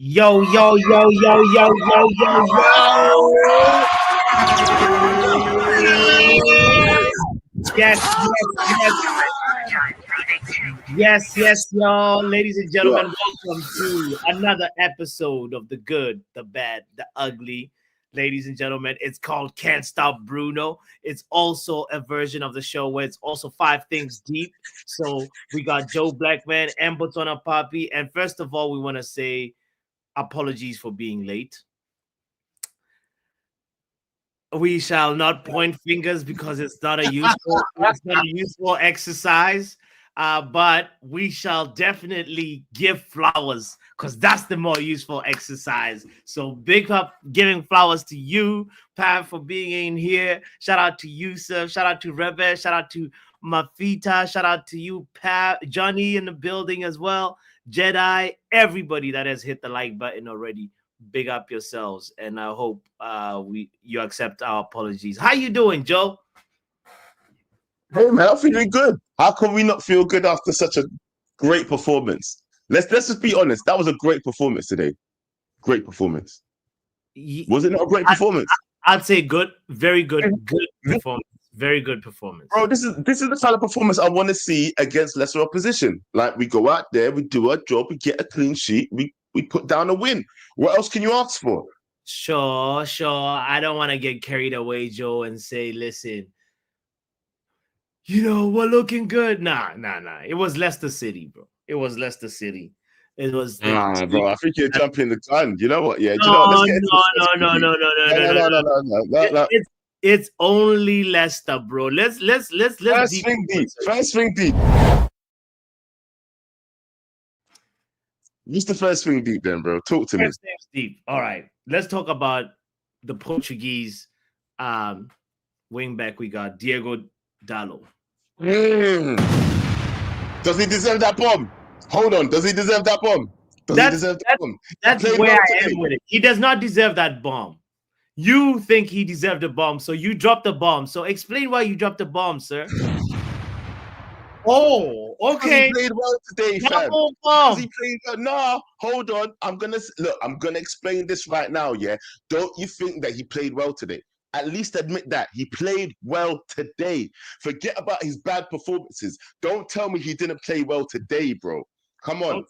Yo, yo, yo, yo, yo, yo, yo, yo. Yes, yes, yes, yes, yes, y'all. Ladies and Yeah. gentlemen, welcome to another episode of The Good, the Bad, the Ugly. Ladies and gentlemen, it's called Can't Stop Bruno. It's also a version of the show where it's also five things deep. So we got Joe Blackman and Botona Papi. And first of all, we want to say apologies for being late. We shall not point fingers because it's not a useful exercise. But we shall definitely give flowers because that's the more useful exercise. So big up giving flowers to you, Pat, for being in here. Shout out to Yusuf. Shout out to Rebe. Shout out to Mafita. Shout out to you, Pat, Johnny in the building as well. Jedi, everybody that has hit the like button already. Big up yourselves, and I hope you accept our apologies. How you doing, Joe? Hey man, I'm feeling good. How can we not feel good after such a great performance? Let's just be honest. That was a great performance today. Great performance. Was it not a great performance? I'd say good, very good performance. Very good performance. Bro, this is the kind of performance I want to see against lesser opposition. Like we go out there, we do our job, we get a clean sheet, we put down a win. What else can you ask for? Sure. I don't want to get carried away, Joe, and say, listen, we're looking good. Nah. It was Leicester City, bro. It was Leicester City. It was Bro, I think you're jumping the gun. You know what? Yeah, no, you know what? Let's get into no. It's only Leicester, bro. Let's First thing deep. What's the first thing deep then, bro? Talk to me. First things deep. All right. Let's talk about the Portuguese wing back we got, Diego Dallo. Does he deserve that bomb? Hold on. Does he deserve that bomb? That's where I am with it. He does not deserve that bomb. You think he deserved a bomb, so you dropped the bomb. So explain why you dropped the bomb, sir. Oh, okay. He played well today, fam. He played well. No, hold on. I'm gonna explain this right now. Yeah, don't you think that he played well today? At least admit that he played well today. Forget about his bad performances. Don't tell me he didn't play well today, bro. Come on,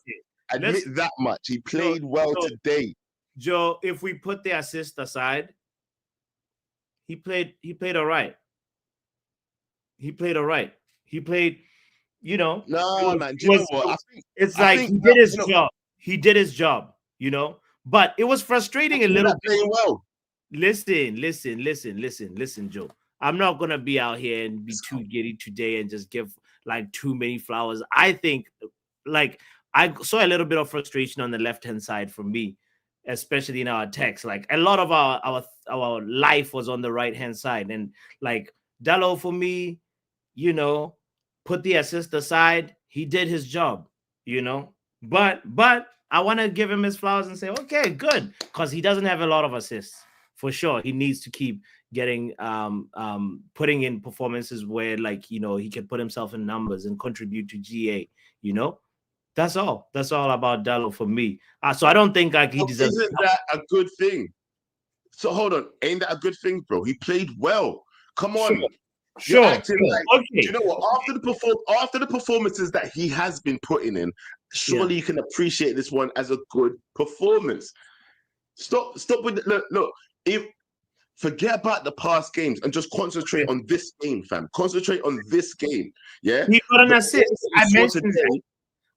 admit that much. He played well today. Joe, if we put the assist aside, he played all right. He played, No, man. Do you know what? He did his job. He did his job, But it was frustrating a little bit. Playing well. Listen, Joe. I'm not gonna be out here and be too giddy today and just give like too many flowers. I think I saw a little bit of frustration on the left-hand side for me, especially in our attacks. Like a lot of our life was on the right-hand side. And like Dallo for me, put the assist aside, he did his job, But I want to give him his flowers and say, okay, good, because he doesn't have a lot of assists. For sure, he needs to keep getting putting in performances where he can put himself in numbers and contribute to GA. That's all about Dallo for me. So I don't think he deserves. Isn't that a good thing? So hold on, ain't that a good thing, bro? He played well. Come on. Sure. Okay. You know what? After the performances that he has been putting in, surely you can appreciate this one as a good performance. Stop with look. Forget about the past games and just concentrate on this game, fam. Concentrate on this game. Yeah. He got an assist.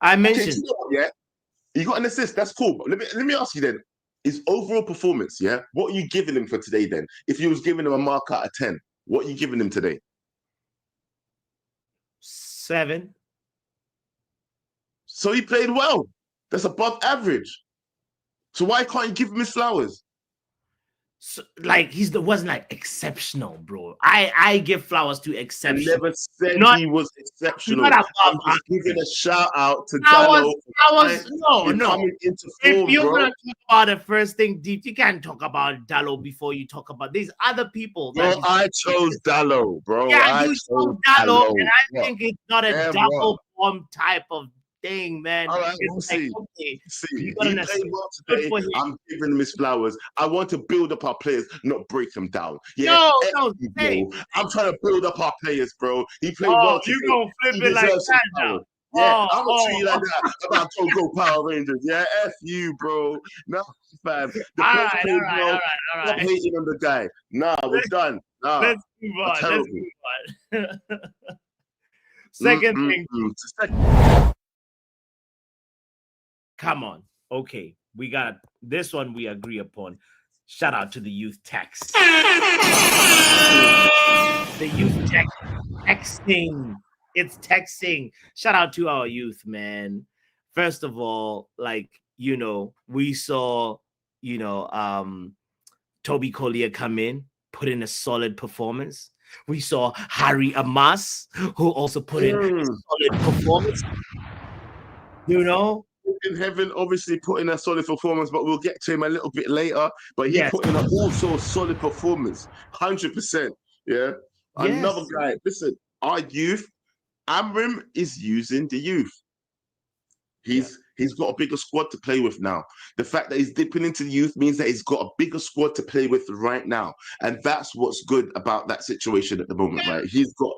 I mentioned. Okay, yeah. He got an assist. That's cool. But let me ask you then. His overall performance, yeah. What are you giving him for today then? If you was giving him a mark out of 10, what are you giving him today? 7. So he played well. That's above average. So why can't you give him his flowers? So, wasn't exceptional, bro. I give flowers to exceptional. I never said he was exceptional. I'm just giving a shout out to Dallo. No. If you're gonna talk about the first thing deep, you can't talk about Dallo before you talk about these other people. Bro, I chose Dallo, bro. Yeah, you chose Dallo, and I think it's not a double bomb type of thing, man. All right, It's we'll like, see. okay, See, you got he an played assist. well Good today. for him. I'm giving him his flowers. I want to build up our players, not break them down. Yeah, No, F no, you, hey. bro. I'm trying to build up our players, bro. He played Oh, well you today. gonna flip He it like deserves some that now? flowers. Yeah, I'm gonna treat you like Oh. that about Go Power Rangers. Yeah, F you, bro. No, fam. The All boys right, played well. all Stop right. hating on the guy. Nah, we're done. Nah, Let's move we're on. Let's terrible. move on. Second thing. Come on. Okay, we got this one. We agree upon. Shout out to the youth tax. The youth texting. It's texting. Shout out to our youth, man. First of all, like, we saw, Toby Collier come in, put in a solid performance. We saw Harry Amas, who also put in a solid performance. In heaven, obviously put in a solid performance, but we'll get to him a little bit later. But he Yes. put in also solid performance, 100%. Yeah. Yes. Another guy. Listen, our youth, Amrim is using the youth. He's got a bigger squad to play with now. The fact that he's dipping into the youth means that he's got a bigger squad to play with right now, and that's what's good about that situation at the moment, right? He's got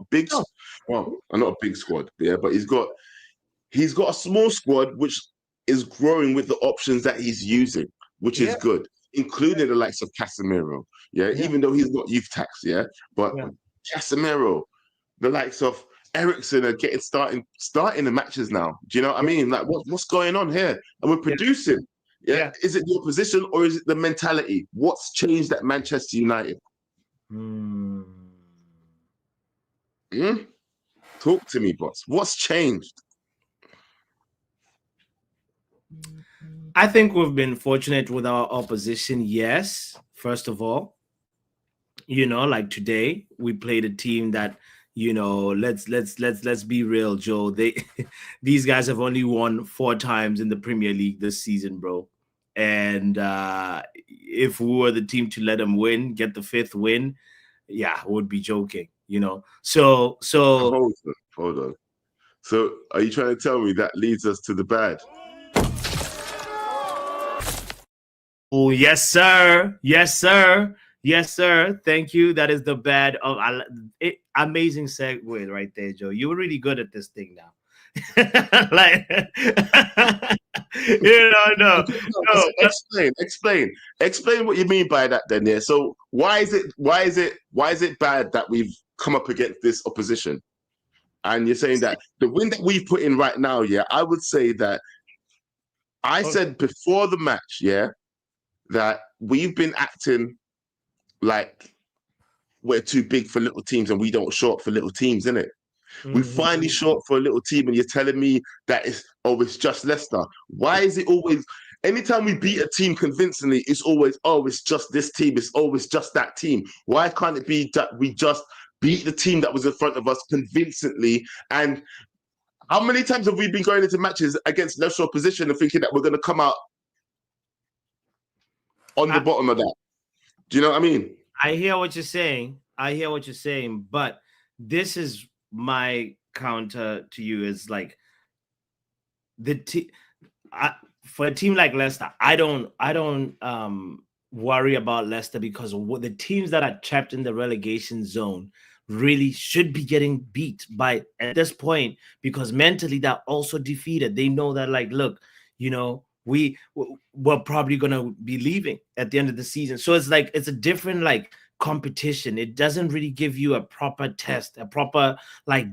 not a big squad, yeah, but he's got a small squad which is growing with the options that he's using, which is good, including the likes of Casemiro, even though he's not youth tax, but Casemiro, the likes of Ericsson are getting starting the matches now. Do you know what I mean? Like, what's going on here? And we're producing. Yeah. Is it the opposition or is it the mentality? What's changed at Manchester United? Talk to me, boss. What's changed? I think we've been fortunate with our opposition. Yes, first of all, like today we played a team that, let's be real, Joe. These guys have only won 4 times in the Premier League this season, bro. And if we were the team to let them win, get the 5th win, would be joking, So hold on. So are you trying to tell me that leads us to the bad? Oh, yes, sir. Yes, sir. Yes, sir. Thank you. That is the bad of amazing segue right there, Joe. You're really good at this thing now. Like, no. Explain what you mean by that then. Yeah. So why is it bad that we've come up against this opposition? And you're saying that the win that we've put in right now, I would say that I said before the match, that we've been acting like we're too big for little teams and we don't show up for little teams, innit? We finally show up for a little team and you're telling me that it's just Leicester. Why is it always, anytime we beat a team convincingly, it's always, it's just this team, it's always just that team. Why can't it be that we just beat the team that was in front of us convincingly? And how many times have we been going into matches against lesser opposition and thinking that we're going to come out on the bottom of that? Do you know what I mean? I hear what you're saying. But this is my counter to you is like for a team like Leicester, I don't worry about Leicester because the teams that are trapped in the relegation zone really should be getting beat by at this point because mentally they're also defeated. They know that, like, look, we're probably gonna be leaving at the end of the season. So it's like it's a different competition. It doesn't really give you a proper test, a proper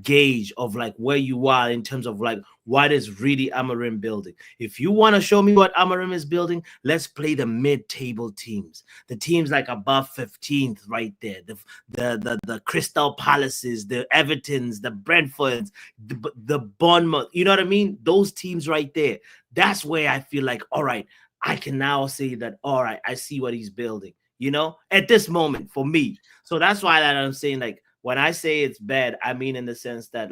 gauge of where you are in terms of what is really Amorim building. If you want to show me what Amorim is building, let's play the mid-table teams, the teams above 15th right there, the Crystal Palaces, the Evertons, the Brentfords, the Bournemouth, you know what I mean? Those teams right there. That's where I feel like, all right, I can now say that, all right, I see what he's building. At this moment for me. So that's why that I'm saying, when I say it's bad, I mean in the sense that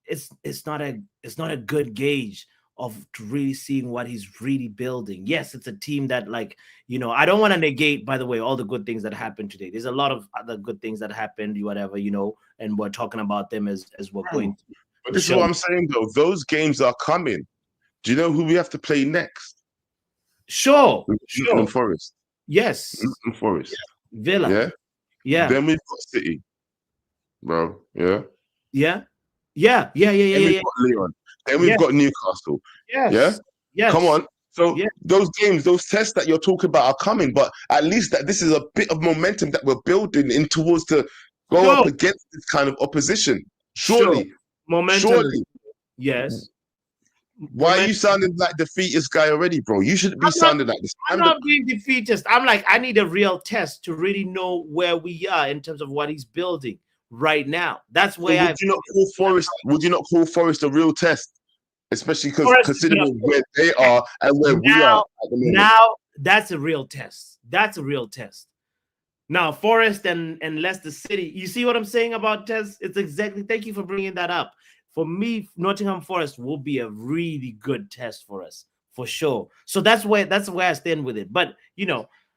it's not a good gauge of really seeing what he's really building. Yes, it's a team that I don't want to negate, by the way, all the good things that happened today. There's a lot of other good things that happened, whatever, and we're talking about them as we're going through. But this is what I'm saying, though. Those games are coming. Do you know who we have to play next? Sure. Nottingham Forest. Yes. Nottingham Forest. Villa. Yeah. Yeah. Then we've got City, bro. Yeah. Yeah. Yeah. Yeah. Yeah. Then Yeah. we've got Leon. Then we've got Newcastle. Yes. Yeah. Yes. Come on. So those games, those tests that you're talking about are coming, but at least that this is a bit of momentum that we're building in towards to go up against this kind of opposition. Surely. Momentum. Surely. Yes. Why are you sounding like defeatist guy already, bro? You shouldn't be sounding like this. I'm not being defeatist. I'm like, I need a real test to really know where we are in terms of what he's building right now. That's where would you not call Forest? Would you not call Forest a real test? Especially because considering where they are and where we are at the moment. Now that's a real test. That's a real test. Now, Forest and Leicester City, you see what I'm saying about tests? It's exactly, thank you for bringing that up. For me, Nottingham Forest will be a really good test for us, for sure. So that's where I stand with it. But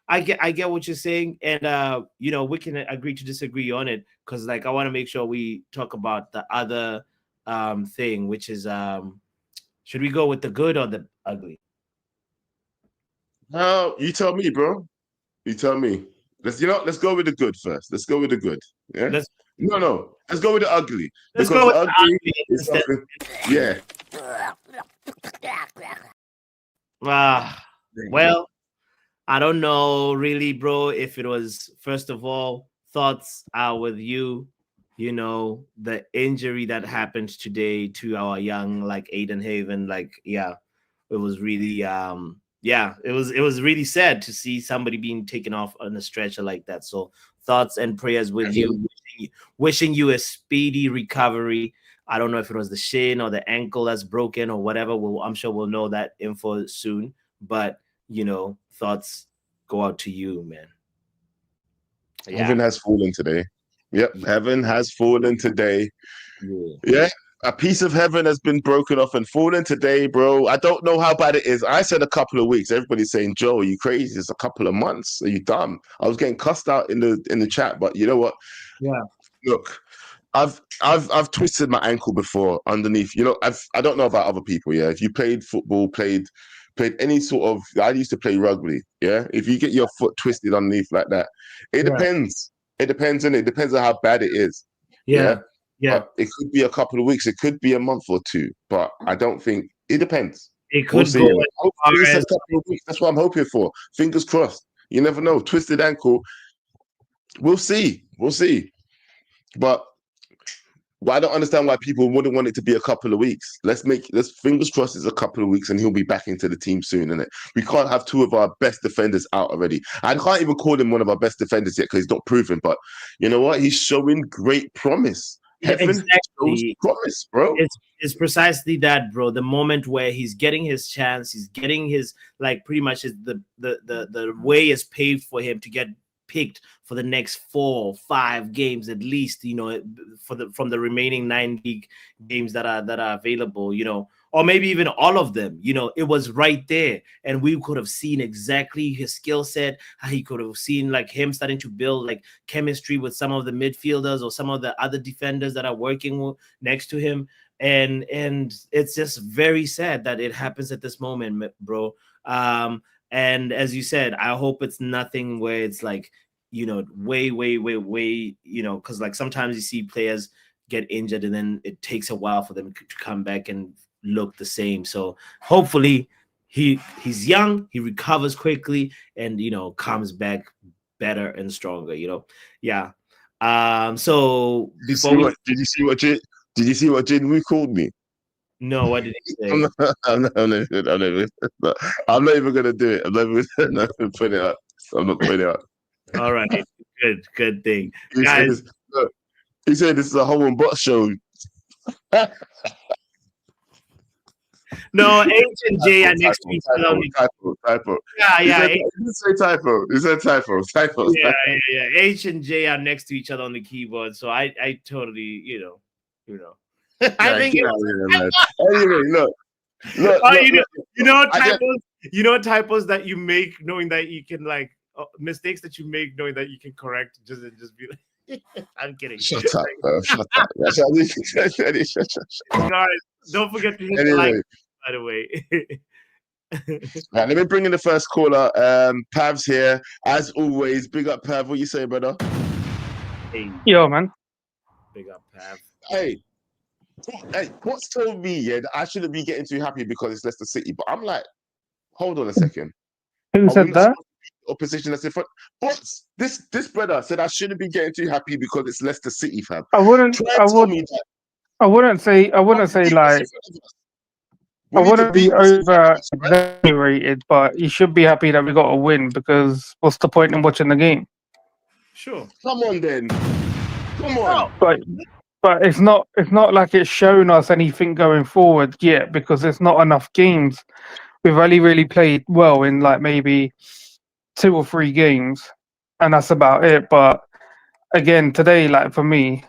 I get what you're saying, and we can agree to disagree on it, because like I want to make sure we talk about the other thing, which is should we go with the good or the ugly? No, you tell me, bro. You tell me. Let's go with the good first. Let's go with the good. Yeah. Let's go with the ugly. Let's go with the ugly. Yeah. Well, I don't know really, bro, if it was, first of all, thoughts are with you. The injury that happened today to our young, like Aiden Haven, it was really it was really sad to see somebody being taken off on a stretcher like that. So thoughts and prayers with you, wishing you a speedy recovery. I don't know if it was the shin or the ankle that's broken or whatever. I'm sure we'll know that info soon, but thoughts go out to you, man. Heaven has fallen today. Yep, heaven has fallen today. Yeah. A piece of heaven has been broken off and fallen today, bro. I don't know how bad it is. I said a couple of weeks. Everybody's saying, Joe, are you crazy? It's a couple of months. Are you dumb? I was getting cussed out in the chat, but you know what? Yeah. Look, I've twisted my ankle before underneath. I don't know about other people. Yeah, if you played football, played any sort of. I used to play rugby. Yeah, if you get your foot twisted underneath like that, it depends. It depends, and it depends on how bad it is. Yeah. But it could be a couple of weeks. It could be a month or two. But I don't think it depends. It could go. Hopefully it's a couple of weeks. That's what I'm hoping for. Fingers crossed. You never know. Twisted ankle. We'll see. But I don't understand why people wouldn't want it to be a couple of weeks. Let's fingers crossed it's a couple of weeks and he'll be back into the team soon, innit? We can't have two of our best defenders out already. I can't even call him one of our best defenders yet because he's not proven. But you know what? He's showing great promise. Heaven shows promise, bro. It's precisely that, bro. The moment where he's getting his chance, he's getting his pretty much the way is paved for him to get picked for the next 4 or 5 games at least, from the remaining 9 league games that are available, or maybe even all of them. It was right there, and we could have seen exactly his skill set. How he could have seen him starting to build chemistry with some of the midfielders or some of the other defenders that are working next to him. And it's just very sad that it happens at this moment, bro. And as you said, I hope it's nothing where it's way, because sometimes you see players get injured and then it takes a while for them to come back and look the same. So hopefully he's young, he recovers quickly, and comes back better and stronger. Yeah. So before did you see what Jin called me? No, what did he say? I'm not even gonna do it. I'm not even putting it up. I'm not putting it up. All right, good thing, guys. He said this is a home and bot show. No, H and J are next to each other. Typo. Yeah. He didn't say typo. He said typo. Yeah. H and J are next to each other on the keyboard, so I totally, I think anyway, look. Typos that you make knowing that you can mistakes that you make knowing that you can correct just be I'm kidding. Shut up, bro. Shut up. Guys, don't forget to hit the like, by the way. Right, let me bring in the first caller. Pav's here. As always, big up Pav. What you say, brother? Hey, Yo, man. big up, Pav. Hey, what's told me, yeah, that I shouldn't be getting too happy because it's Leicester City. But I'm like, hold on a second. Who said that? Opposition that's in front. But this brother said I shouldn't be getting too happy because it's Leicester City, fam. I wouldn't say like I wouldn't be over exaggerated, but you should be happy that we got a win because what's the point in watching the game? Sure. Come on then. Come on. But it's not like it's shown us anything going forward yet because there's not enough games. We've only really played well in like maybe 2 or 3 games, and that's about it. But again, today, like for me,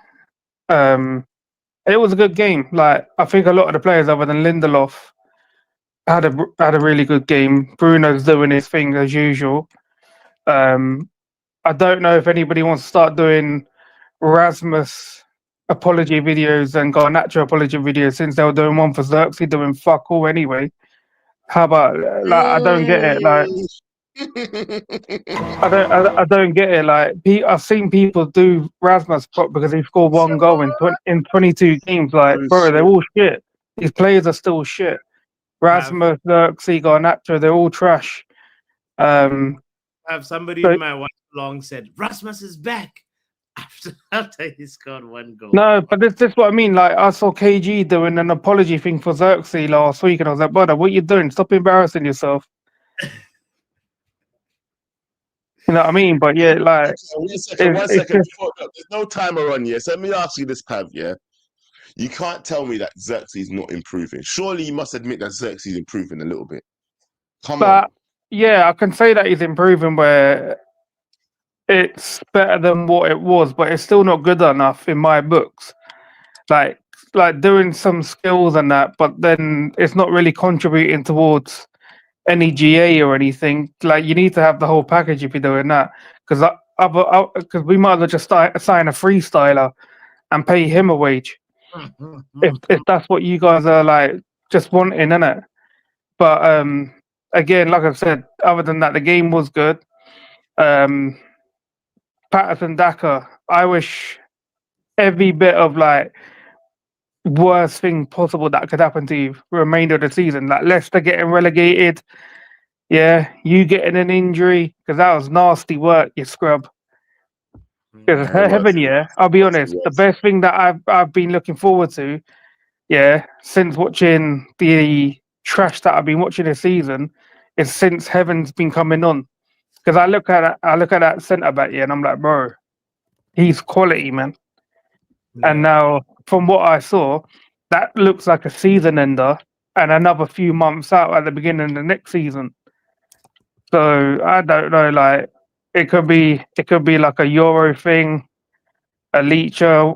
it was a good game. Like I think a lot of the players, other than Lindelof, had a really good game. Bruno's doing his thing as usual. I don't know if anybody wants to start doing Rasmus apology videos and Garnacho apology videos since they were doing one for Xerxes doing fuck all anyway. How about like I don't get it. Like I don't get it. Like I've seen people do Rasmus because he scored 1 goal in 22 games. Like bro, they're all shit. These players are still shit. Rasmus, Xerxes, Garnacho, they're all trash. Have somebody in my watch long said Rasmus is back after he scored 1 goal. No, but this is what I mean. Like I saw KG doing an apology thing for Xerxes last week, and I was like, brother, what you doing? Stop embarrassing yourself. You know what I mean? But yeah, like one second. There's no timer on, yes. Let me ask you this, Pav, yeah. You can't tell me that Xerxes is not improving. Surely you must admit that Xerxes is improving a little bit. Come on. Yeah, I can say that he's improving where it's better than what it was, but it's still not good enough in my books. Like doing some skills and that, but then it's not really contributing towards any GA or anything. Like you need to have the whole package if you're doing that, because we might as well just sign a freestyler and pay him a wage if that's what you guys are like just wanting, innit? But again, like I said, other than that, the game was good. Patterson Daka, I wish every bit of like worst thing possible that could happen to you for the remainder of the season. Like Leicester getting relegated, yeah, you getting an injury, because that was nasty work, you scrub. Because heaven, yeah, I'll be honest, the best thing that I've been looking forward to, yeah, since watching the trash that I've been watching this season, is since Heaven's been coming on. Because I look at that centre back, yeah, and I'm like, bro, he's quality, man. Yeah. And now, from what I saw, that looks like a season ender and another few months out at the beginning of the next season. So I don't know, like it could be like a Euro thing, a Leacher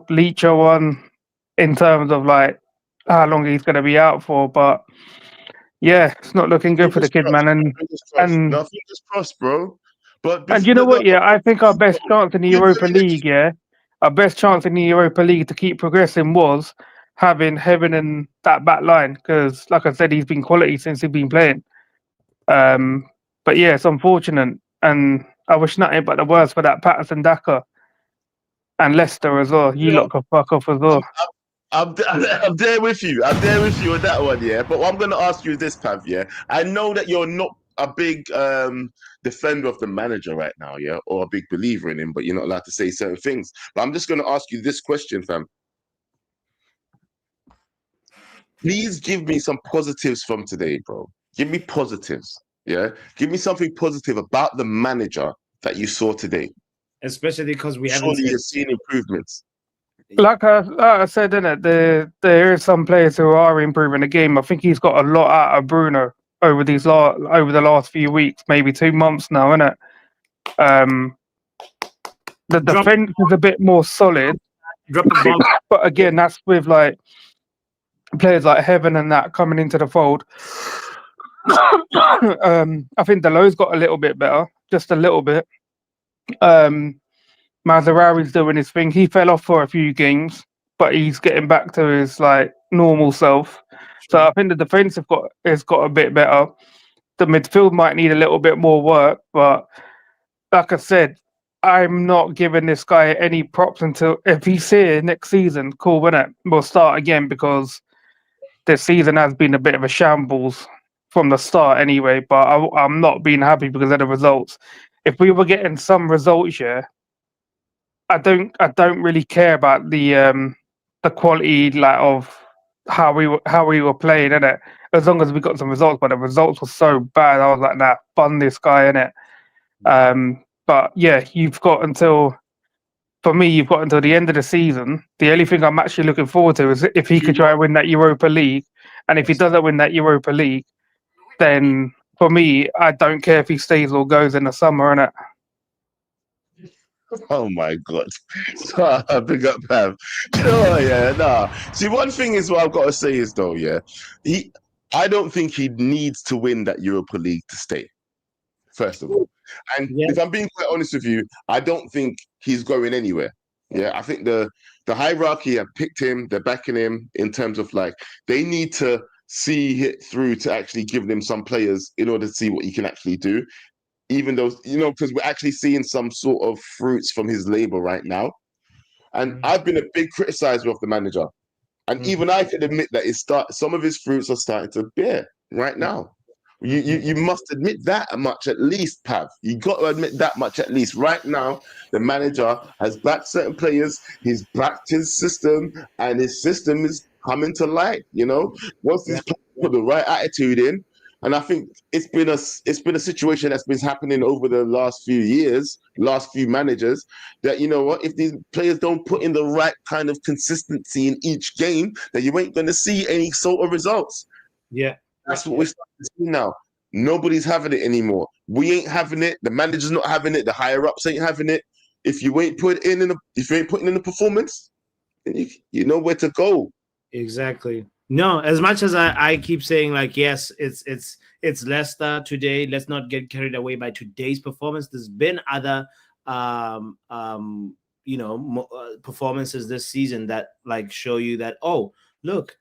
one, in terms of like how long he's going to be out for. But yeah, it's not looking good for the kid, man. And fingers crossed, bro. And you know what? Yeah, I think our best chance in the Europa League, our best chance in the Europa League to keep progressing was having Heaven in that back line, because, like I said, he's been quality since he's been playing. But yeah, it's unfortunate, and I wish nothing but the worst for that Patterson Daka and Leicester as well. You lot can fuck off as well. I'm there with you. I'm there with you on that one, yeah. But what I'm going to ask you is this, Pav, yeah. I know that you're not a big defender of the manager right now, yeah, or a big believer in him, but you're not allowed to say certain things. But I'm just going to ask you this question, fam. Please give me some positives from today, bro. Give me positives, yeah. Give me something positive about the manager that you saw today. Especially because we haven't seen improvements. Like I said, innit, there is some players who are improving the game. I think he's got a lot out of Bruno over the last few weeks, maybe 2 months now, innit? The defense is a bit more solid, but again, that's with like players like Heaven and that coming into the fold. I think Delo's got a little bit better, just a little bit. Mazarawi's doing his thing. He fell off for a few games, but he's getting back to his like normal self. So Sure. I think the defense has got a bit better. The midfield might need a little bit more work, but like I said, I'm not giving this guy any props until if he's here next season. Cool, innit? We'll start again because this season has been a bit of a shambles from the start anyway. But I'm not being happy because of the results. If we were getting some results, yeah, I don't really care about the quality like of how we were playing in it. As long as we got some results, but the results were so bad, I was like, nah, bun this guy in it. But yeah, you've got until the end of the season. The only thing I'm actually looking forward to is if he could try and win that Europa League. And if he doesn't win that Europa League, then for me, I don't care if he stays or goes in the summer, innit? Oh my God. So big up Pav. Oh yeah, nah. See, one thing is what I've got to say is though, yeah, I don't think he needs to win that Europa League to stay, first of all. And Yeah. if I'm being quite honest with you, I don't think he's going anywhere. Yeah, I think the hierarchy have picked him, they're backing him in terms of like they need to see it through to actually give them some players in order to see what he can actually do, even though, because we're actually seeing some sort of fruits from his labor right now. And I've been a big criticizer of the manager. And even I can admit that some of his fruits are starting to bear right now. You must admit that much at least, Pav. You got to admit that much at least. Right now, the manager has backed certain players, he's backed his system, and his system is coming to light. Once these players put the right attitude in, and I think it's been a situation that's been happening over the last few years, last few managers, that you know what, if these players don't put in the right kind of consistency in each game, then you ain't going to see any sort of results. Yeah. That's what we're starting to see now. Nobody's having it anymore. We ain't having it. The manager's not having it. The higher ups ain't having it. If you ain't putting in the performance, then you know where to go. Exactly. No, as much as I keep saying like, yes, it's Leicester today. Let's not get carried away by today's performance. There's been other performances this season that like show you that, oh, look,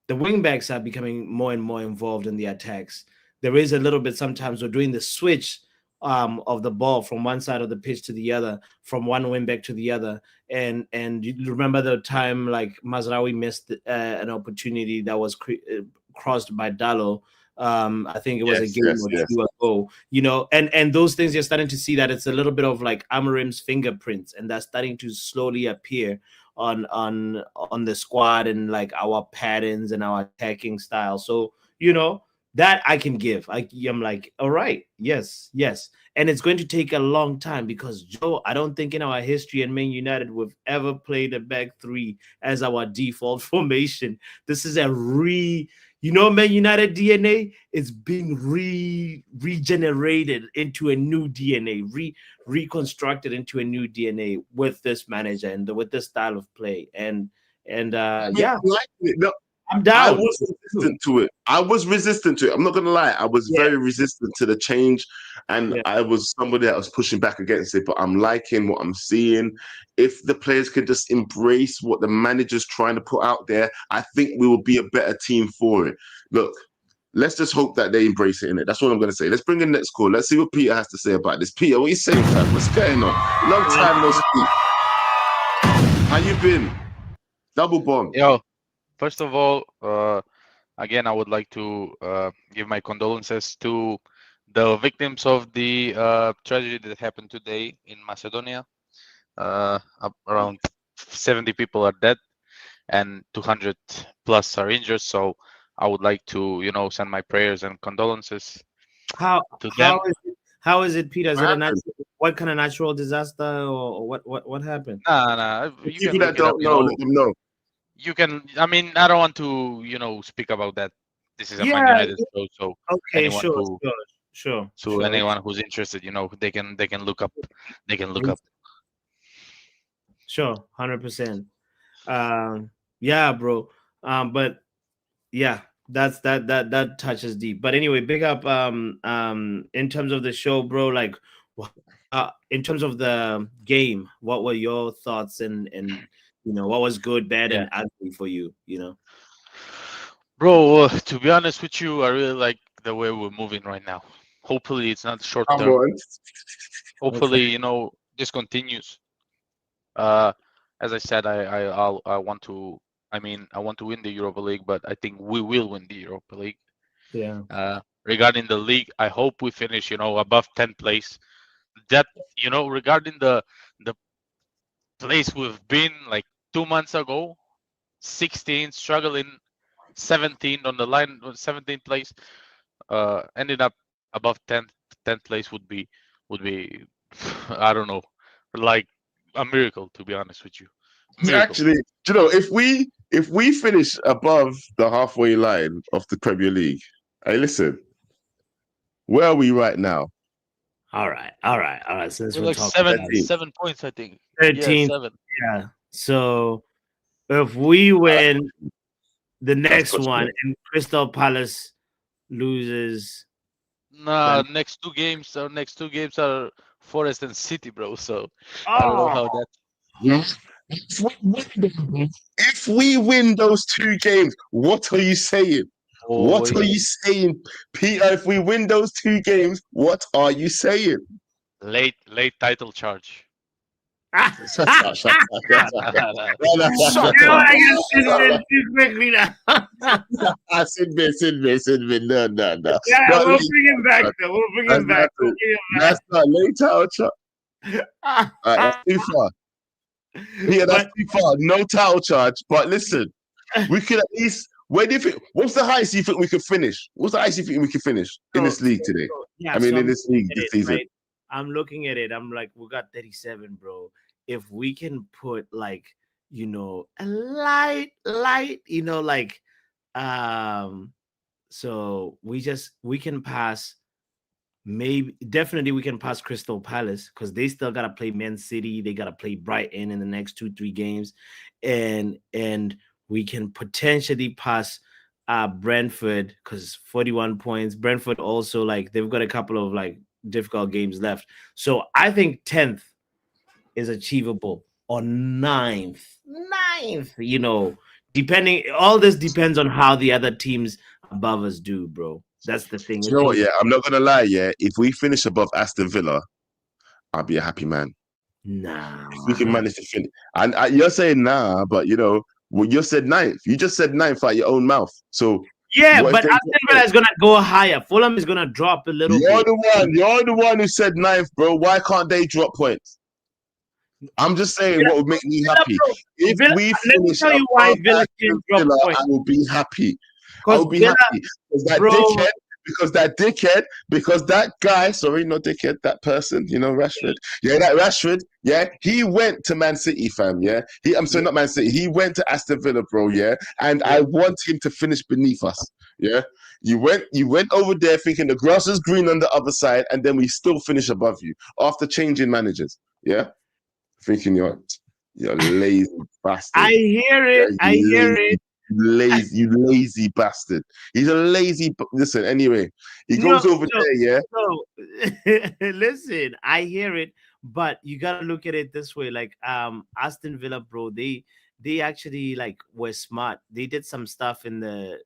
the wing backs are becoming more and more involved in the attacks. There is a little bit sometimes we're doing the switch of the ball from one side of the pitch to the other, from one wing back to the other. And you remember the time like Mazraoui missed an opportunity that was crossed by Dallo. I think it was a game or two ago, and those things you're starting to see that it's a little bit of like Amorim's fingerprints, and that's starting to slowly appear on the squad and like our patterns and our attacking style. So that I can give. I'm like, all right, yes. And it's going to take a long time because, Joe, I don't think in our history in Man United we've ever played a back three as our default formation. This is Man United DNA is being regenerated into a new DNA, reconstructed into a new DNA with this manager and with this style of play. And yeah. No, I'm down. I was resistant to it. I'm not gonna lie. I was very resistant to the change, and I was somebody that was pushing back against it. But I'm liking what I'm seeing. If the players can just embrace what the manager's trying to put out there, I think we will be a better team for it. Look, let's just hope that they embrace it in it. That's what I'm gonna say. Let's bring in next call. Let's see what Peter has to say about this. Peter, what are you saying, fam? What's going on? Long time no speak. How you been? Double bomb. Yo. First of all, again, I would like to give my condolences to the victims of the tragedy that happened today in Macedonia. Around 70 people are dead and 200 plus are injured. So I would like to, send my prayers and condolences to them. How is it, Peter? Is it what kind of natural disaster or what happened? Nah. People that don't know, let them know. You can. I mean, I don't want to, speak about that. This is a Man United show, so okay, sure. So anyone who's interested, they can look up. They can look up. Sure, 100%. Yeah, bro. But yeah, that touches deep. But anyway, big up. In terms of the show, bro. Like, in terms of the game, what were your thoughts and what was good, bad, Yeah. and ugly for you? Bro, to be honest with you, I really like the way we're moving right now. Hopefully, it's not short Come term. on. Hopefully, this continues. As I said, I want to. I mean, I want to win the Europa League, but I think we will win the Europa League. Yeah. Regarding the league, I hope we finish, above 10th place. That, regarding the place we've been like 2 months ago, 16, struggling, 17 on the line, 17th place, ended up above 10th place would be I don't know, like a miracle, to be honest with you. Miracle. Actually, do you know, if we finish above the halfway line of the Premier League, hey, listen, where are we right now? All right. Since We're we're like talking about 7 points, I think. 13th, Yeah, 7. yeah. So if we win the next good. one and Crystal Palace loses, Nah, then next two games are Forest and City, bro. So I don't know how that. Yes. If we win those 2 games, what are you saying? What are you saying, Peter? If we win those 2 games, what are you saying? Late title charge. Shut up. you know what, I get Sidman too quickly now. Sidman. No. Yeah, Not we'll late bring him back charge. though. We'll bring him back. That's not late title charge. That's too far. Yeah, that's too far. No title charge. But listen, we could at least. Where do you think? What's the highest you think we could finish? What's the highest you think we could finish in this league today? Yeah, I mean, so in this league this season. right? I'm looking at it. I'm like, we got 37, bro. If we can put like, a light, like, so we can pass. Maybe definitely we can pass Crystal Palace because they still gotta play Man City. They gotta play Brighton in the next 2-3 games, and we can potentially pass Brentford because 41 points. Brentford also, like, they've got a couple of like difficult games left. So I think 10th is achievable, or 9th. Depending, all this depends on how the other teams above us do, bro. That's the thing. Do you know what? Yeah, I'm not gonna lie. Yeah, if we finish above Aston Villa, I'll be a happy man. Nah, if we can manage to finish, and you're saying nah, but well, you said 9th. You just said 9th out your own mouth. So yeah, but Aston Villa is gonna go higher. Fulham is gonna drop a little bit. You're the one who said 9th, bro. Why can't they drop points? I'm just saying what would make me happy. If we finish above Villa, I will be happy. I will be happy because that guy, sorry, not dickhead, that person, Rashford. Yeah, that Rashford, yeah, he went to Man City, fam, yeah. I'm sorry, not Man City. He went to Aston Villa, bro, yeah. And I want him to finish beneath us, yeah. You went over there thinking the grass is green on the other side, and then we still finish above you after changing managers, yeah. Thinking you're lazy bastard. I hear it. You lazy bastard. He's a lazy. Listen, anyway, he goes over there, yeah. No, listen, I hear it, but you gotta look at it this way. Like, Aston Villa, bro, they actually like were smart. They did some stuff in the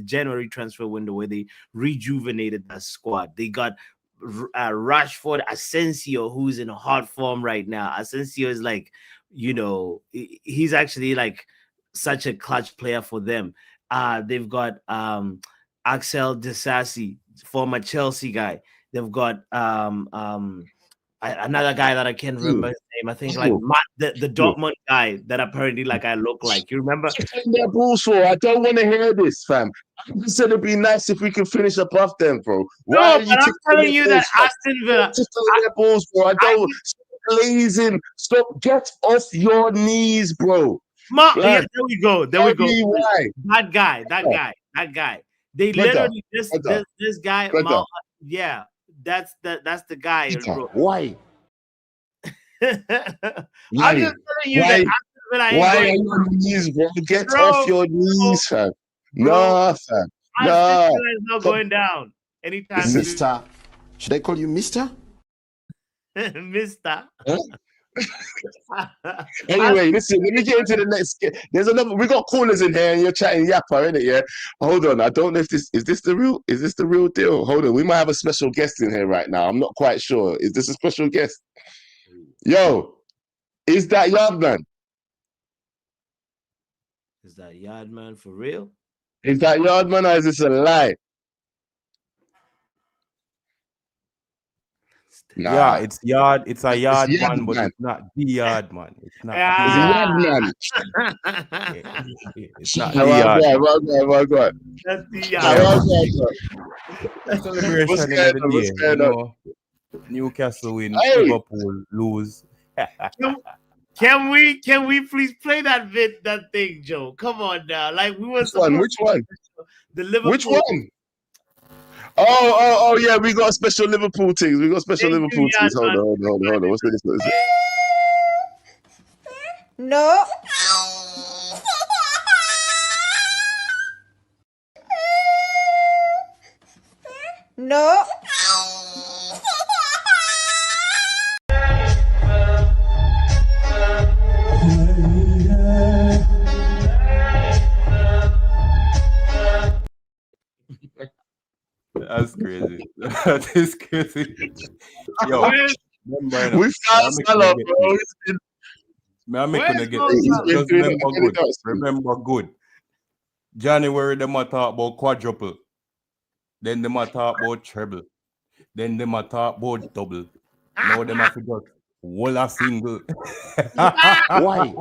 January transfer window where they rejuvenated that squad. They got Rashford, Asensio, who's in hot form right now. Asensio is like, he's actually like such a clutch player for them. They've got Axel Disasi, former Chelsea guy. They've got another guy that I can't remember his name. I think like the Dortmund guy that apparently like I look like. You remember? Their balls for. I don't want to hear this, fam. I said it'd be nice if we could finish above them, bro. Why but I'm telling you that Aston Villa just their balls, bro. I don't blazing. Stop. Get off your knees, bro. Yeah, there we go. Why? That guy. They literally this guy. Yeah, that's the guy, bro. Why? I'm just telling you that. Why are you on your knees, bro? Get off your knees, fam. No, fam. No. Is not going down anytime. Mister, should I call you Mister? Mister. Anyway, listen, let me get into the next. There's another. We got callers in here, and you're chatting yapper, innit? Yeah. Hold on. I don't know if this is the real deal. Hold on. We might have a special guest in here right now. I'm not quite sure. Is this a special guest? Yo, is that Yardman? Is that Yardman for real? Is that Yardman or is this a lie? Nah. Yeah, it's Yard. It's a Yard man, but man. it's not the Yard man. It's not. It's a Yard man. It's not the Yard. Right. That's the Yard. Celebration in the day. Newcastle win, Liverpool lose. Can we please play that thing, Joe? Come on now. Like we were Which one? The Liverpool. Which one? Oh, yeah, we got special Liverpool teams. Hold on. What's this? No. No. That's crazy. That is crazy. Yo, we found Salah, bro. Remember good. January, they might talk about quadruple. Then they might talk about treble. Then they might talk about double. Now they might forget whole a single. Why?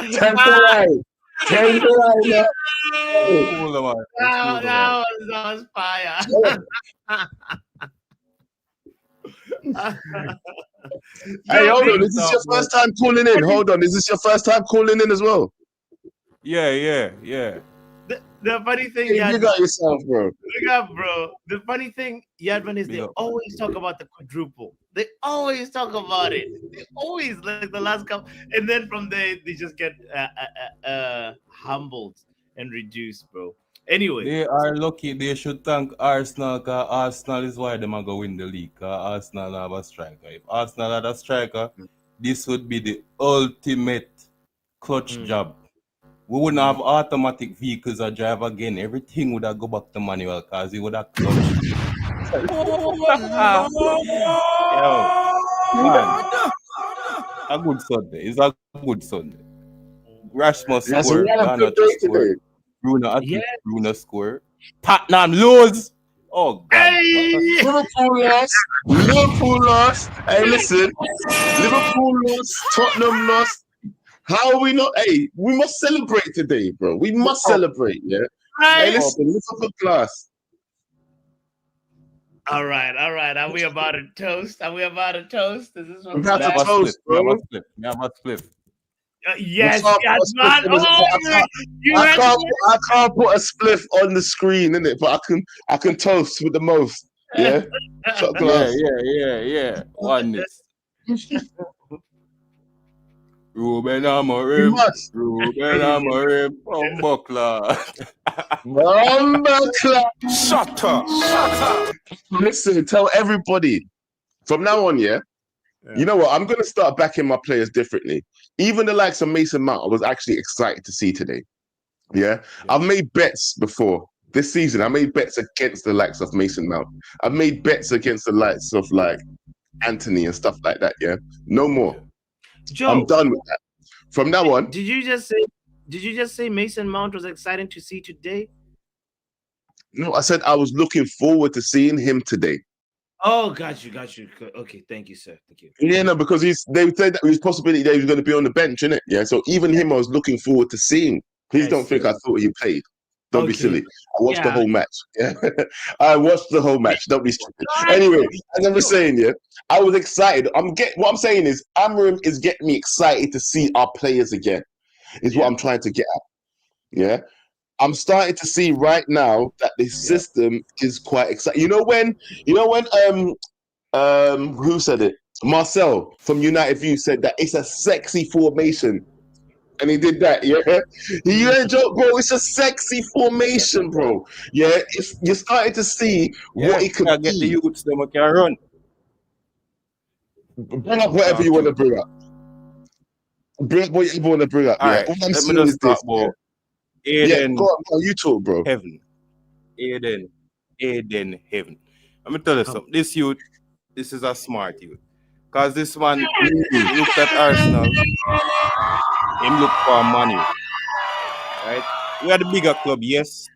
Temporary. That was fire. Hey, hold on. Is this your first time calling in? Hold on. Is this your first time calling in as well? Yeah. The funny thing, you got yourself, bro. Look up, bro. The funny thing, Yadman, is they always talk about the quadruple. They always talk about it. They always, like the last couple, and then from there they just get humbled and reduced, bro. Anyway, they are lucky. They should thank Arsenal, because Arsenal is why they might go win the league. Because Arsenal have a striker. If Arsenal had a striker, this would be the ultimate clutch job. We wouldn't have automatic vehicles or drive again. Everything would have go back to manual because it would have clutch. Yo, man. A good Sunday. It's a good Sunday. Rasmus score. Ghana score. Bruno score. Tottenham lose. Oh God. Hey! Liverpool lost. Hey, listen. Liverpool lost. Tottenham lost. How are we not? Hey, we must celebrate today, bro. We must celebrate, yeah? Hey, listen, Liverpool class. All right. Are we about to toast? Is this what we have to toast, bro? We have a split. Yes, man. I can't put a spliff on the screen, innit? But I can toast with the most. Yeah. Shot glass. Yeah. Oneness. Ruben Amorim, Bumbleclaw. Shut up. Listen, tell everybody from now on, yeah. You know what? I'm going to start backing my players differently. Even the likes of Mason Mount, I was actually excited to see today. Yeah. I've made bets before this season. I made bets against the likes of Mason Mount. I've made bets against the likes of like Anthony and stuff like that. Yeah. No more. Joe, I'm done with that. From now on. Did you just say Mason Mount was exciting to see today? No, I said I was looking forward to seeing him today. Oh, got you. Okay, thank you, sir. Thank you. Yeah, no, because they said that there was possibility that he was going to be on the bench, innit? Yeah, so even him, I was looking forward to seeing. Please don't think I thought he played. Don't be silly. I watched the whole match. Yeah, I watched the whole match. Don't be stupid. Anyway, as I was saying, yeah, I was excited. What I'm saying is, Amorim is getting me excited to see our players again. Is what I'm trying to get at. Yeah, I'm starting to see right now that the system is quite exciting. You know when who said it? Marcel from United View said that it's a sexy formation. And he did that, yeah. You ain't joke, bro. It's a sexy formation, bro. Yeah, you're starting to see what he could get the youths them can run. Bring up whatever you want to bring up. Bring up whatever you want to bring up. All Yeah. right, All I'm let me saying just is this. talk about Yeah. Aiden Go on. You talk, bro. Heaven. Aiden Heaven. Let me tell you something. This youth, this is a smart youth. Because this man, he looked at Arsenal, him look for money. Right? We are the bigger club, yes.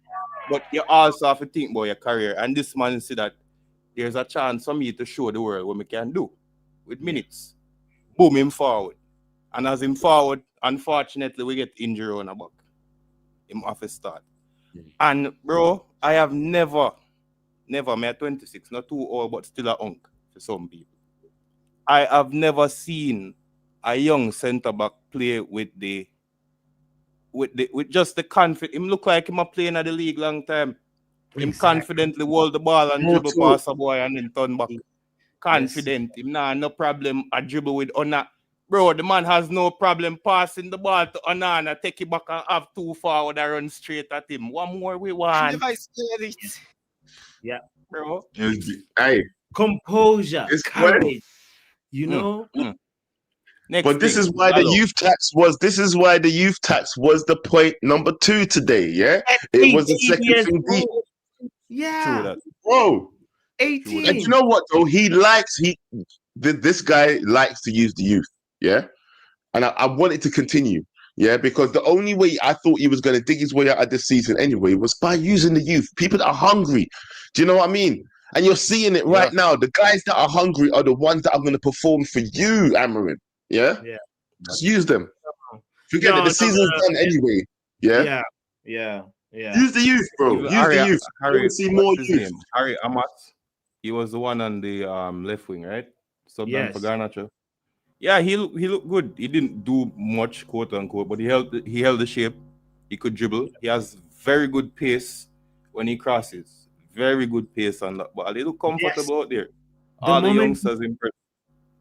But you also have to think about your career. And this man see that there's a chance for me to show the world what we can do with minutes. Boom, him forward. And as him forward, unfortunately, we get injury on a back. Him off a start. And bro, I have never, me at 26, not too old, but still a hunk for some people. I have never seen a young centre back play with just the confidence. Him look like him a playing at the league long time. Him confidently hold the ball and dribble past a boy and then turn back. Confident. Him nah no problem a dribble with Ona. Bro, the man has no problem passing the ball to Onana, take it back and have two forward and run straight at him. One more we want. Never scared it. Yeah. Bro. Hey. Composure, courage. You know? Next But this thing, is why the youth tax was the point number 2 today, yeah? It was the second thing deep. Yeah. True that. Bro. 18. And you know what though? This guy likes to use the youth, yeah? And I want it to continue, yeah? Because the only way I thought he was going to dig his way out of this season anyway was by using the youth. People that are hungry. Do you know what I mean? And you're seeing it right now. The guys that are hungry are the ones that are going to perform for you, Amarin. Yeah? Yeah. Just use them. Forget it. The season's done anyway. Yeah? Yeah. Use the youth, bro. Use the youth. Harry, see more youth. Harry Amat. He was the one on the left wing, right? Subbed down for Garnacho. Yeah, he looked good. He didn't do much, quote unquote, but he held the shape. He could dribble. He has very good pace when he crosses. Very good pace on that ball. He look comfortable out there. All the youngsters impressed.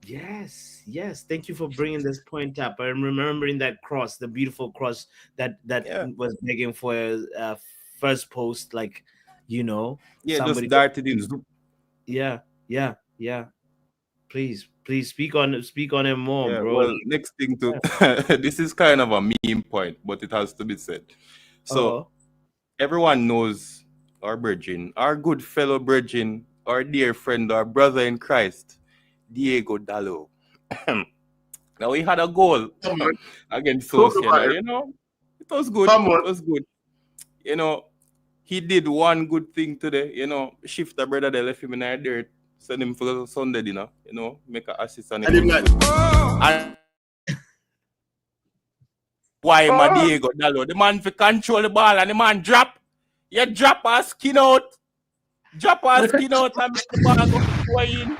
Yes. Thank you for bringing this point up. I'm remembering that cross, the beautiful cross that was begging for a first post, like, you know. Yeah, just darted in. Yeah. Please speak on him more, bro. Well, next thing to this is kind of a meme point, but it has to be said. So everyone knows our brethren, our good fellow brethren, our dear friend, our brother in Christ, Diego Dallo. Now he had a goal against Sociedad, you know. It was good. It was good. You know, he did one good thing today, you know, shift the brother they left him in the dirt, send him for Sunday dinner, you know, make an assist on him. And why my Diego Dallo? The man for control the ball and the man drop. You drop our skin out. Drop our skin out and make the ball go in.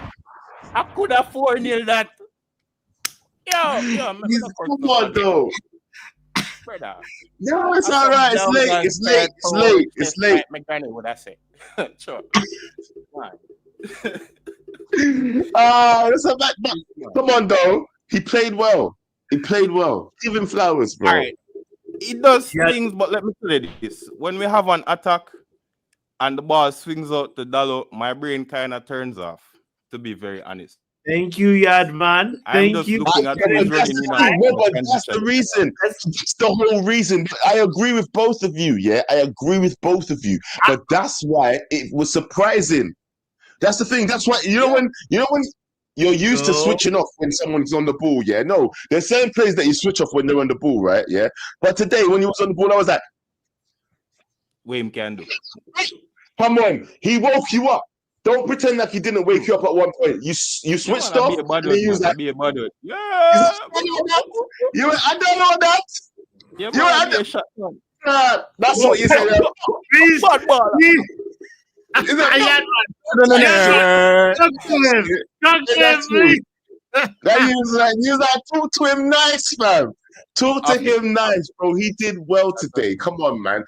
I could have 4-0 that. Yo, come on though. Brother. No, it's all right. It's late. My granny would I say. Sure. Come on though. He played well. Give him flowers, bro. All right. He does things, but let me tell you this. When we have an attack and the ball swings out to Dallo, my brain kind of turns off, to be very honest. Thank you, Yadman. Thank you. That's the reason. That's the whole reason. I agree with both of you. Yeah, I agree with both of you. But that's why it was surprising. That's the thing. That's why when you're used to switching off when someone's on the ball. Yeah, no, there's certain plays that you switch off when they're on the ball, right? Yeah, but today when he was on the ball, I was like, Wayne can do. Come on, he woke you up. Don't pretend like he didn't wake you up at one point. You switched off. And he was like, Yeah. I don't know that. Yeah, that's what you said. Please. Talk to him, please. You like talk to him nice, man. Talk to him nice, bro. He did well today. Come on, man.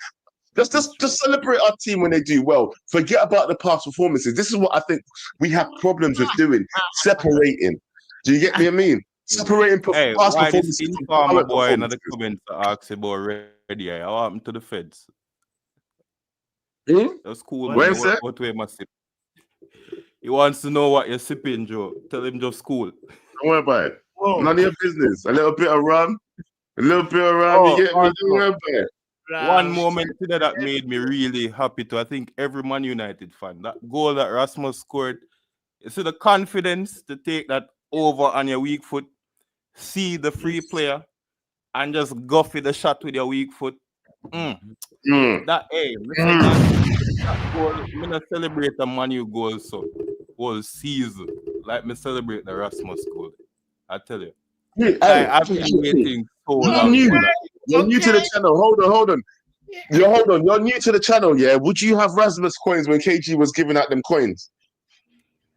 Just celebrate our team when they do well. Forget about the past performances. This is what I think we have problems with doing. Separating. Do you get me? I mean, separating past performances. Informer boy in the comments ask about ready. I want him to the feds. That's cool. Where's that? What way massive? He wants to know what you're sipping, Joe. Tell him just cool. Don't worry about it. Whoa. None of your business. A little bit of rum. A little bit of rum. You get me? Don't worry about it. One moment today that made me really happy to, I think, every Man United fan. That goal that Rasmus scored. You see the confidence to take that over on your weak foot, see the free player, and just go for the shot with your weak foot. That that goal, I'm gonna celebrate the Man U goal so whole season. Like me celebrate the Rasmus goal. I tell you. I've been waiting so long. You're new to the channel. Hold on. You're new to the channel, yeah? Would you have Rasmus coins when KG was giving out them coins?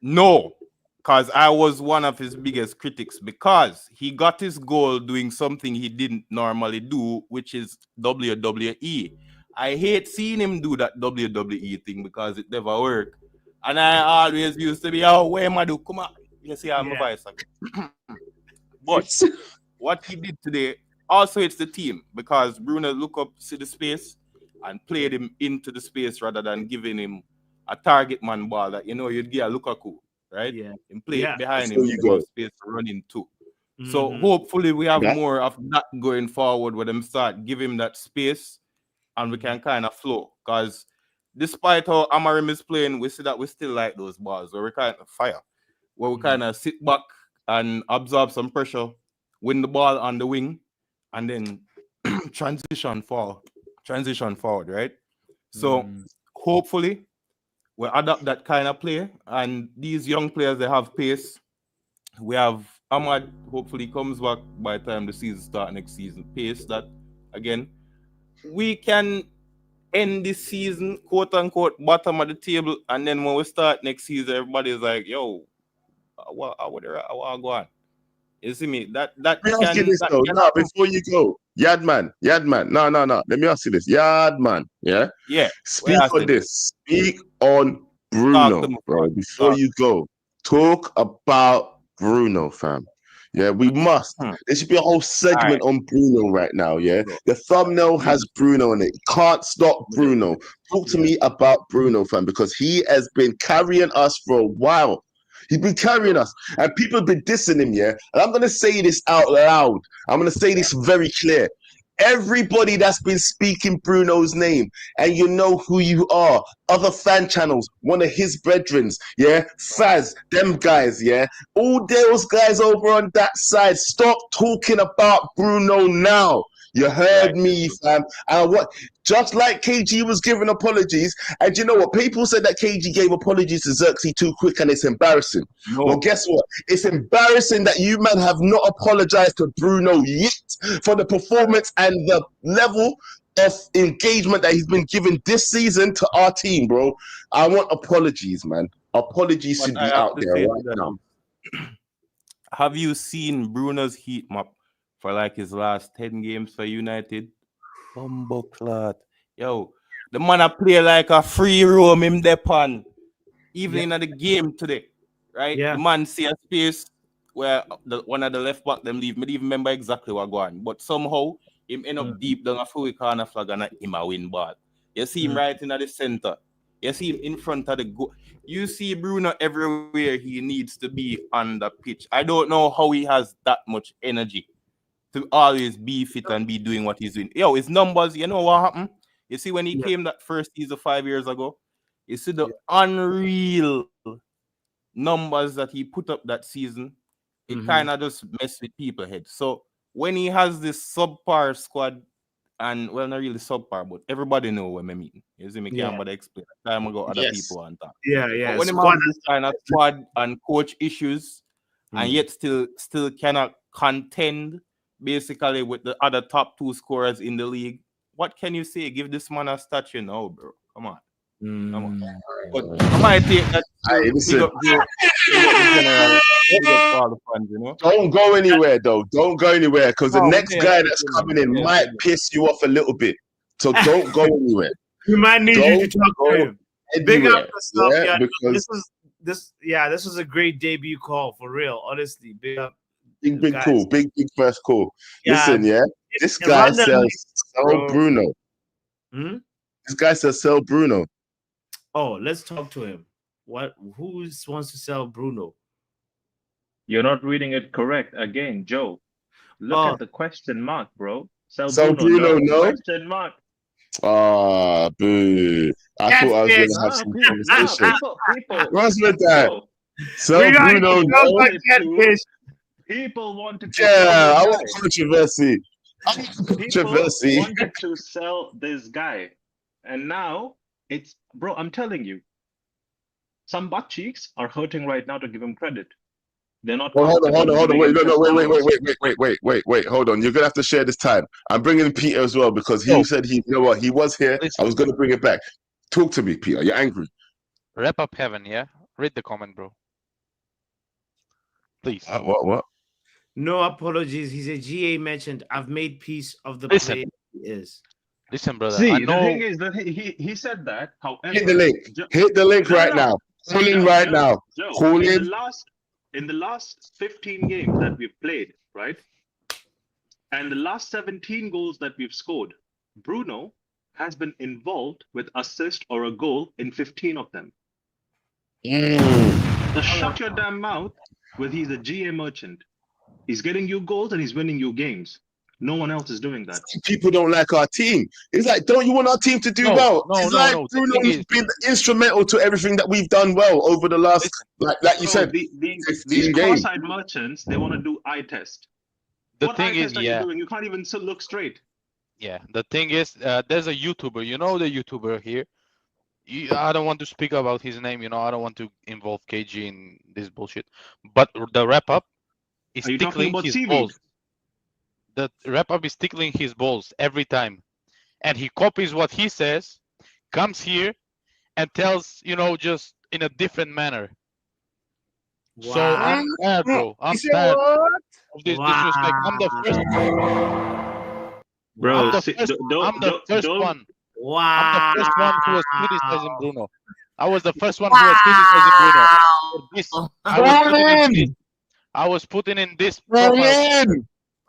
No, because I was one of his biggest critics because he got his goal doing something he didn't normally do, which is WWE. I hate seeing him do that WWE thing because it never worked. And I always used to be, oh, where am I do? Come on. You see, I'm a vice. But what he did today, also it's the team because Bruno look up, see the space and played him into the space rather than giving him a target man ball that, you know, you'd get a Lukaku, right? Yeah. And play it behind So him, you you go. space to run into. So hopefully we have more of that going forward where them start give him that space and we can kind of flow. Because despite how Amarim is playing, we see that we still like those balls where we kind of fire, where we kind of sit back and absorb some pressure, win the ball on the wing, and then transition forward, right? So hopefully we adapt that kind of play. And these young players, they have pace. We have Ahmad, hopefully comes back by the time the season starts next season. Pace that, again, we can end this season, quote unquote, bottom of the table. And then when we start next season, everybody's like, yo, I want to go on. You see me? That Let me ask can, you this that though. can No, happen. before you go, Yadman. No. Let me ask you this, Yadman. Yeah. Yeah. Speak on this. Speak on Bruno, bro. Before you go, talk about Bruno, fam. Yeah, we must. There should be a whole segment on Bruno right now. Yeah, the thumbnail has Bruno in it. Can't stop Bruno. Talk to me about Bruno, fam, because he has been carrying us for a while. He's been carrying us, and people have been dissing him, yeah? And I'm going to say this out loud. I'm going to say this very clear. Everybody that's been speaking Bruno's name, and you know who you are, other fan channels, one of his brethrens, yeah? Faz, them guys, yeah? All those guys over on that side, stop talking about Bruno now. You heard me, fam. And what? Just like KG was giving apologies, and you know what? People said that KG gave apologies to Xerxes too quick, and it's embarrassing. Well, guess what? It's embarrassing that you man have not apologized to Bruno yet for the performance and the level of engagement that he's been given this season to our team, bro. I want apologies, man. Apologies should be out there right now. Have you seen Bruno's heat map for like his last 10 games for United? Bumbleclot. Yo, the man a play like a free roam him depan. Even in the game today, right? The man see a space where one of the left back them leave. Me even remember exactly what going. But somehow him end up deep down a full corner flag and him a win ball. You see him right in the center. You see him in front of the goal. You see Bruno everywhere he needs to be on the pitch. I don't know how he has that much energy to always be fit and be doing what he's doing. Yo, his numbers, you know what happened? You see when he came that first season 5 years ago, you see the unreal numbers that he put up that season. It kind of just messed with people's head. So when he has this subpar squad, and well, not really subpar, but everybody know what I mean. You see me can't bother explain. Time ago, other people on top. But when he has this kind of squad and coach issues, and yet still cannot contend basically with the other top two scorers in the league, what can you say? Give this man a statue now, bro. Come on. Come on. But I might take that. Don't go anywhere, though. Don't go anywhere, because the next guy that's coming in might piss you off a little bit. So don't go anywhere. We might need you to talk to him. Big up yourself, yeah. Because this was a great debut call for real. Honestly, big up. Big call, big first call. Listen, this guy says sell Bruno. This guy says sell Bruno. Oh, let's talk to him. What? Who wants to sell Bruno? You're not reading it correct again, Joe. Look Oh. at the question mark, bro. Sell So Bruno, Bruno, no? question mark. Ah, boo. I Catfish. thought I was going to have Nah, some people, conversation. What's with that? Joe, So We gotta Bruno, get no? Joe catfish. people wanted to Yeah, sell I this want guy. controversy. I want People controversy. wanted to sell this guy. And now it's, bro, I'm telling you, some butt cheeks are hurting right now to give him credit. They're not Well, hold on, comfortable giving wait, him no, just wait, hold on. You're gonna have to share this time. I'm bringing Peter as well because he said you know what, he was here. Listen. I was gonna bring it back. Talk to me, Peter. You're angry. Wrap up heaven, yeah? Read the comment, bro. Please. What? No apologies. He's a GA mentioned. I've made peace of the Listen. player he is. Listen, brother. See, I know. the thing is that he said that. However, Hit the link. Hit the link right now. Call in right now. Call in. In the last 15 games that we've played, right? And the last 17 goals that we've scored, Bruno has been involved with assist or a goal in 15 of them. So shut your damn mouth with he's a GA merchant. He's getting you goals and he's winning you games. No one else is doing that. People don't like our team. It's like, don't you want our team to do well? Bruno's been instrumental to everything that we've done well over the last, like you said, these cross-eyed merchants, they want to do eye test. What eye test are you doing? You can't even look straight. Yeah, the thing is, there's a YouTuber. You know the YouTuber here. I don't want to speak about his name. You know, I don't want to involve KG in this bullshit. But the wrap up is tickling his balls. The wrap up is tickling his balls every time, and he copies what he says, comes here, and tells just in a different manner. Wow. So I'm tired, bro. I'm tired of this disrespect. I'm the first one. Bro, I'm the first one. Wow. I'm the first one who was criticizing Bruno. I was the first one who was criticizing Bruno. I was putting in this profile.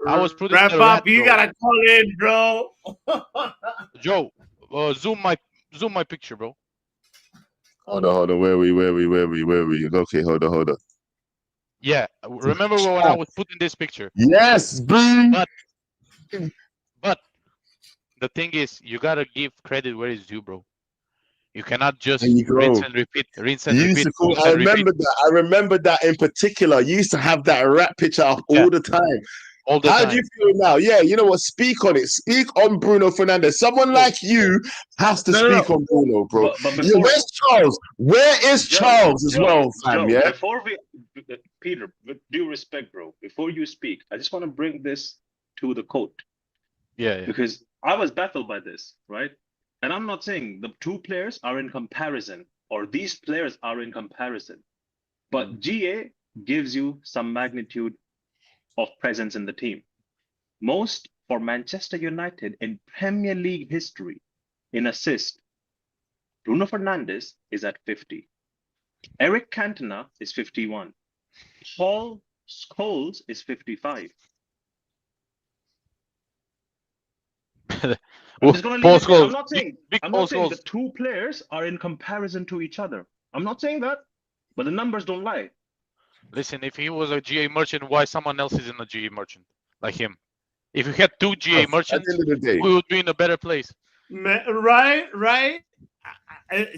I was putting wrap up. You gotta call in, bro. Joe, zoom my picture, bro. Hold on. Where we? Okay, hold on. Yeah, remember when I was putting this picture? Yes, bro. But the thing is, you gotta give credit where it's due, bro. You cannot just rinse and repeat. I remember that in particular. You used to have that rap picture up all the time. How do you feel now? Yeah, you know what? Speak on it. Speak on Bruno Fernandes. Someone like you has to speak on Bruno, bro. Where's Charles? Where is Charles as well, fam? Yeah. Before Peter, with due respect, bro, before you speak, I just want to bring this to the court. Yeah. Because I was baffled by this, right? And I'm not saying the two players are in comparison or these players are in comparison, but GA gives you some magnitude of presence in the team. Most for Manchester United in Premier League history in assist, Bruno Fernandes is at 50. Eric Cantona is 51. Paul Scholes is 55. I'm not saying the two players are in comparison to each other. I'm not saying that, but the numbers don't lie. Listen, if he was a GA merchant, why someone else isn't a GA merchant like him? If you had two GA merchants, we would be in a better place. Right.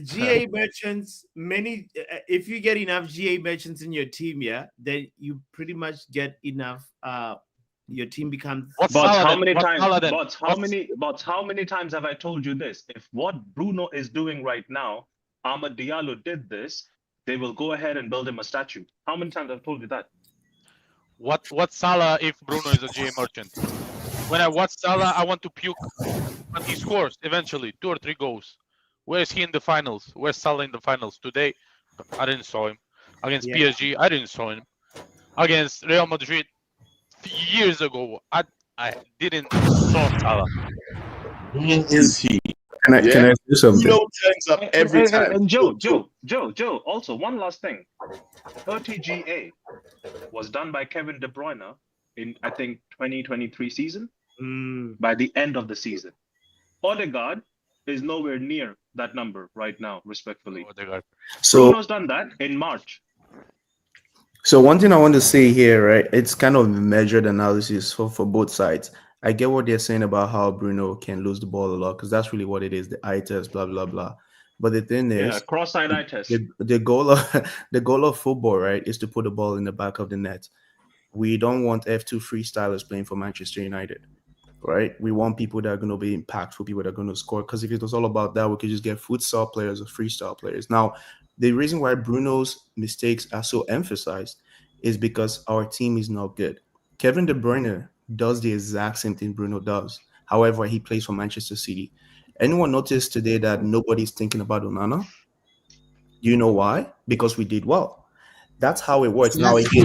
GA merchants, many. If you get enough GA merchants in your team, then you pretty much get enough. Your team becomes. How many times have I told you this? If what Bruno is doing right now, Amad Diallo did this, they will go ahead and build him a statue. How many times have I told you that? What Salah if Bruno is a GA merchant? When I watch Salah, I want to puke. But he scores eventually 2 or 3 goals. Where is he in the finals? Where's Salah in the finals? Today, I didn't saw him. Against PSG, I didn't saw him. Against Real Madrid years ago, I didn't saw Salah. Is he? Can I say something? Turns up every time. And Joe, also one last thing. 30 GA was done by Kevin De Bruyne in, I think, 2023 season. By the end of the season. Odegaard is nowhere near that number right now, respectfully. Odegaard. So, Bruno's done that in March. so one thing I want to say here, right? It's kind of a measured analysis for both sides. I get what they're saying about how Bruno can lose the ball a lot because that's really what it is, the eye test, blah blah blah. But the thing Yeah, is, cross-eyed eye test. the goal of the goal of football, right, is to put the ball in the back of the net. We don't want F2 freestylers playing for Manchester United, right? We want people that are going to be impactful, people that are going to score. Because if it was all about that, we could just get futsal players or freestyle players. Now, the reason why Bruno's mistakes are so emphasized is because our team is not good. Kevin De Bruyne does the exact same thing Bruno does. However, he plays for Manchester City. Anyone noticed today that nobody's thinking about Onana? Do you know why? Because we did well. That's how it works. Now, if you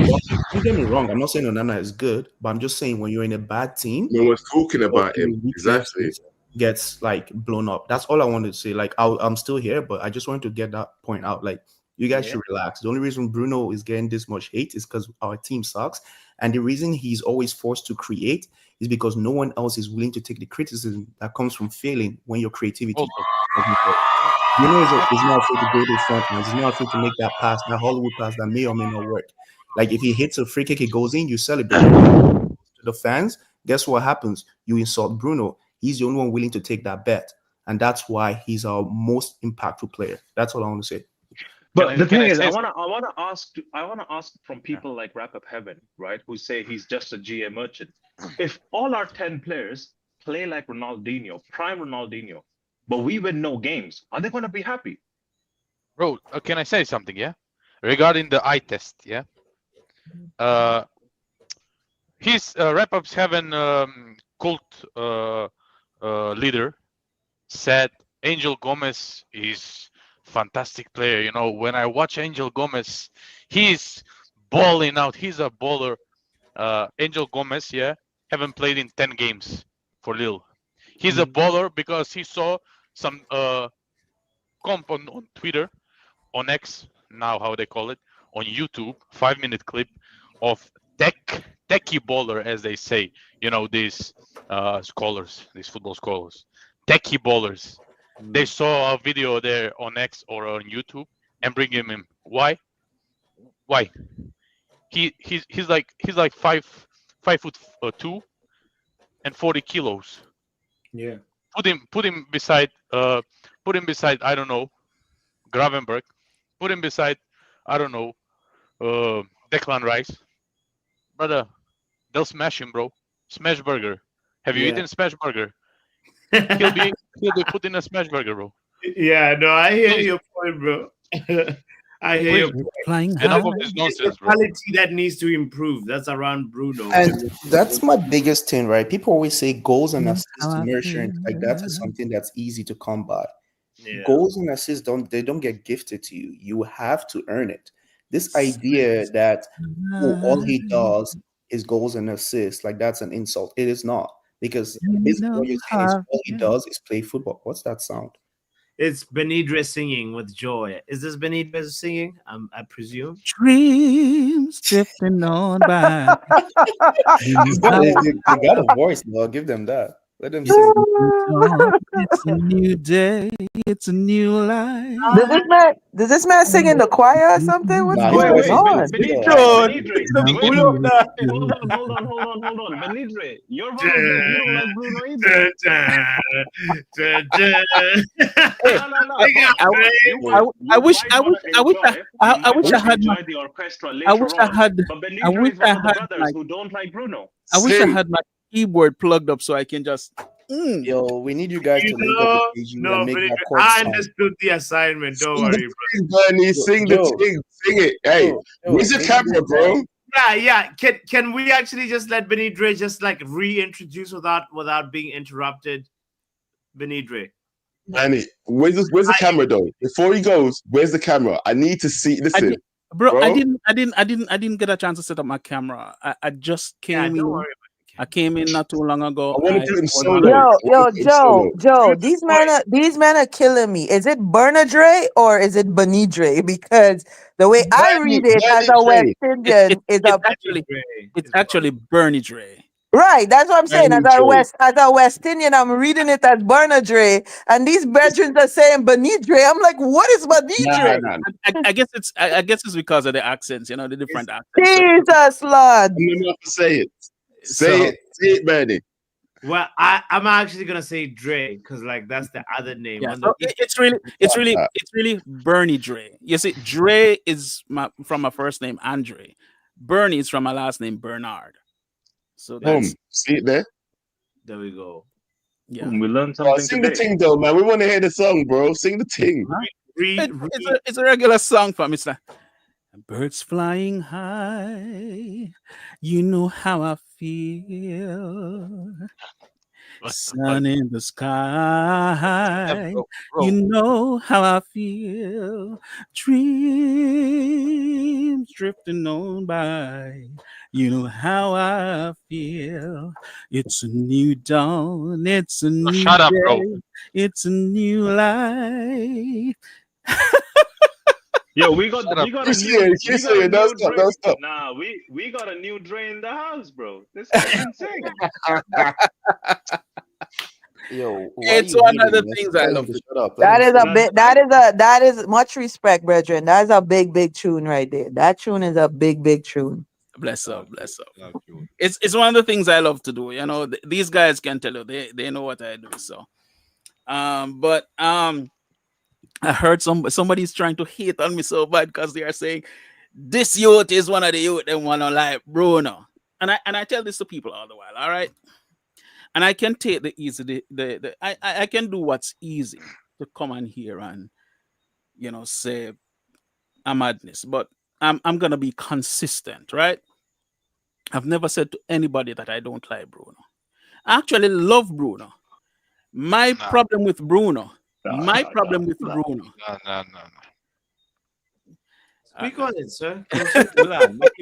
don't get me wrong, I'm not saying Onana is good, but I'm just saying when you're in a bad team, No one's talking your about him. Exactly. weaknesses gets like blown up. That's all I wanted to say. Like I'm still here, but I just wanted to get that point out. Like you guys should relax. The only reason Bruno is getting this much hate is because our team sucks, and the reason he's always forced to create is because no one else is willing to take the criticism that comes from failing when your creativity Also, doesn't work. Bruno is not afraid to go to the front lines. He's not afraid to make that pass, that Hollywood pass that may or may not work. Like if he hits a free kick, it goes in, you celebrate. To the fans, guess what happens? You insult Bruno. He's the only one willing to take that bet. And that's why he's our most impactful player. That's all I want to say. But the can thing I is, say I wanna ask from people like Wrap Up Heaven, right, who say he's just a GA merchant. If all our 10 players play like Ronaldinho, prime Ronaldinho, but we win no games, are they gonna be happy? bro, can I say something? Yeah, regarding the eye test. Yeah, his wrap-ups have an cult leader said Angel Gomez is fantastic player. You know, when I watch Angel Gomez, he's balling out. He's a baller. Angel Gomez, yeah, haven't played in 10 games for Lille. He's a baller because he saw some comp on Twitter, on X, now how they call it, on YouTube, 5-minute clip of techie baller, as they say. You know, these scholars, these football scholars, techie ballers. They saw a video there on X or on YouTube and bring him in. Why? Why? He's like 5'2" and 40 kilos. Yeah. Put him beside I don't know, Gravenberg. Put him beside I don't know, Declan Rice. Brother, they'll smash him, bro. Smash burger. Have you eaten smash burger? He'll be put in a smash burger, bro. Yeah, no, I hear your point, bro. I hear your point. Flying Enough high. of this It's nonsense, the bro. quality that needs to improve. That's around Bruno. And that's my biggest thing, right? People always say goals and assists How I merchant, like that is feel. something that's easy to come by. Yeah. Goals and assists don't get gifted to you. You have to earn it. This idea that all he does is goals and assists, like that's an insult. It is not. Because basically what you're saying is all he does is play football. What's that sound? It's Benidre singing with joy. Is this Benidre singing? I presume. Dreams drifting on by. They got a voice, though. I'll give them that. Let them sing. It's a new day. It's a new life. Does this man sing in the choir or something? What's Nah, his going voice is on? Benidre, Bruno. hold on, Benidre, you're one of them. You don't like Bruno either. No. I wish I had enjoy the orchestra later I wish I on, had but I Benidre wish is I one of the had brothers my who don't like Bruno. I wish I Sing. had my keyboard plugged up so I can just Yo, we need you guys to link up with KG No, and make Benidre, that chord I sound. understood the assignment. Don't Sing worry, the bro. thing, Bernie. Sing the Joe. thing. Sing it. Hey, Yo, where's the maybe camera, this bro? Yeah. Can we actually just let Benidre just like reintroduce without being interrupted? Benidre. Annie, where's the camera though? Before he goes, where's the camera? I need to see. Listen, bro, bro. I didn't get a chance to set up my camera. I just Yeah, came don't in. worry. I came in not too long ago. I want to put him was solo. Yo, I wanna yo, put him solo. Joe, these men are killing me. Is it Bernadre or is it Benidre? Because the way I read it as a West Benidre. Indian is a It's actually Bernie Dre. Right, that's what I'm saying. Dre. As a West Indian, I'm reading it as Bernadre, and these brethren are saying Benidre. I'm like, what is Nah, Benidre? nah. I guess it's because of the accents, you know, the different accents. Jesus, Lord. I'm gonna have to say it. So Say it, Bernie. Well, I'm actually gonna say Dre because like that's the other name. yeah, On so the it's really Bernie Dre. You see, Dre is from my first name Andre. Bernie is from my last name Bernard. So that's See it there? there we go. yeah. We learned Oh, something sing the today. ting though, man. We want to hear the song, bro. Sing the ting. It's a regular song for me. It's like birds flying high. You know how I feel. Sun in the sky. You know how I feel. Dreams drifting on by. You know how I feel. It's a new dawn. It's a new shut up, bro. day. It's a new life. Yo, we got a new Don't stop, Dre. don't stop. Nah, we got a new Dre in the house, bro. This guy can sing. Yo, why It's you one of hating, the man? things Tell I him love to to shut up. That is a Man, bit. That is much respect, brethren. That is a big tune right there. That tune is a big tune. bless up. It's one of the things I love to do. You know, these guys can tell you they know what I do. So, but I heard somebody's trying to hate on me so bad because they are saying this youth is one of the youth they want to like Bruno, and I tell this to people all the while. All right, and I can take the easy I can do what's easy to come on here and say a madness, but I'm gonna be consistent, right? I've never said to anybody that I don't like Bruno. I actually love Bruno. My problem with Bruno. No. Speak on it, sir. Milan, make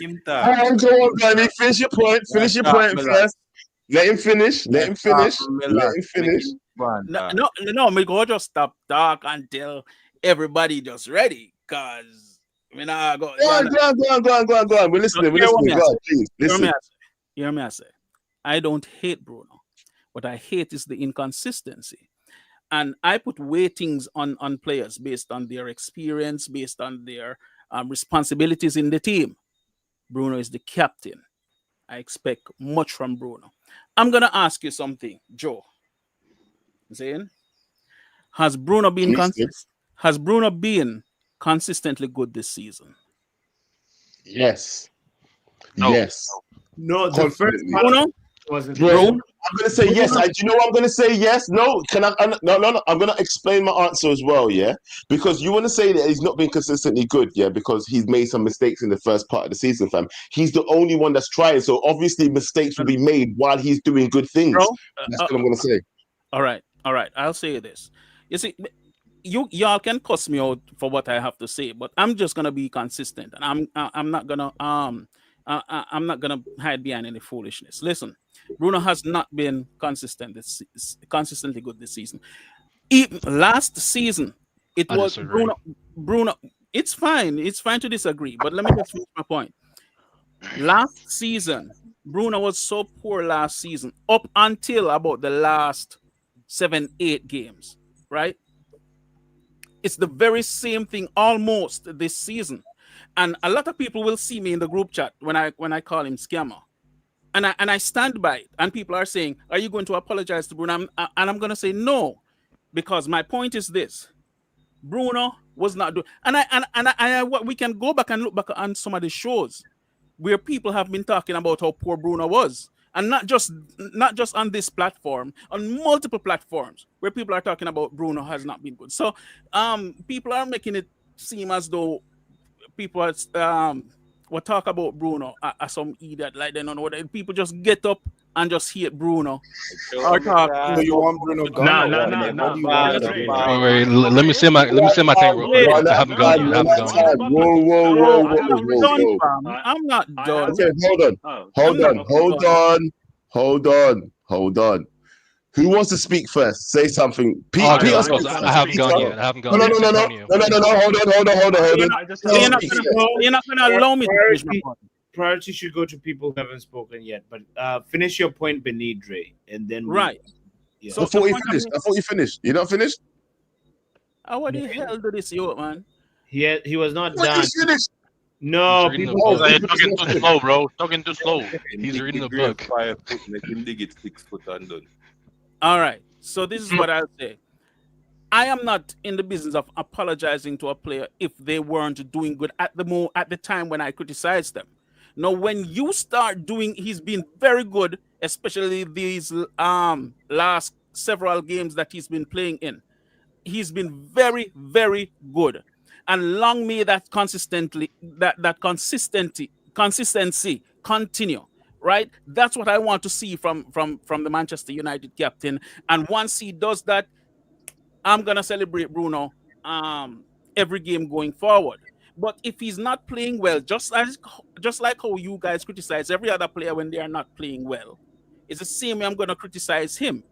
him talk. Go on, Bernie. Finish your point. Finish your point first. Let him finish. Let him finish. No, me go just stop talk until everybody just ready. Cause I mean, Go on. We're listening. Go on, please. Listen. Hear me, I say. I don't hate Bruno. What I hate is the inconsistency. And I put weightings on players based on their experience, based on their responsibilities in the team. Bruno is the captain. I expect much from Bruno. I'm gonna ask you something, Joe. Zane, has Bruno been consistently good this season? Yes. No. Yes. No, the first Bruno wasn't. Bro, I'm gonna say yes. Do you know what I'm gonna say? Yes. No. Can I? No. I'm gonna explain my answer as well. Yeah, because you want to say that he's not been consistently good. Yeah, because he's made some mistakes in the first part of the season, fam. He's the only one that's trying. So obviously mistakes will be made while he's doing good things. Bro, That's what I'm gonna say. All right. I'll say this. You see, y'all can cuss me out for what I have to say, but I'm just gonna be consistent, and I'm not gonna I'm not gonna hide behind any foolishness. Listen, Bruno has not been consistently good this season. Even last season, it I was disagree. Bruno. It's fine. It's fine to disagree, but let me just finish my point. Last season, Bruno was so poor last season, up until about the last 7-8 games, right? It's the very same thing almost this season. And a lot of people will see me in the group chat when I call him scammer. And I stand by it. And people are saying, are you going to apologize to Bruno? And I'm going to say no. Because my point is this. Bruno was not doing, we can go back and look back on some of the shows where people have been talking about how poor Bruno was, and not just on this platform, on multiple platforms where people are talking about Bruno has not been good. So people are making it seem as though people will talk about Bruno as some idiot, like they don't know what people just get up and just hate Bruno or talk. So you want Bruno gone? Wait, let me say my thing real quick. I haven't gone yet. Whoa. I'm not done. Okay, hold on. Who wants to speak first? Say something. Pete, I Peter, haven't gone yet. I haven't gone no. yet. Hold on. You're not gonna allow me to finish my point. priority should go to people who haven't spoken yet. But finish your point, Benidre, and then Right. Yeah. So I thought the you point finished. I'm I thought you finished. You not finished? how the hell do this, yo, man? He was not What done. is finished? No, He's reading the people. book. You're talking too slow, bro. Talking too slow. He's reading the book. 5 foot, make him dig it 6 foot and done. All right. So this is what I'll say. I am not in the business of apologizing to a player if they weren't doing good at the time when I criticized them. Now, when you start doing, he's been very good, especially these last several games that he's been playing in. He's been very, very good, and long may that consistency continue. Right, that's what I want to see from the Manchester United captain. And once he does that, I'm gonna celebrate Bruno every game going forward. But if he's not playing well, just like how you guys criticize every other player when they are not playing well, it's the same way I'm gonna criticize him.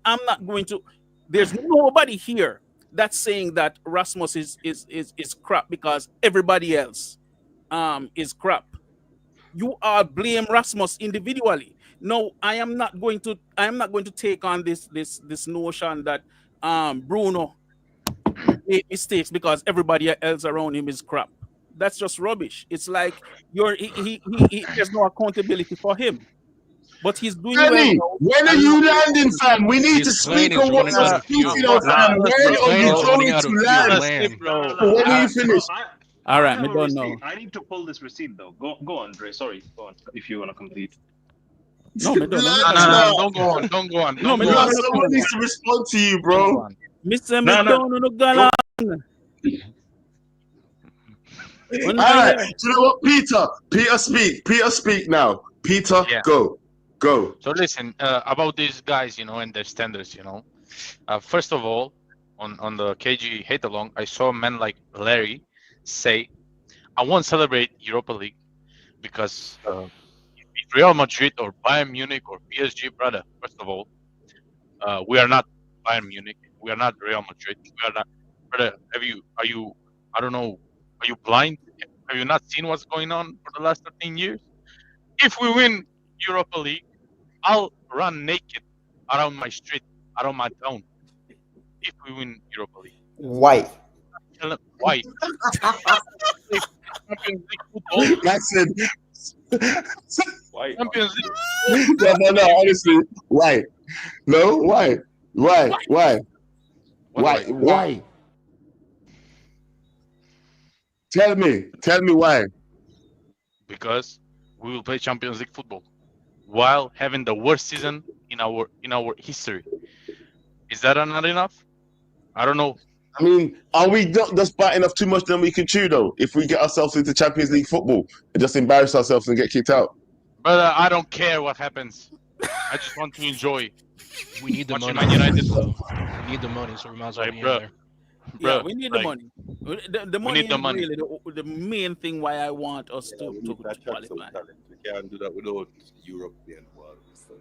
I'm not going to. There's nobody here that's saying that Rasmus is crap because everybody else is crap. You all blame Rasmus individually. No, I am not going to take on this notion that Bruno made mistakes because everybody else around him is crap. That's just rubbish. It's like he there's no accountability for him. But he's doing Benny, well. when are you landing, fam? We need to speak on what you're speaking on, fam. When are you going to land? When are you finished? All right, I me have a don't receipt. know. I need to pull this receipt though. Go on, Dre. Sorry, go on if you want to complete. No, me don't know. No, Don't go on. Don't go on. No, Don't me go don't on. know. Someone needs to respond to you, bro. Mr. No, no. McDonald, no. All right. Do you know what, Peter? Peter, speak now. Peter, Yeah. go. So listen, about these guys, and their standards, First of all, on the KG hate along, I saw men like Larry say, "I won't celebrate Europa League because if Real Madrid or Bayern Munich or PSG, brother. First of all, we are not Bayern Munich. We are not Real Madrid. We are not, brother. I don't know. Are you blind? Have you not seen what's going on for the last 13 years? If we win Europa League, I'll run naked around my street, around my town. If we win Europa League, Why? why? Champions League football. Listen. Why? Champions League. No, honestly. Why? No, why? Why? Tell me why. Because we will play Champions League football while having the worst season in our history. Is that not enough? I don't know. I mean, are we not just biting off too much than we can chew, though? If we get ourselves into Champions League football and just embarrass ourselves and get kicked out? Brother, I don't care what happens. I just want to enjoy. We need the Watching money. Man United. So we need the money, so we might as well Like, be in bro. there. Yeah, we need the money. The money need the is money. really the main thing why I want us to qualify. We can't do that without European world. So.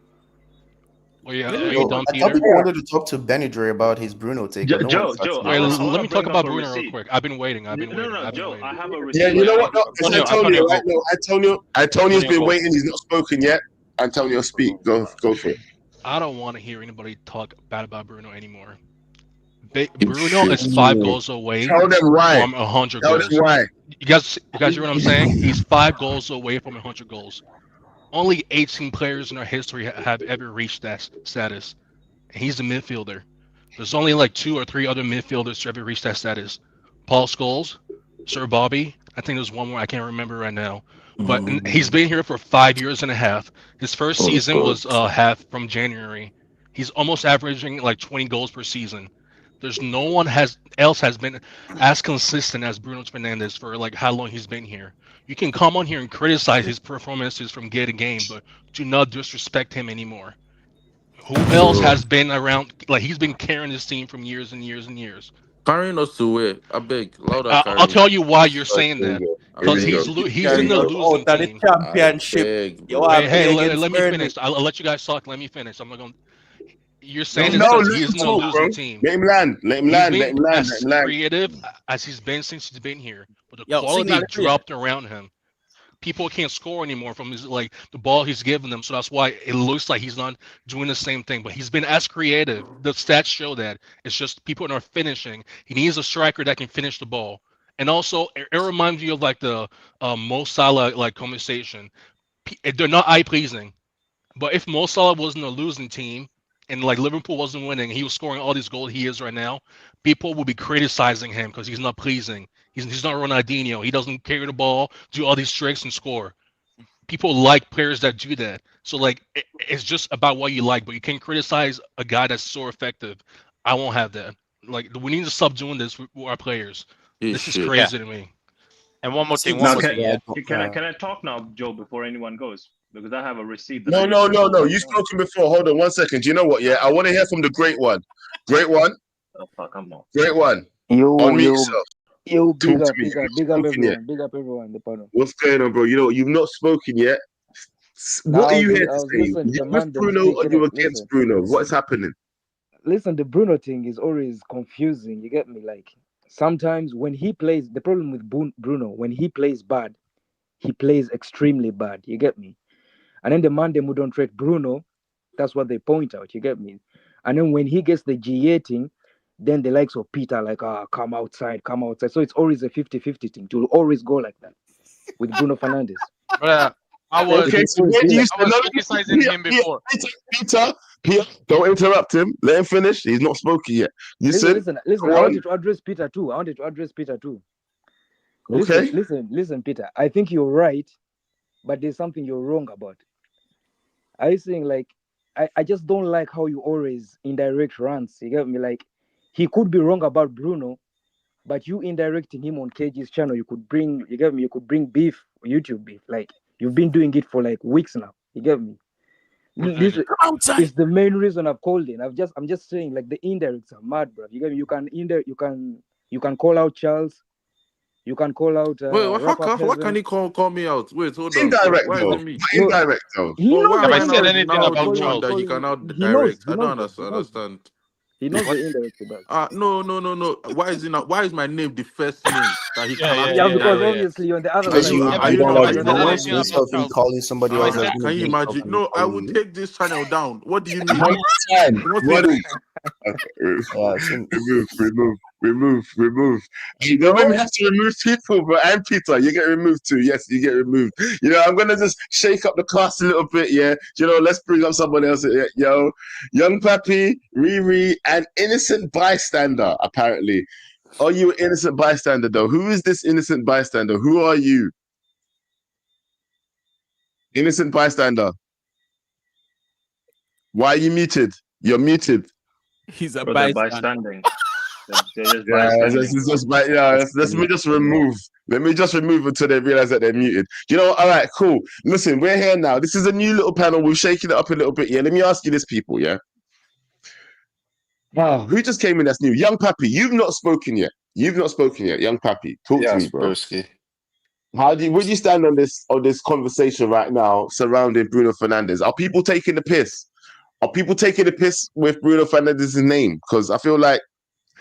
Well, yeah, Really? are you done, I thought Peter? people wanted to talk to Benidre about his Bruno take. but no Joe, one's touched Joe, him. Wait, I wanna let me talk bring about up a Bruno real receipt. quick. I've been waiting. I've been waiting. No, I've been Joe, waiting. I have a receipt. Yeah, you know what? No, it's Antonio, Antonio, right? go. No, Antonio's been go. waiting. He's not spoken yet. Antonio, speak. Go for it. I don't want to hear anybody talk bad about Bruno anymore. Bruno is 5 goals away Tell them why. from 100 Tell goals. them why. You guys hear what I'm saying? He's 5 goals away from 100 goals. Only 18 players in our history have ever reached that status. He's a midfielder. There's only like 2 or 3 other midfielders to ever reach that status. Paul Scholes, Sir Bobby. I think there's one more I can't remember right now. But he's been here for 5 years and a half. His first season was half from January. He's almost averaging like 20 goals per season. There's no one else has been as consistent as Bruno Fernandes for like how long he's been here. You can come on here and criticize his performances from game to game, but do not disrespect him anymore. Who else has been around? Like he's been carrying this team from years and years and years. Carrying us to where? I beg, louder. I'll tell you why you're saying that. Because he's in the losing team. Championship. Hey, let me finish. I'll let you guys talk. Let me finish. I'm not going. You're saying this because he's in the losing team. Let him land. As creative as he's been since he's been here, but the quality dropped around him. people can't score anymore from his like the ball he's giving them. So that's why it looks like he's not doing the same thing. But he's been as creative. The stats show that it's just people are not finishing. He needs a striker that can finish the ball. And also, it reminds me of like the Mo Salah like conversation. They're not eye pleasing. But if Mo Salah wasn't a losing team and like Liverpool wasn't winning, he was scoring all these goals he is right now, people would be criticizing him because he's not pleasing. He's not Ronaldinho. He doesn't carry the ball, do all these tricks and score. People like players that do that. So like it's just about what you like, but you can't criticize a guy that's so effective. I won't have that. Like we need to stop doing this with our players. This is crazy to me. And one more thing. Can I talk now, Joe, before anyone goes? Because I have a receipt. No. You've spoken before. Hold on 1 second. Do you know what? Yeah, I want to hear from the great one. Great one. Oh fuck, I'm not. Great one. Yo, Unmute yo, yourself. yo, big Talk up, to me. big up, You've big up spoken yet. everyone, big up everyone. The panel. What's going on, bro? You know, you've not spoken yet. Now, What I are you was, here I to was say? listening to You the with man them Bruno or speaking you it. against Listen, Bruno? What's happening? listen, the Bruno thing is always confusing. You get me? Like sometimes when he plays, the problem with Bruno, when he plays bad, he plays extremely bad. You get me? And then the man them who don't rate Bruno, that's what they point out. You get me? And then when he gets the GA thing, then the likes of Peter like, come outside, come outside. So it's always a 50-50 thing. It will always go like that with Bruno Fernandes. I was criticizing him before. Peter, don't interrupt him. Let him finish. He's not spoken yet. You Listen. Go I on. wanted to address Peter too. Okay. Listen, Peter. I think you're right, but there's something you're wrong about. I saying like, I just don't like how you always indirect rants. You get me? Like, he could be wrong about Bruno, but you indirecting him on KG's channel, you could bring. You get me? You could bring beef, YouTube beef. Like you've been doing it for like weeks now. You get me? This is the main reason I've called in. I'm just saying like the indirects are mad, bro. You get me? You can call out Charles. You can call out Wait, wrap up why can heaven. he call me out? Wait, hold on. Indirect Why is though. it me? No, Indirect though. he But knows why the am I now, indirect. now the Because one that he can now direct? I don't understand. He knows the indirect about. No. Why is it not? Why is my name the first name that he cannot Yeah, take because direct? obviously you're on the other Are side. you? You Are you don't not? like Are you the not worst watching? of him calling somebody else as Can you imagine? No, I will take this channel down. What do you mean? One time. You want One. to- Remove. You don't make me have to remove people, bro. And Peter, you get removed too. Yes, you get removed. You know, I'm gonna just shake up the cast a little bit, yeah. You know, let's bring up someone else. Yo, Young Pappy, Riri, and innocent bystander, apparently. Are you an innocent bystander though? Who is this innocent bystander? Who are you? Innocent bystander. Why are you muted? You're muted. He's a They're bystander. bystanding. They're just bystanding. Let me just remove. Let me just remove until they realize that they're muted. You know, all right, cool. Listen, we're here now. This is a new little panel. We're shaking it up a little bit. Yeah, let me ask you this, people. Yeah. Wow, who just came in that's new? Young Pappy, you've not spoken yet. Young Pappy. Talk to me, bro. broski. Where do you stand on this conversation right now surrounding Bruno Fernandes? Are people taking the piss? Are people taking the piss with Bruno Fernandes' name? Because I feel like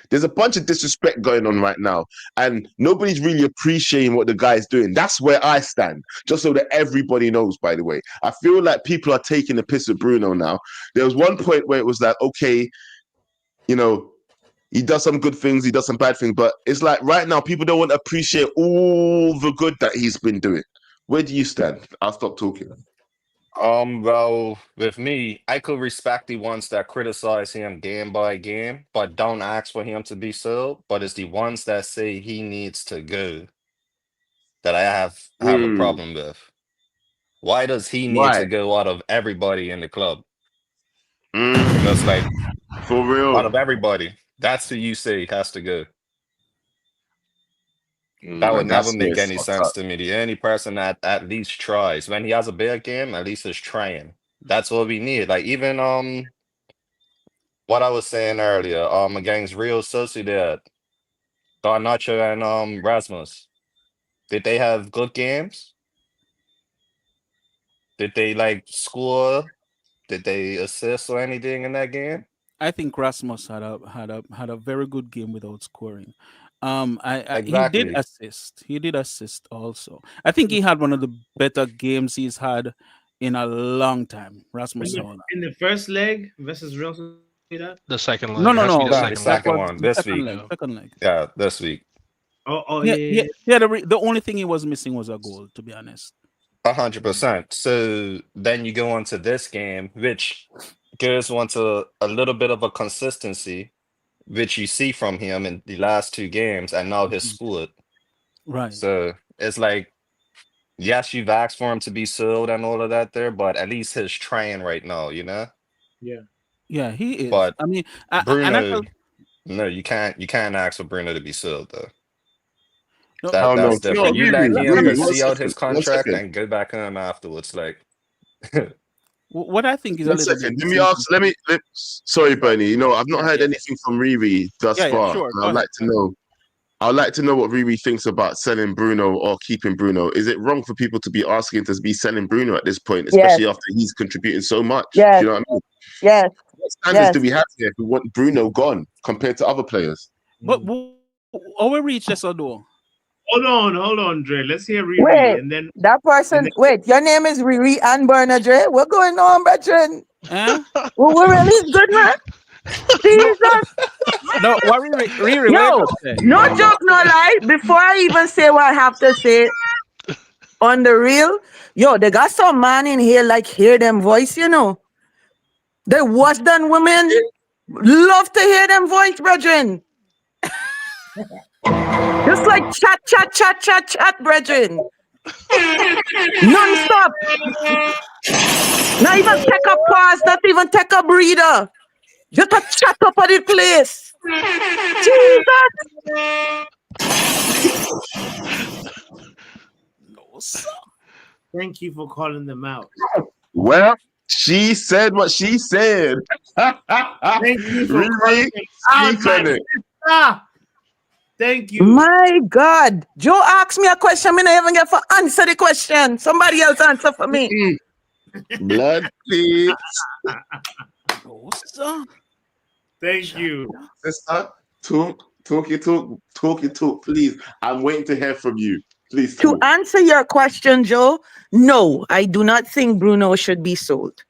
there's a bunch of disrespect going on right now, and nobody's really appreciating what the guy's doing. That's where I stand, just so that everybody knows, by the way. I feel like people are taking the piss with Bruno now. There was one point where it was like, okay, you know, he does some good things, he does some bad things, but it's like right now, people don't want to appreciate all the good that he's been doing. Where do you stand? I'll stop talking. Well, with me, I could respect the ones that criticize him game by game, but don't ask for him to be sold. But it's the ones that say he needs to go that I have a problem with. Why does he need to go out of everybody in the club? Because like for real, out of everybody, that's who you say has to go. That would never make any sense to me. The only person that at least tries when he has a bad game, at least is trying. That's what we need. Like even what I was saying earlier, against Real Sociedad, Garnacho and Rasmus. Did they have good games? Did they like score? Did they assist or anything in that game? I think Rasmus had a very good game without scoring. He did Exactly. assist. He did assist also. I think he had one of the better games he's had in a long time. Rasmus Hojlund. In the first leg versus Real Sociedad. The second No, leg. It no, has to be no. the Nah, the second That leg. second was one the this second week. leg. Yeah. Second leg. Yeah, this week. Oh Yeah, yeah. yeah. The only thing he was missing was a goal, to be honest. 100%. So then you go on to this game, which goes on to a little bit of a consistency, which you see from him in the last two games, and now his split. Right. So it's like, yes, you've asked for him to be sold and all of that there, but at least he's trying right now, you know? Yeah. Yeah, he is. But I mean, and I Bruno, felt no, you can't ask for Bruno to be sold though. no, Oh no, That's no, different. You let Riri, him let me, Riri, to one see out second, his contract 1 second. and go back home afterwards. Like, what I think is a One little bit second. Let me missing. ask. Sorry, Bernie. You know, I've not Yeah, heard yeah, anything from Riri thus yeah, far, sure. and Go I'd ahead. like to know. I'd like to know what Riri thinks about selling Bruno or keeping Bruno. Is it wrong for people to be asking to be selling Bruno at this point, Yes, especially after he's contributing so much? Do yes, you know what I mean? yes, What standards do yes. we have here if we want Bruno gone compared to other players? But our reach this door. Hold on, Dre. Let's hear Riri, Wait, and then that person. Wait, your name is Riri and Bernadre. What going on, brethren? Eh? We really good, man. No, Jesus. no. What Riri, what you Yo, just say? no joke, no lie. Before I even say what I have to say on the real, yo, they got some man in here like hear them voice, you know. They was done women love to hear them voice, brethren. Just like chat, chat, chat, chat, chat, brethren. Non-stop. Not even take a pause, not even take a breather. Just a chat up at the place. Jesus. No, sir. thank you for calling them out. Well, she said what she said. Thank you for calling Riri, them out, speak my on it. sister. Thank you. My God. Joe asked me a question. Me not even get to answer the question. Somebody else answer for me. Blood, please. No, sir. Thank you. Sister, talk, please. I'm waiting to hear from you. Please To talk. answer your question, Joe, no, I do not think Bruno should be sold.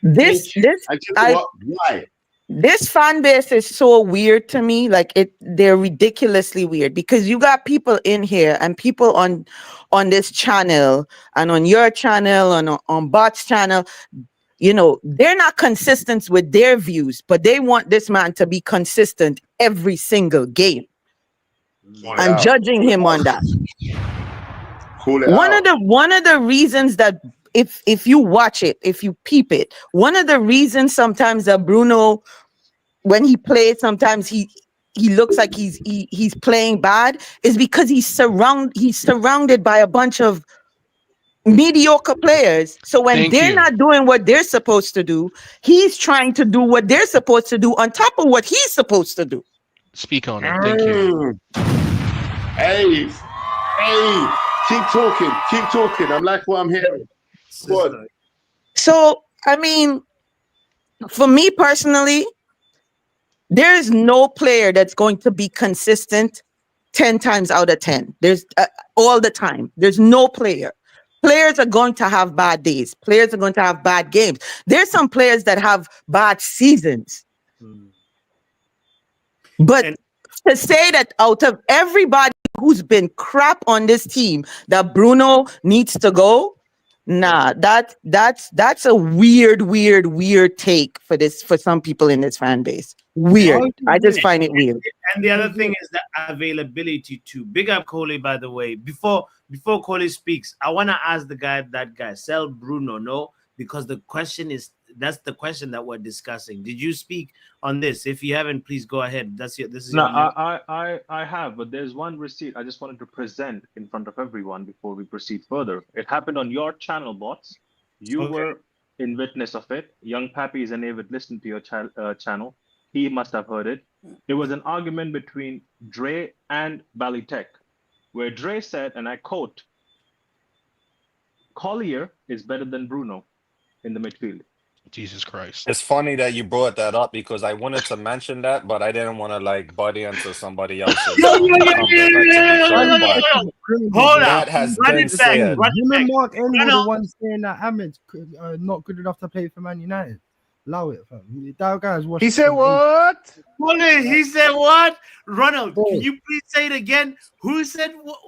Thank you. And you know what? Why? This fan base is so weird to me. Like they're ridiculously weird because you got people in here and people on this channel and on your channel and on Bot's channel. You know, they're not consistent with their views, but they want this man to be consistent every single game. I'm judging him on that. Call it One of the reasons that if you watch it, if you peep it, one of the reasons sometimes that Bruno, when he plays, sometimes he looks like he's playing bad is because he's surrounded by a bunch of mediocre players. So when they're not doing what they're supposed to do, he's trying to do what they're supposed to do on top of what he's supposed to do. Speak on it. Thank you. Hey, keep talking. I'm like what I'm hearing. Good. So, I mean, for me personally, there is no player that's going to be consistent 10 times out of 10. There's all the time. There's no player. Players are going to have bad days. Players are going to have bad games. There's some players that have bad seasons. But to say that out of everybody who's been crap on this team, that Bruno needs to go, nah, that's a weird take for some people in this fan base. Weird. I just find it weird. And the other thing is the availability too. Big up Coley, by the way. Before Coley speaks, I want to ask that guy, sell Bruno, no? Because that's the question that we're discussing. Did you speak on this? If you haven't, please go ahead. No, I have, but there's one receipt I just wanted to present in front of everyone before we proceed further. It happened on your channel, Bots. You were in witness of it. Young Pappy is an avid listener to your channel. He must have heard it. It was an argument between Dre and Balitech, where Dre said, and I quote, Collier is better than Bruno in the midfield. Jesus Christ. It's funny that you brought that up because I wanted to mention that, but I didn't want to like butt into somebody else's convo, like to be fair. But Hold that up. has Run been it back. said. Run it Him and back. Mark N were Run the out. ones saying that Ahmed's not good enough to play for Man United. Allow it, fam. That guy's watched. He said what? He said what? Ronald, Bro. can you please say it again? Who said what?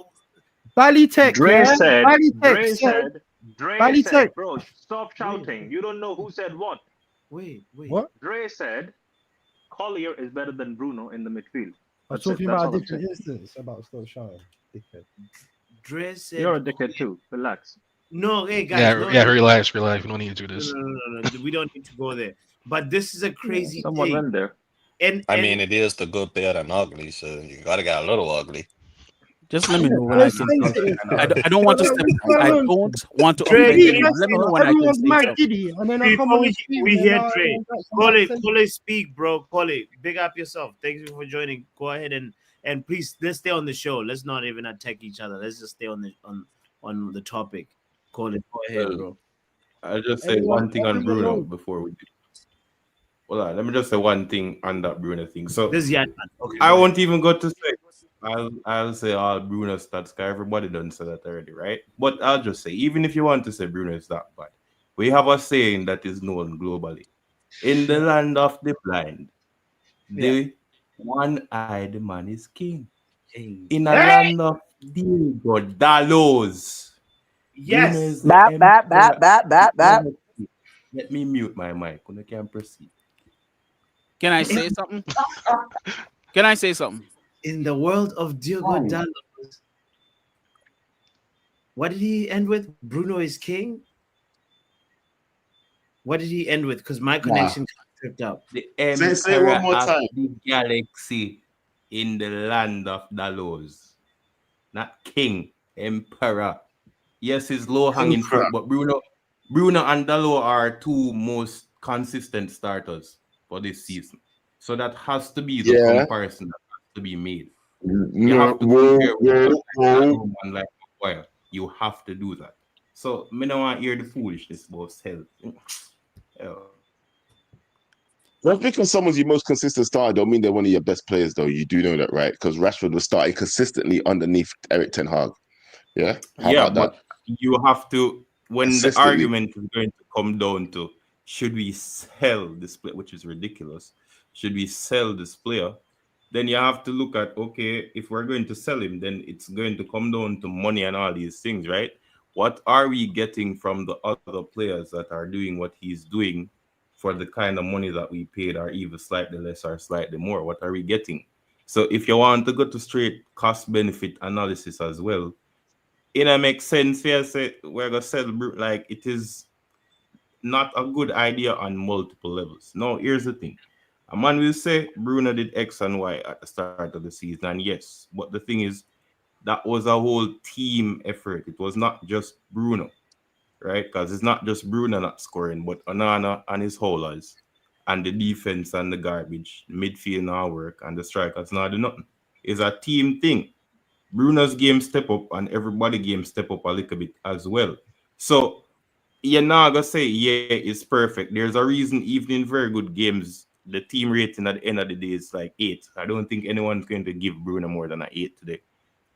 Balitech, Dre yeah. said, Balitech Dre Balitech. said, bro, stop shouting. You don't know who said what. Wait. What? Dre said Collier is better than Bruno in the midfield. I'm That's it. talking That's about all a I'm different saying. instance about stop shouting. Dickhead. Dre said. You're a dickhead too. Relax. No, hey guys. Yeah, no, yeah, no, relax. We don't need to do no, this. no. We don't need to go there. But this is a crazy Someone thing. went there. I mean, it is the good, bad, and ugly, so you gotta get a little ugly. Just let me know when I Let's can face talk. it, I don't want to step. I don't want to Dre, offend can you anyone. Let me know when I can everyone's say mad something. giddy, and then I come Before on we stream and hear now Dre, everyone's like, come back, say- Kole, speak, bro. Kole, big up yourself. Thank you for joining. Go ahead and please let's stay on the show. Let's not even attack each other. Let's just stay on the topic. Kole, go ahead, Well, bro. I'll just say one thing on Bruno before we do. Well, let me just say one thing on that Bruno thing. So This is Yatman. Okay. I won't even go to say. I'll say all Bruno stats. Cause everybody done say that already, right? But I'll just say, even if you want to say Bruno is that bad, we have a saying that is known globally: in the land of the blind, the one-eyed man is king. In a land of Diego Dalos, Yes. Bruno is the emperor. Let me mute my mic. You can proceed. Can I say something? Can I say something? In the world of Diogo Dallos, what did he end with? Bruno is king. What did he end with? Because my connection tripped out. The Say one more of time. the galaxy in the land of Dalos. Not king, emperor. Yes, it's low hanging fruit, but Bruno and Dalo are two most consistent starters for this season. So that has to be the comparison that has to be made. You have to compare with like Maguire. You have to do that. So me don't want to hear the foolishness about health. Just because someone's your most consistent starter don't mean they're one of your best players, though. You do know that, right? Because Rashford was starting consistently underneath Eric Ten Hag. Yeah? How about that? You have to, when the argument is going to come down to, should we sell this player, which is ridiculous, should we sell this player? Then you have to look at, okay, if we're going to sell him, then it's going to come down to money and all these things, right? What are we getting from the other players that are doing what he's doing for the kind of money that we paid, or even slightly less or slightly more? What are we getting? So if you want to go to straight cost benefit analysis as well, it makes sense here. Say we're gonna sell, like, it is not a good idea on multiple levels. Now, here's the thing: a man will say Bruno did X and Y at the start of the season, and yes, but the thing is, that was a whole team effort. It was not just Bruno, right? Because it's not just Bruno not scoring, but Onana and his haulers, and the defense and the garbage, midfield now work, and the strikers now do nothing. It's a team thing. Bruno's game step up and everybody game step up a little bit as well. So you're not gonna say, yeah, it's perfect. There's a reason even in very good games, the team rating at the end of the day is like 8. I don't think anyone's going to give Bruno more than an 8 today,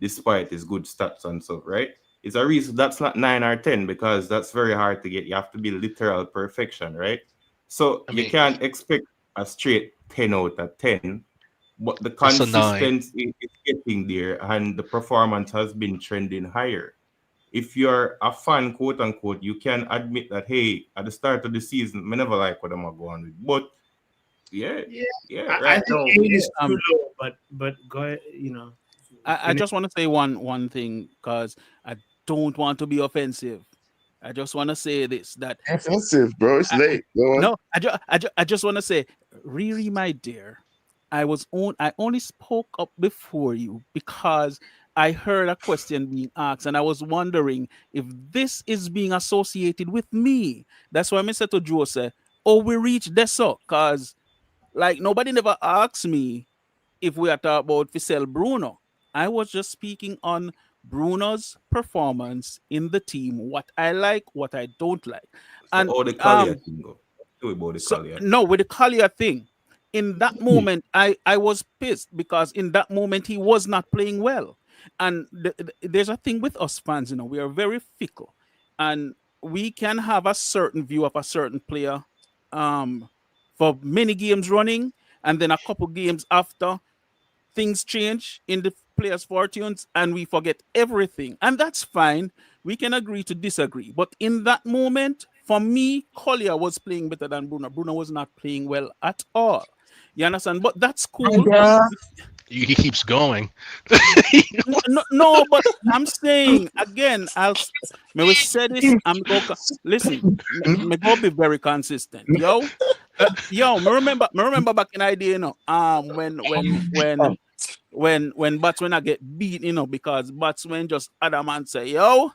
despite his good stats and stuff, right? It's a reason that's not 9 or 10, because that's very hard to get. You have to be literal perfection, right? So you can't expect a straight 10 out of 10. But the consistency is getting there, and the performance has been trending higher. If you're a fan, quote unquote, you can admit that, hey, at the start of the season, I never like what I'm going with. But yeah, I think 8 is too low, but go ahead, you know. I just want to say one thing, because I don't want to be offensive. I just want to say this, that offensive, bro. It's late. No, I just want to say, Riri, my dear, I only spoke up before you because I heard a question being asked, and I was wondering if this is being associated with me. That's why I said to Joe, say, "Oh, we reached this up," because like nobody never asked me if we are talking about Fisel Bruno. I was just speaking on Bruno's performance in the team, what I like, what I don't like, So and all the Collier thing go. No, with the Collier thing. In that moment, I was pissed because in that moment he was not playing well. And there's a thing with us fans, we are very fickle, and we can have a certain view of a certain player for many games running, and then a couple games after, things change in the players' fortunes and we forget everything. And that's fine. We can agree to disagree. But in that moment, for me, Collier was playing better than Bruno. Bruno was not playing well at all. You understand? But that's cool. He keeps going. No, but I'm saying again, may we say this? Listen, me go be very consistent, yo. Me remember back in idea, when batsmen I get beat, because batsmen just adamant say, yo,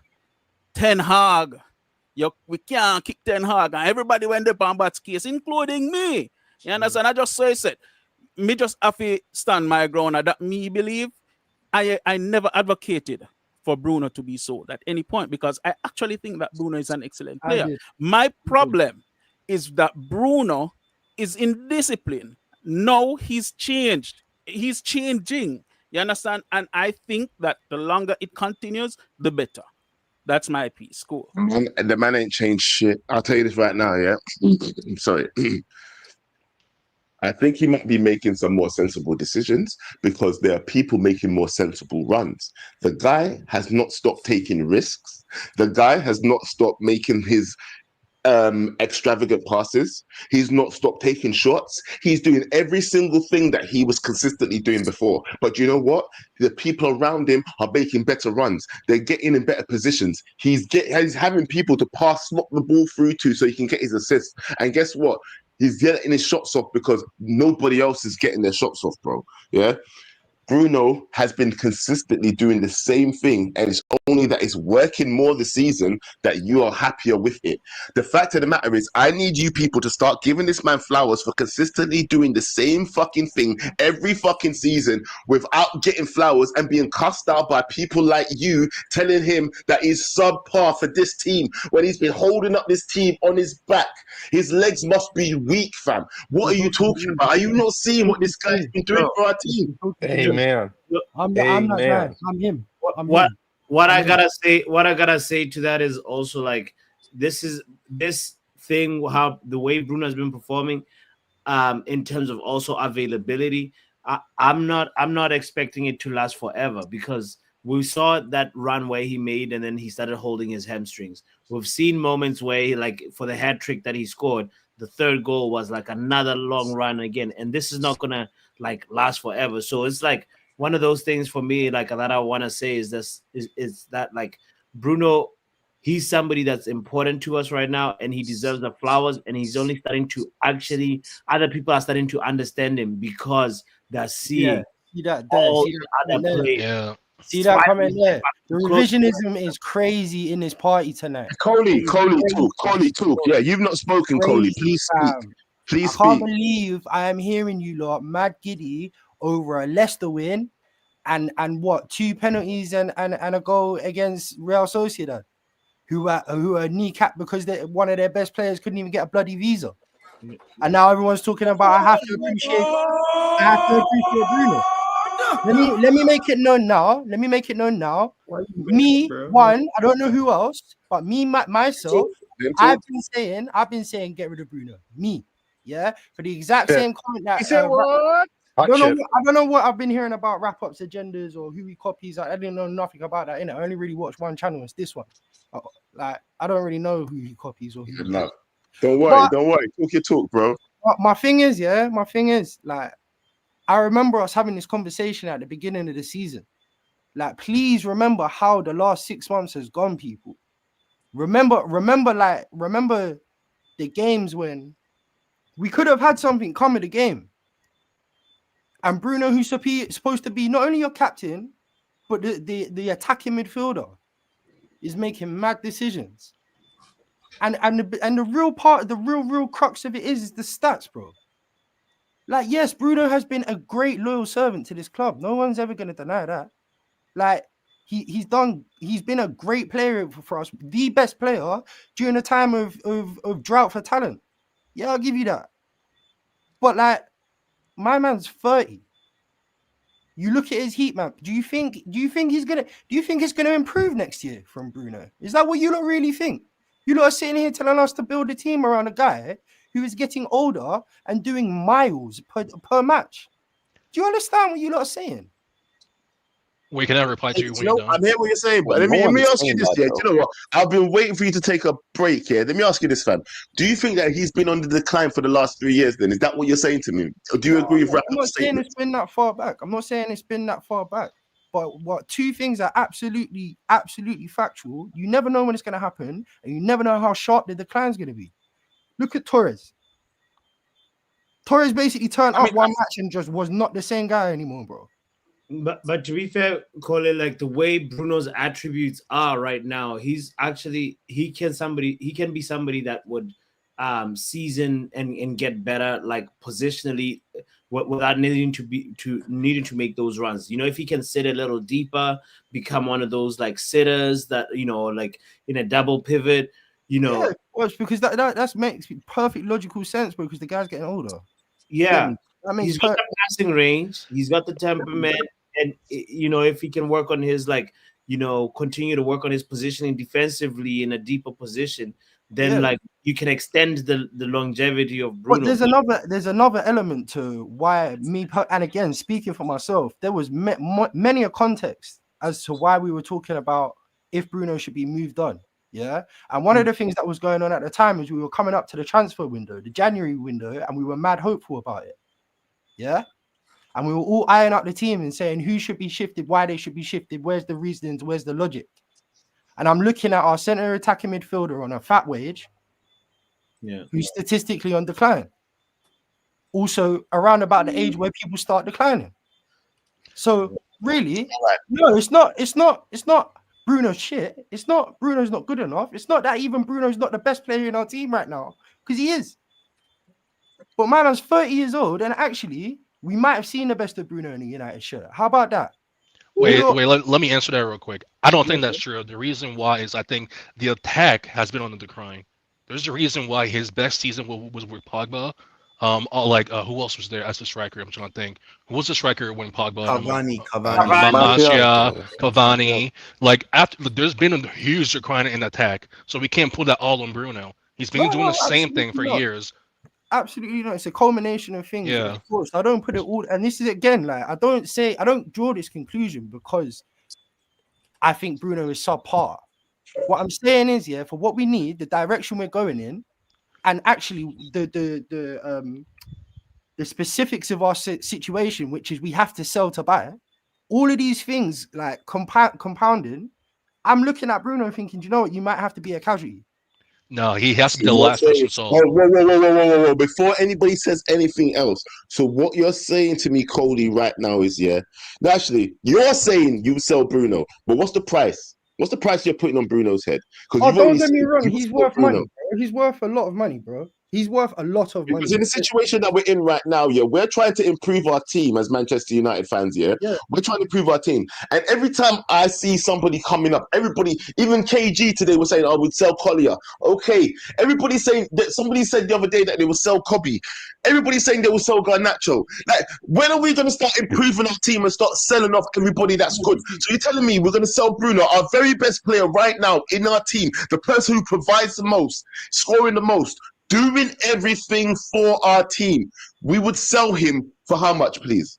Ten Hag, we can't kick Ten Hag, and everybody went up on bats case, including me. You understand? I just said, me just have to stand my ground, and that me believe. I never advocated for Bruno to be sold at any point because I actually think that Bruno is an excellent player. My problem is that Bruno is indisciplined. No, he's changed. He's changing. You understand? And I think that the longer it continues, the better. That's my piece. Cool. And the man ain't changed shit. I'll tell you this right now, yeah? I'm sorry. I think he might be making some more sensible decisions because there are people making more sensible runs. The guy has not stopped taking risks. The guy has not stopped making his extravagant passes. He's not stopped taking shots. He's doing every single thing that he was consistently doing before. But you know what? The people around him are making better runs. They're getting in better positions. He's having people to slot the ball through to so he can get his assists. And guess what? He's getting his shots off because nobody else is getting their shots off, bro. Yeah. Bruno has been consistently doing the same thing, and it's only that it's working more this season that you are happier with it. The fact of the matter is, I need you people to start giving this man flowers for consistently doing the same fucking thing every fucking season without getting flowers and being cussed out by people like you telling him that he's subpar for this team when he's been holding up this team on his back. His legs must be weak, fam. What are you talking about? Are you not seeing what this guy's been doing for our team? Amen. I'm not guy. I'm him. What I gotta say to that is also like this thing, how the way Bruno has been performing in terms of also availability. I'm not expecting it to last forever because we saw that run where he made and then he started holding his hamstrings. We've seen moments where he, like for the hat trick that he scored, the third goal was like another long run again, and this is not gonna like last forever. So it's like one of those things for me, like that I want to say is that like Bruno, he's somebody that's important to us right now, and he deserves the flowers. And he's only starting to other people are starting to understand him because they're seeing all the other players. Yeah. See that comment there? The revisionism is crazy in this party tonight. Coley talk. Yeah, you've not spoken, Coley. Please speak. Please I can't speak. believe I am hearing you lot mad giddy over a Leicester win and what, 2 penalties and a goal against Real Sociedad, who are kneecapped because one of their best players couldn't even get a bloody visa. And now everyone's talking about I have to appreciate Bruno. Let me make it known now. Me, one, I don't know who else, but me, myself, I've been saying get rid of Bruno. Me, yeah, for the exact same comment that I don't know what I've been hearing about wrap-ups agendas or who he copies. I didn't know nothing about that. I only really watched one channel. It's this one. Like I don't really know who he copies or who. No, don't worry. Talk your talk, bro. My thing is, like, I remember us having this conversation at the beginning of the season. Like, please remember how the last 6 months has gone, people. Remember the games when we could have had something come of the game. And Bruno, who's supposed to be not only your captain, but the attacking midfielder, is making mad decisions. And the real part, the real crux of it is the stats, bro. Like, yes, Bruno has been a great loyal servant to this club. No one's ever going to deny that. Like, he's been a great player for us, the best player during a time of drought for talent. Yeah, I'll give you that. But like, my man's 30. You look at his heat map. Do you think it's gonna improve next year from Bruno? Is that what you lot really think? You lot are sitting here telling us to build a team around a guy who is getting older and doing miles per match. Do you understand what you lot are saying? We can never reply to you when You you're know, done. I'm hearing what you're saying, but Well, let no one me is ask you saying this, that, yeah. though. Do you know what? I've been waiting for you to take a break here. Let me ask you this, fam. Do you think that he's been on the decline for the last 3 years then? Is that what you're saying to me? Or do you No, agree with I'm Rapper's not saying statement? it's been that far back. I'm not saying it's been that far back. But what two things are absolutely factual. You never know when it's gonna happen, and you never know how sharp the decline's gonna be. Look at Torres. Torres basically turned up one match and just was not the same guy anymore, bro. But to be fair, Colin, like the way Bruno's attributes are right now, he can be somebody that would season and get better, like positionally, without needing to make those runs. You know, if he can sit a little deeper, become one of those like sitters that, you know, like in a double pivot, you know. Yeah, well, it's because that makes perfect logical sense, bro, because the guy's getting older. Yeah, That makes he's got the passing range, he's got the temperament, and you know, if he can work on his, like, you know, continue to work on his positioning defensively in a deeper position, then like you can extend the longevity of Bruno. But there's another element to why and again, speaking for myself, there was many a context as to why we were talking about if Bruno should be moved on. Yeah. And one of the things that was going on at the time is we were coming up to the transfer window, the January window, and we were mad hopeful about it. Yeah. And we were all eyeing up the team and saying who should be shifted, why they should be shifted, where's the reasons, where's the logic. And I'm looking at our center attacking midfielder on a fat wage, who's statistically on decline. Also around about the age where people start declining. So really, no, it's not Bruno's shit. It's not Bruno's not good enough. It's not that even Bruno's not the best player in our team right now, because he is. But man, I was 30 years old, and actually, we might have seen the best of Bruno in a United shirt. How about that? Wait, let me answer that real quick. I don't think that's true. The reason why is I think the attack has been on the decline. There's a reason why his best season was with Pogba. Who else was there as a striker? I'm trying to think. Who was the striker when Pogba? Cavani. Like after, there's been a huge decline in attack, so we can't put that all on Bruno. He's been doing the same thing for years. Absolutely not. It's a culmination of things. Yeah. Of course, I don't put it all. And this is again, like I don't draw this conclusion because I think Bruno is subpar. What I'm saying is, yeah, for what we need, the direction we're going in, and actually the specifics of our situation, which is we have to sell to buy. All of these things like compounding. I'm looking at Bruno thinking, do you know what? You might have to be a casualty. No, he has to be the last person sold. Whoa. Before anybody says anything else. So what you're saying to me, Cody, right now is, yeah. No, actually, you're saying you sell Bruno, but what's the price? What's the price you're putting on Bruno's head? Oh, don't get me wrong. He's worth money, bro. He's worth a lot of money, bro. He's worth a lot of money. Because in the situation that we're in right now, yeah, we're trying to improve our team as Manchester United fans, yeah? We're trying to improve our team. And every time I see somebody coming up, everybody, even KG today was saying, oh, we'd sell Collier. Okay. Everybody's saying that somebody said the other day that they will sell Kobe. Everybody's saying they will sell Garnacho. Like, when are we going to start improving our team and start selling off everybody that's good? So you're telling me we're going to sell Bruno, our very best player right now in our team, the person who provides the most, scoring the most, doing everything for our team. We would sell him for how much, please?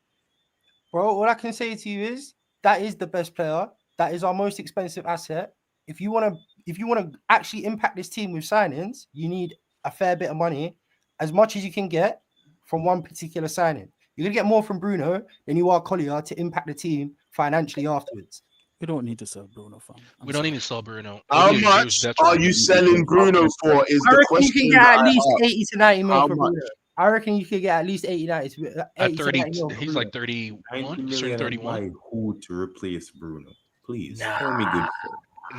Bro, all I can say to you is that is the best player. That is our most expensive asset. If you want to actually impact this team with signings, you need a fair bit of money, as much as you can get from one particular signing. You're going to get more from Bruno than you are Collier to impact the team financially afterwards. We don't need to sell Bruno, fam. We don't need to sell Bruno. How much are you selling Bruno for? Is the question. You can get at least 80 to 90 mil for Bruno. I reckon you could get at least 80 to 30. mil. He's like 31. 90 million 31. Who to replace Bruno? Please tell me good.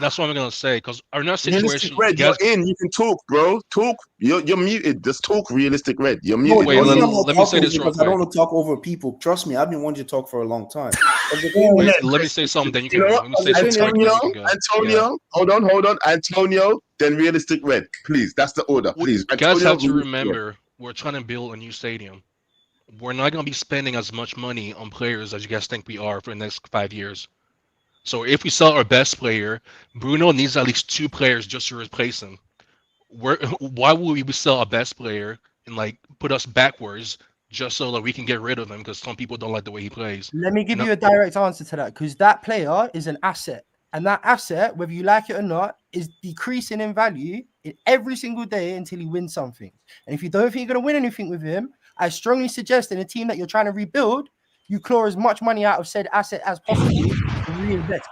That's what I'm gonna say. Because our next Realistic situation, Red, you guys. you're in. You can talk, bro. Talk. You're muted. Just talk, Realistic Red. You're No, muted. the Wait, reason I'm let not me say talking is this real because I don't quick. want to talk over people. Trust me, I've been wanting to talk for a long time. But the thing Wait, is, let me say something. Then you You can. know Let me what? say something quick. Then Antonio, you can go. Yeah. Antonio, hold on. Antonio, then Realistic Red. Please, that's the order. Please, You guys Antonio, have to Realistic Red. remember, we're trying to build a new stadium. We're not gonna be spending as much money on players as you guys think we are for the next 5 years. So if we sell our best player, Bruno needs at least 2 players just to replace him. Why would we sell our best player and like put us backwards just so that we can get rid of him because some people don't like the way he plays? Let me give you a direct answer to that, because that player is an asset. And that asset, whether you like it or not, is decreasing in value in every single day until he wins something. And if you don't think you're going to win anything with him, I strongly suggest in a team that you're trying to rebuild, you claw as much money out of said asset as possible and reinvest.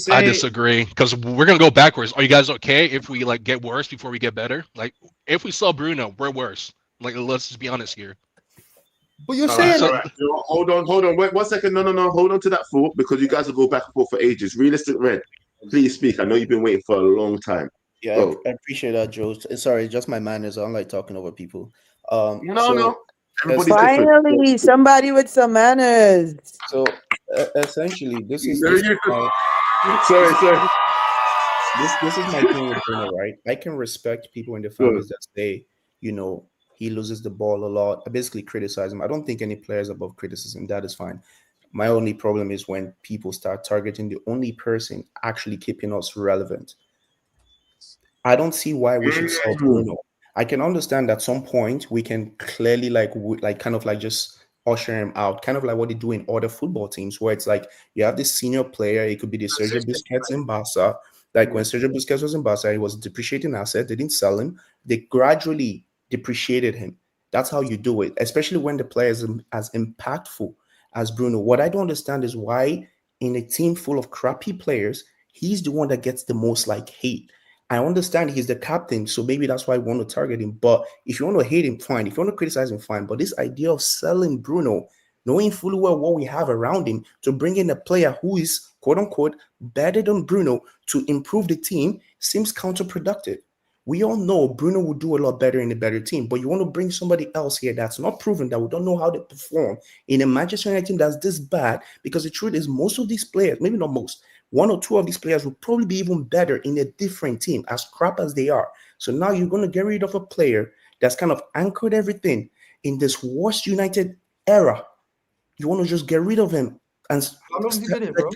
I disagree because we're gonna go backwards. Are you guys okay if we like get worse before we get better? Like if we sell Bruno, we're worse. Like let's just be honest here. But you're All saying, right. You know, hold on. Wait 1 second. No. Hold on to that thought because you guys will go back and forth for ages. Realistic Red, please speak. I know you've been waiting for a long time. yeah, I appreciate that, Joe. Sorry, just my manners. I don't like talking over people. No. Everybody's different. Finally, somebody with some manners. So essentially, this is Sorry. this is my thing with Bruno, right? I can respect people in the families that say, he loses the ball a lot. I basically criticize him. I don't think any player is above criticism. That is fine. My only problem is when people start targeting the only person actually keeping us relevant. I don't see why we should sell Bruno. I can understand at some point we can clearly kind of just usher him out, kind of like what they do in other football teams, where it's like you have this senior player. It could be the Sergio Busquets in Barca. Like when Sergio Busquets was in Barca, he was a depreciating asset. They didn't sell him. They gradually depreciated him. That's how you do it, especially when the player is as impactful as Bruno. What I don't understand is why in a team full of crappy players, he's the one that gets the most hate. I understand he's the captain, so maybe that's why I want to target him. But if you want to hate him, fine. If you want to criticize him, fine. But this idea of selling Bruno, knowing fully well what we have around him, to bring in a player who is, quote unquote, better than Bruno to improve the team seems counterproductive. We all know Bruno will do a lot better in a better team, but you want to bring somebody else here that's not proven, that we don't know how they perform in a Manchester United team that's this bad, because the truth is most of these players, maybe not most, 1 or 2 of these players will probably be even better in a different team, as crap as they are. So now you're going to get rid of a player that's kind of anchored everything in this worst United era. You want to just get rid of him. And how long have you been here, bro?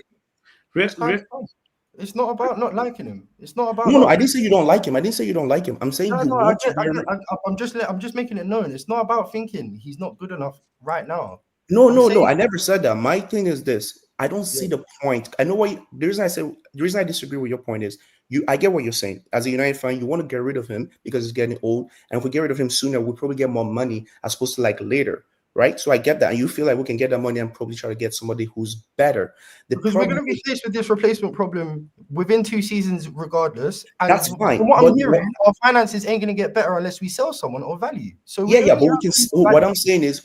It's not about not liking him. It's not about. No, I didn't say you don't like him. I'm saying I'm just making it known. It's not about thinking he's not good enough right now. No. I never said that. My thing is this. I don't see the point. I know the reason I disagree with your point is I get what you're saying. As a United fan, you want to get rid of him because he's getting old. And if we get rid of him sooner, we'll probably get more money as opposed to later. Right? So I get that. And you feel like we can get that money and probably try to get somebody who's better. Because we're going to be faced with this replacement problem within 2 seasons regardless. And that's fine. From what I'm hearing, our finances ain't going to get better unless we sell someone or value. So but we can. What I'm saying is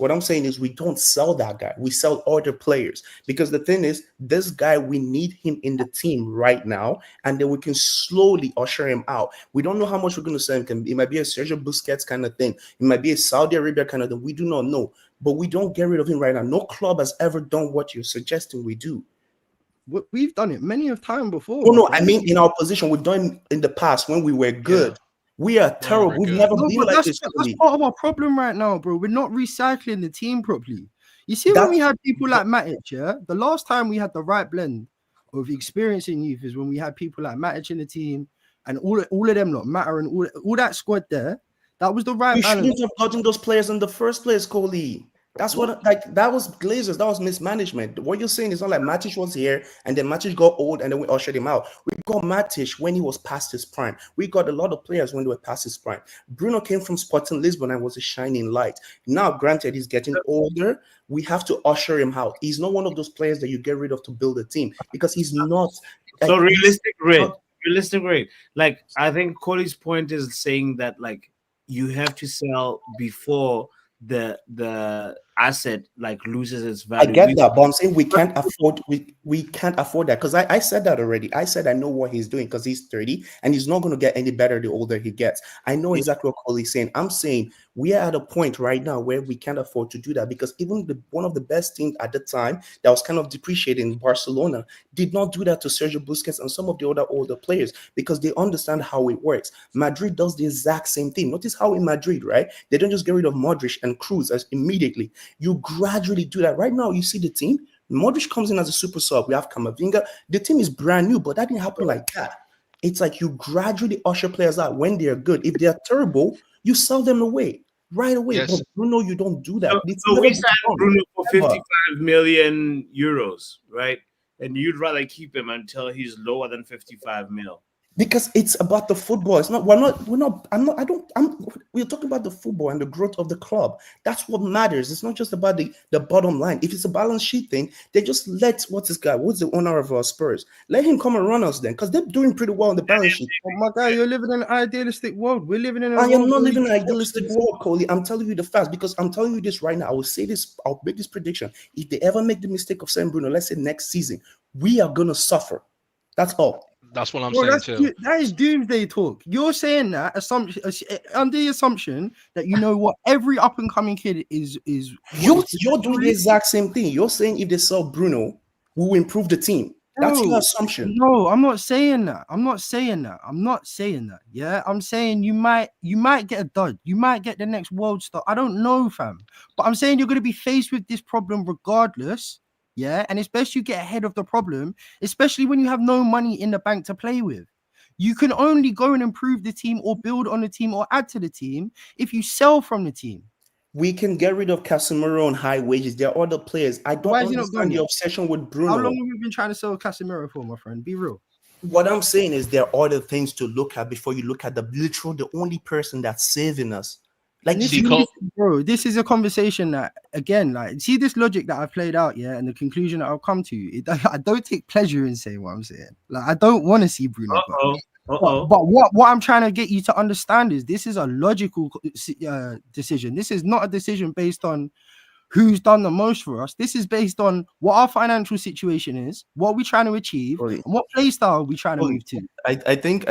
we don't sell that guy. We sell other players, because the thing is, this guy, we need him in the team right now, and then we can slowly usher him out. We don't know how much we're going to sell him. It might be a Sergio Busquets kind of thing. It might be a Saudi Arabia kind of thing. We do not know. But we don't get rid of him right now. No club has ever done what you're suggesting we do. We've done it many of time before. No, I mean in our position, we've done in the past when we were good. Yeah. We are terrible. We've never been like this. That's part of our problem right now, bro. We're not recycling the team properly. You see, when we had people like Matic, the last time we had the right blend of experience in youth is when we had people like Matic in the team, and all of them lot Matter and all that squad there. That was the right balance. We shouldn't have gotten those players in the first place, Coley. That's what that was Glazers. That was mismanagement. What you're saying is not like Matic was here and then Matic got old and then we ushered him out. We got Matic when he was past his prime. We got a lot of players when they were past his prime. Bruno came from Sporting Lisbon and was a shining light. Now, granted, he's getting older. We have to usher him out. He's not one of those players that you get rid of to build a team, because he's not. So realistic rate. Like, I think Coley's point is saying that you have to sell before the asset like loses its I value. get that, but I'm saying we can't afford that, because I said that already. I said I know what he's doing because he's 30 and he's not going to get any better the older he gets. I know exactly what Cole's saying. I'm saying we are at a point right now where we can't afford to do that, because even one of the best teams at the time that was kind of depreciating, Barcelona, did not do that to Sergio Busquets and some of the other older players, because they understand how it works. Madrid does the exact same thing. Notice how in Madrid, right, they don't just get rid of Modric and Cruz as immediately. You gradually do that. Right now, you see the team. Modric comes in as a super sub. We have Kamavinga. The team is brand new, but that didn't happen like that. It's like you gradually usher players out when they're good. If they're terrible, you sell them away right away. Yes. But Bruno, you don't do that. So we signed Bruno for 55 million euros, right? And you'd rather keep him until he's lower than 55 mil. Because it's about the football. It's not, we're talking about the football and the growth of the club. That's what matters. It's not just about the bottom line. If it's a balance sheet thing, they just let, what's the owner of Spurs? Let him come and run us then, because they're doing pretty well on the balance sheet. Oh my guy, you're living in an idealistic world. We're living in a I am world not where living in we- an idealistic world, Coley. I'm telling you the facts, because I'm telling you this right now. I will say this, I'll make this prediction. If they ever make the mistake of saying Bruno, let's say next season, we are gonna suffer. That's all. That's what I'm Bro, saying too. that is doomsday talk. You're saying that assumption under the assumption that you know what every up and coming kid is. You're doing the exact same thing. You're saying if they sell Bruno, we will improve the team. That's your assumption. No, I'm not saying that. I'm not saying that. Yeah, I'm saying you might get a dud. You might get the next world star. I don't know, fam. But I'm saying you're going to be faced with this problem regardless. Yeah, and it's best you get ahead of the problem, especially when you have no money in the bank to play with. You can only go and improve the team or build on the team or add to the team if you sell from the team. We can get rid of Casemiro on high wages. There are other players. I don't understand the obsession with Bruno. How long have you been trying to sell Casemiro for, my friend? Be real. What I'm saying is there are other things to look at before you look at the only person that's saving us. Like, bro, this is a conversation that, again, like, see this logic that I've played out, yeah, and the conclusion that I've come to. I don't take pleasure in saying what I'm saying. Like, I don't want to see Bruno. But what I'm trying to get you to understand is this is a logical decision. This is not a decision based on who's done the most for us. This is based on what our financial situation is, what we're trying to achieve, and what play style we're trying to move to. I think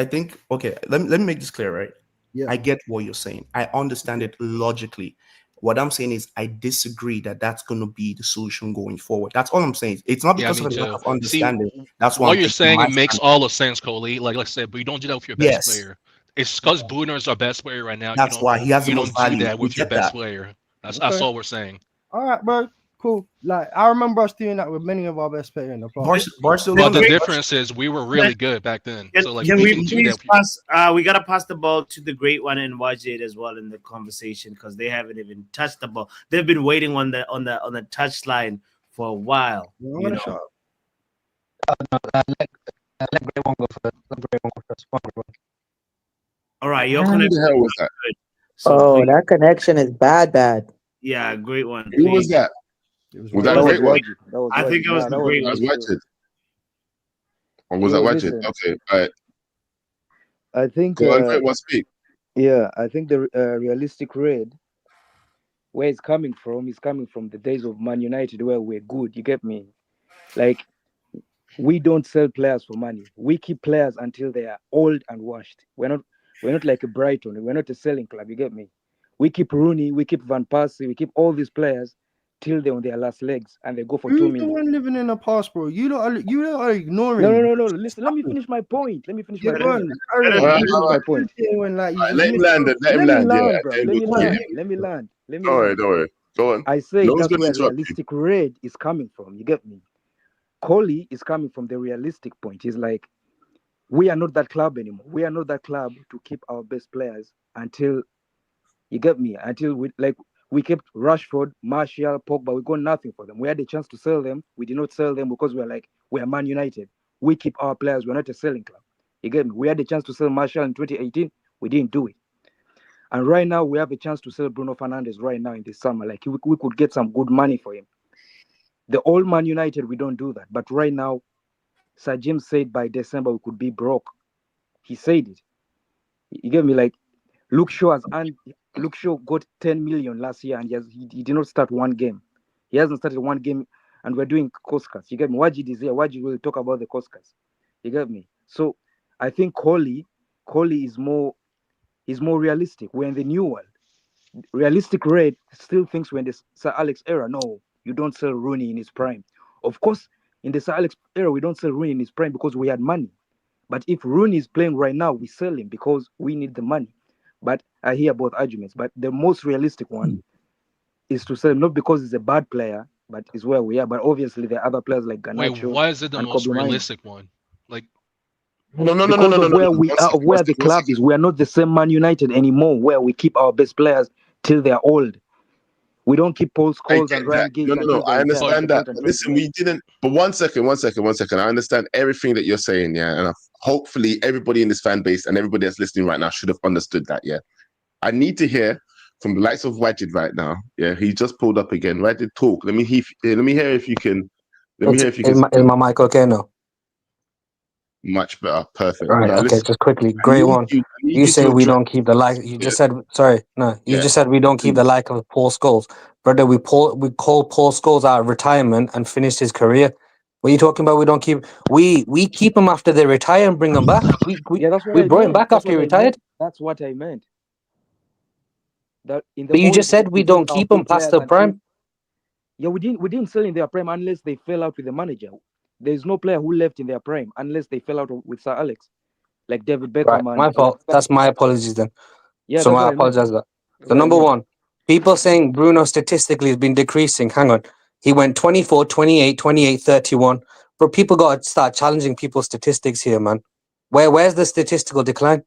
okay, let me make this clear, right? Yeah. I get what you're saying. I understand it logically. What I'm saying is I disagree that that's going to be the solution going forward. That's all I'm saying. It's not because of a lack of understanding. That's what you're saying. It makes all the sense, Coley. Like I said, but you don't do that with your best player. It's because Bruno is our best player right now. That's why he has the you most don't value. do that with your best player. That's all we're saying. All right, bro. Cool. Like, I remember us doing that with many of our best players in the past. Barcelona. But the difference is we were really good back then. So like we can do that. We gotta pass the ball to the great one and Wajid as well in the conversation, because they haven't even touched the ball. They've been waiting on the touch line for a while. You know? All right, your connection. Who the hell was that? So that connection is bad. Yeah, great one. Who was that? Was that great one? I think it was the great one. Or was that Wajid? Okay, all right. I think. Go on, great one, speak. Yeah, I think the realistic red, where it's coming from, is coming from the days of Man United where we're good. You get me? Like, we don't sell players for money. We keep players until they are old and washed. We're not like a Brighton. We're not a selling club. You get me? We keep Rooney, we keep Van Persie, we keep all these players till they're on their last legs and they go for 2 million. You're living in the past, bro. You are ignoring. No. Listen, let me finish my point. Let me finish my point. Let him land. Let me land. Don't worry. Go on. I say that's where realistic red is coming from. You get me? Coley is coming from the realistic point. He's like, we are not that club anymore. We are not that club to keep our best players until, you get me, until we kept Rashford, Martial, Pogba. We got nothing for them. We had a chance to sell them. We did not sell them because we're Man United. We keep our players. We're not a selling club. You get me? We had a chance to sell Martial in 2018. We didn't do it. And right now, we have a chance to sell Bruno Fernandes right now in this summer. Like, we could get some good money for him. The old Man United, we don't do that. But right now, Sir James said by December we could be broke. He said it. You get me? Like, Luke Shaw has earned Luke Shaw got 10 million last year, and he did not start one game. He hasn't started one game, and we're doing cost cuts. You get me? Wajid is here. Wajid will talk about the cost cuts. You get me? So I think Coley is more realistic. We're in the new world. Realistic Red still thinks we're in the Sir Alex era. No, you don't sell Rooney in his prime. Of course, in the Sir Alex era, we don't sell Rooney in his prime because we had money. But if Rooney is playing right now, we sell him because we need the money. But I hear both arguments. But the most realistic one is to sell him, not because he's a bad player, but is where we are. But obviously, there are other players like Wait, Garnacho why is it the and most Kobe Mainoo. realistic one? Like, Because of where we are, of where the club is. We are not the same Man United anymore, where we keep our best players till they're old. We don't keep Paul Scholes and Ryan Giggs No, until I they retire understand after that. 20 But listen, we didn't. But one second. I understand everything that you're saying, yeah, and hopefully everybody in this fan base and everybody that's listening right now should have understood that, yeah. I need to hear from the likes of Wajid right now. Yeah, he just pulled up again. Wajid, talk. Let me hear if you can. Is my mic okay now? Much better. Perfect. Right. Now Okay. listen. Just quickly, I great need one. you You say to we address. don't keep the like. You just said sorry. No, you Yeah. just said we don't keep the like of Paul Scholes, brother. We call Paul Scholes out of retirement and finished his career. What are you talking about? We don't keep. We keep him after they retire and bring them back. Yeah, that's what We I brought him meant. back That's after he what I retired. meant. That's what I meant. That in the But you old just said days, we sold don't our keep them big past players the prime. Yeah, we didn't sell in their prime unless they fell out with the manager. There's no player who left in their prime unless they fell out with Sir Alex, like David Beckham. Right, my fault. That's my apologies then. Yeah, So that's I what I meant. apologize for that. That's So what I number meant. one, people saying Bruno statistically has been decreasing. Hang on. He went 24, 28, 28, 31. But people got to start challenging people's statistics here, man. Where's the statistical decline?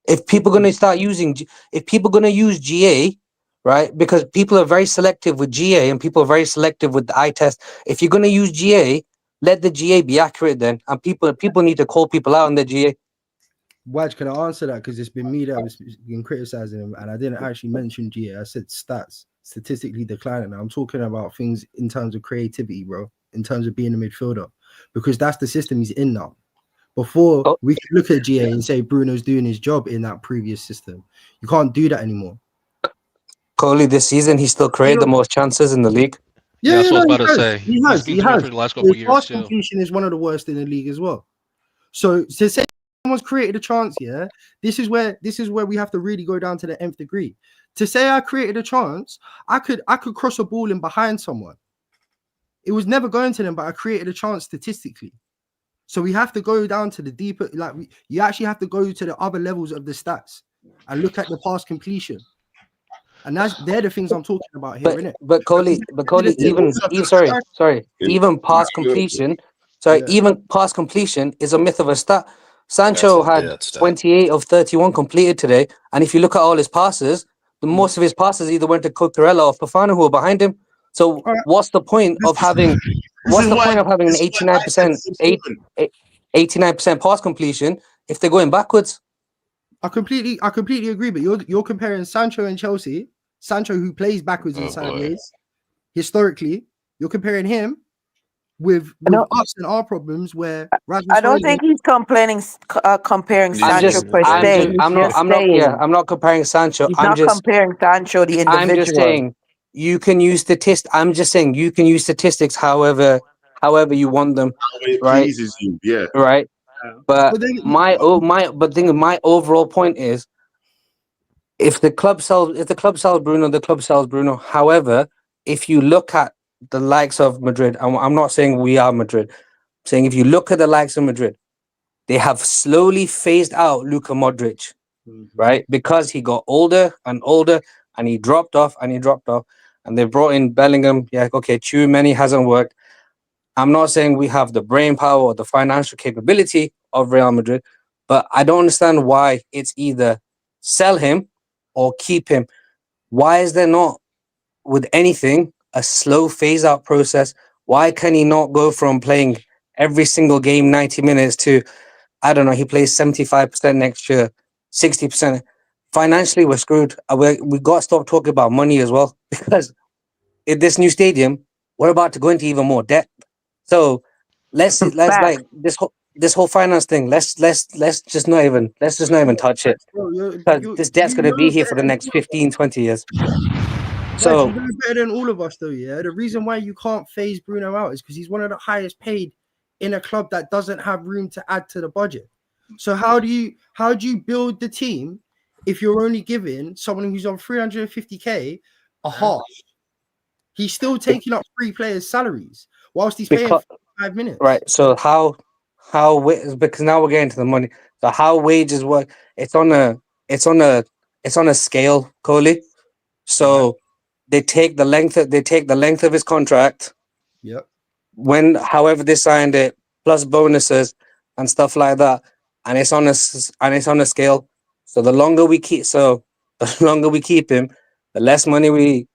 If people going to start using, if people going to use GA, right? Because people are very selective with GA and people are very selective with the eye test. If you're going to use GA, let the GA be accurate then. And people need to call people out on the GA. Waj, can I answer that? Because it's been me that was been criticizing him, and I didn't actually mention GA. I said stats, statistically declining. I'm talking about things in terms of creativity, bro, in terms of being a midfielder, because that's the system he's in now. Before we could look at GA and say Bruno's doing his job in that previous system. You can't do that anymore. Coley, this season, he still created the most chances in the league. Yeah, that's what I was about to say. He has. He's been doing it for the last couple His of years pass too. completion is one of the worst in the league as well. So to say someone's created a chance, yeah, this is where we have to really go down to the nth degree. To say I created a chance, I could cross a ball in behind someone. It was never going to them, but I created a chance statistically. So we have to go down to the deeper, you actually have to go to the other levels of the stats and look at the pass completion. And they're the things I'm talking about here, innit? But Coley, even pass completion, even pass completion is a myth of a stat. Sancho had 28 of 31 completed today, and if you look at all his passes, the most of his passes either went to Cucurella or Fofana, who were behind him. So what's the point of having? What's the point of having an 89% pass completion if they're going backwards? I completely agree, but you're comparing Sancho and Chelsea, Sancho who plays backwards and sideways. Historically, you're comparing him with us and our problems where I don't think he's comparing Sancho per se. I'm not comparing Sancho. He's not comparing Sancho the individual. I'm just saying you can use statistics. I'm just saying you can use statistics however you want them. It right? pleases you, yeah. Right. But my overall point is if the club sells Bruno, the club sells Bruno. However, if you look at the likes of Madrid, I'm not saying we are Madrid, I'm saying if you look at the likes of Madrid, they have slowly phased out Luka Modric, right? Because he got older and older and he dropped off. And they brought in Bellingham. Yeah, okay, Tchouaméni hasn't worked. I'm not saying we have the brain power or the financial capability of Real Madrid, but I don't understand why it's either sell him or keep him. Why is there not, with anything, a slow phase-out process? Why can he not go from playing every single game 90 minutes to, I don't know, he plays 75% next year, 60%? Financially, we're screwed. We got to stop talking about money as well, because in this new stadium, we're about to go into even more debt. So let's like this whole this whole finance thing. Let's just not even touch it. Bro, Because this debt's going to be here for the next 15, 20 years. Guys, So you know better than all of us, though. Yeah, the reason why you can't phase Bruno out is because he's one of the highest paid in a club that doesn't have room to add to the budget. So how do you build the team if you're only giving someone who's on 350k a half? He's still taking up 3 players' salaries whilst he's paying 5 minutes. right. So how because now we're getting to the money. So how wages work? It's on a scale, Coley. So they take the length of his contract. Yep. However they signed it, plus bonuses and stuff like that, and it's on a scale. So the longer we keep him, the less money we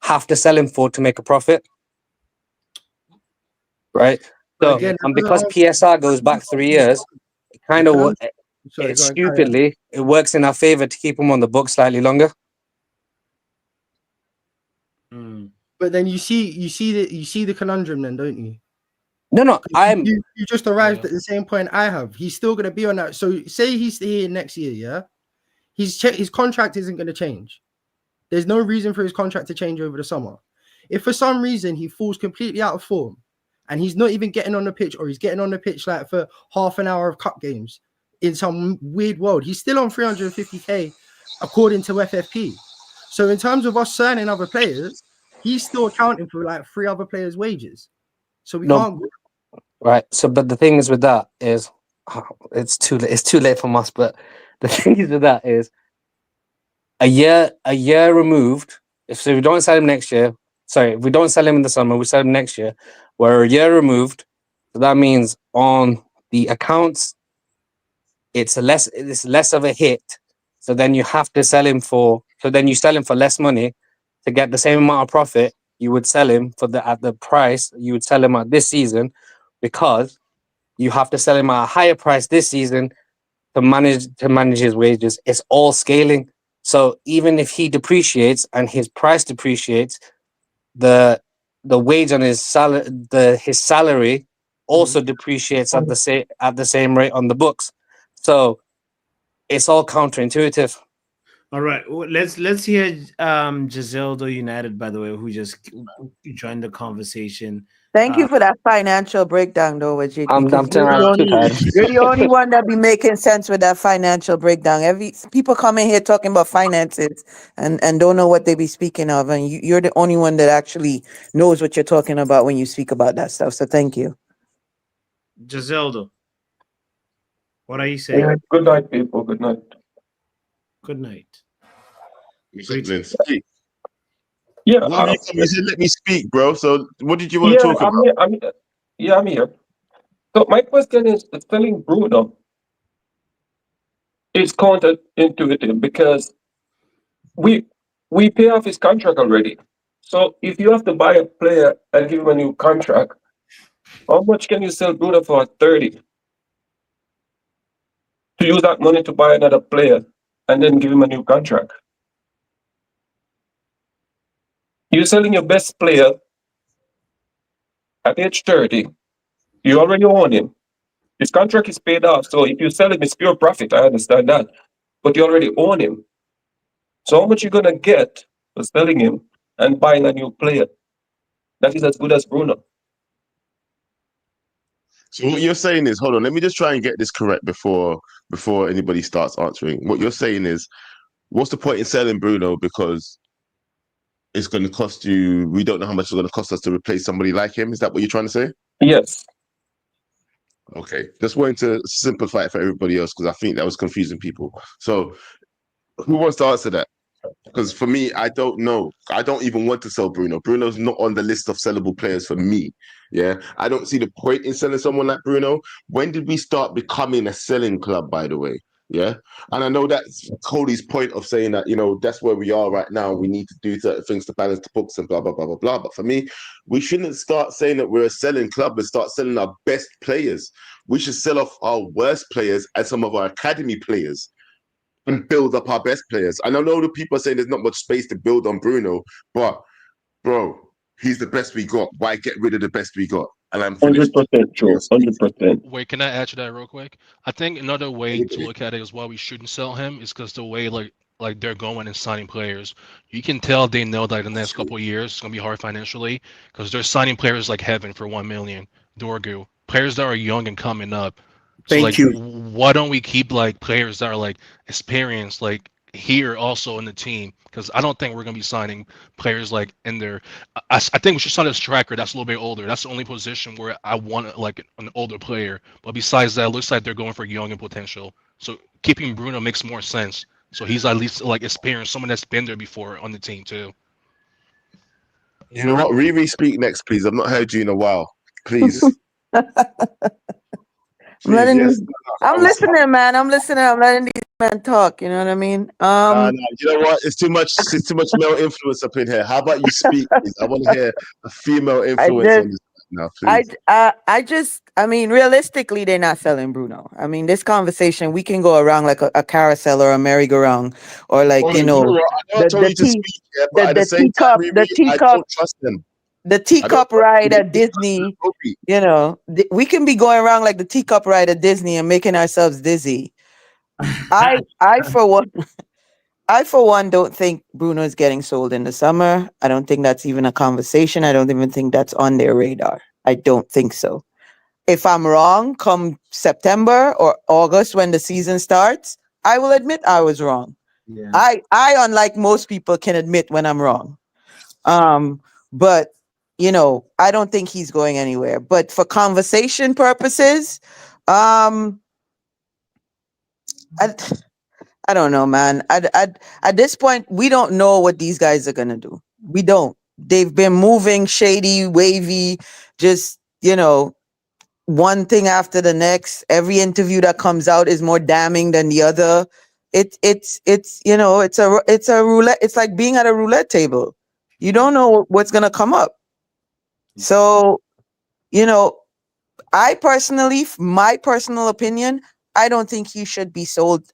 have to sell him for to make a profit. Right. So again, and because PSR goes back 3 years, it kind of stupidly it works in our favor to keep him on the book slightly longer. But then you see the conundrum, then, don't you? No, you just arrived at the same point I have. He's still going to be on that. So say he's here next year, yeah. His contract isn't going to change. There's no reason for his contract to change over the summer. If for some reason he falls completely out of form, and he's not even getting on the pitch, or he's getting on the pitch like for half an hour of cup games in some weird world, he's still on 350k according to FFP. So in terms of us signing other players, he's still accounting for like 3 other players' wages. So we can't. Right. So, but the thing is with that is, it's too late for us. But the thing is with that is, a year removed. If we don't sell him next year, if we don't sell him in the summer, we sell him next year. We're a year removed. So that means on the accounts, it's less of a hit. So then you have to sell him for. So then you sell him for less money to get the same amount of profit you would sell him at the price you would sell him at this season, because you have to sell him at a higher price this season to manage his wages. It's all scaling. So even if he depreciates and his price depreciates, the wage on his salary also depreciates at the same rate on the books. So it's all counterintuitive. All right, well, let's hear Giseldo United, by the way, who just joined the conversation. Thank you for that financial breakdown, though, Wajid. I'm You're the only one that be making sense with that financial breakdown. People come in here talking about finances and don't know what they be speaking of, and you're the only one that actually knows what you're talking about when you speak about that stuff. So thank you. Giseldo, what are you saying? Yeah, good night, people. Good night. Good night. Yeah, you said let me speak, bro. So what did you want to talk about? I'm here. So my question is, selling Bruno is counterintuitive because we pay off his contract already. So if you have to buy a player and give him a new contract, how much can you sell Bruno for 30? To use that money to buy another player and then give him a new contract. You're selling your best player at age 30. You already own him. His contract is paid off. So if you sell him, it's pure profit. I understand that. But you already own him. So how much you gonna get for selling him and buying a new player that is as good as Bruno? So what you're saying is, hold on, let me just try and get this correct before anybody starts answering. What you're saying is, what's the point in selling Bruno, because it's going to cost you, we don't know how much it's going to cost us to replace somebody like him? Is that what you're trying to say? Yes. Okay, just wanting to simplify it for everybody else, because I think that was confusing people. So who wants to answer that? Because for me, I don't know. I don't even want to sell Bruno. Bruno's not on the list of sellable players for me. Yeah, I don't see the point in selling someone like Bruno. When did we start becoming a selling club, by the way? Yeah, and I know that's Cody's point of saying that, that's where we are right now. We need to do certain things to balance the books and blah, blah, blah, blah, blah. But for me, we shouldn't start saying that we're a selling club and start selling our best players. We should sell off our worst players and some of our academy players and build up our best players. And I know the people are saying there's not much space to build on Bruno, but bro, he's the best we got. Why get rid of the best we got? And I'm finished. 100% true. 100%. Wait, can I add to that real quick? I think another way to look at it is why we shouldn't sell him is because the way like they're going and signing players, you can tell they know that in the next couple of years it's gonna be hard financially because they're signing players like heaven for 1 million, Dorgu, players that are young and coming up. So Thank like, you. why don't we keep like players that are like experienced, like here also in the team? Because I don't think we're gonna be signing players like in their. I think we should sign a striker that's a little bit older. That's the only position where I want like an older player. But besides that, it looks like they're going for young and potential. So keeping Bruno makes more sense. So he's at least like experienced, someone that's been there before on the team too. You know what? Riri, speak next, please. I've not heard you in a while. Please. I'm listening, man. I'm listening. I'm letting these men talk. You know what I mean? No, you know what? It's too much. It's too much male influence up in here. How about you speak, please? I want to hear a female influence on this now, please. I mean, realistically, they're not selling Bruno. I mean, this conversation, we can go around like a carousel or a merry-go-round, or like, I know I told you to speak, but at the same time, Riri, I don't trust them. The teacup ride at Disney, you know, we can be going around like the teacup ride at Disney and making ourselves dizzy. I for one don't think Bruno is getting sold in the summer. I don't think that's even a conversation. I don't even think that's on their radar. I don't think so. If I'm wrong, come September or August when the season starts, I will admit I was wrong. Yeah. I unlike most people can admit when I'm wrong. But you know, I don't think he's going anywhere. But for conversation purposes, I don't know, man. At this point, we don't know what these guys are gonna do. We don't. They've been moving shady, wavy, just, you know, one thing after the next. Every interview that comes out is more damning than the other. It's you know, it's a roulette. It's like being at a roulette table. You don't know what's gonna come up. So, you know, my personal opinion, I don't think he should be sold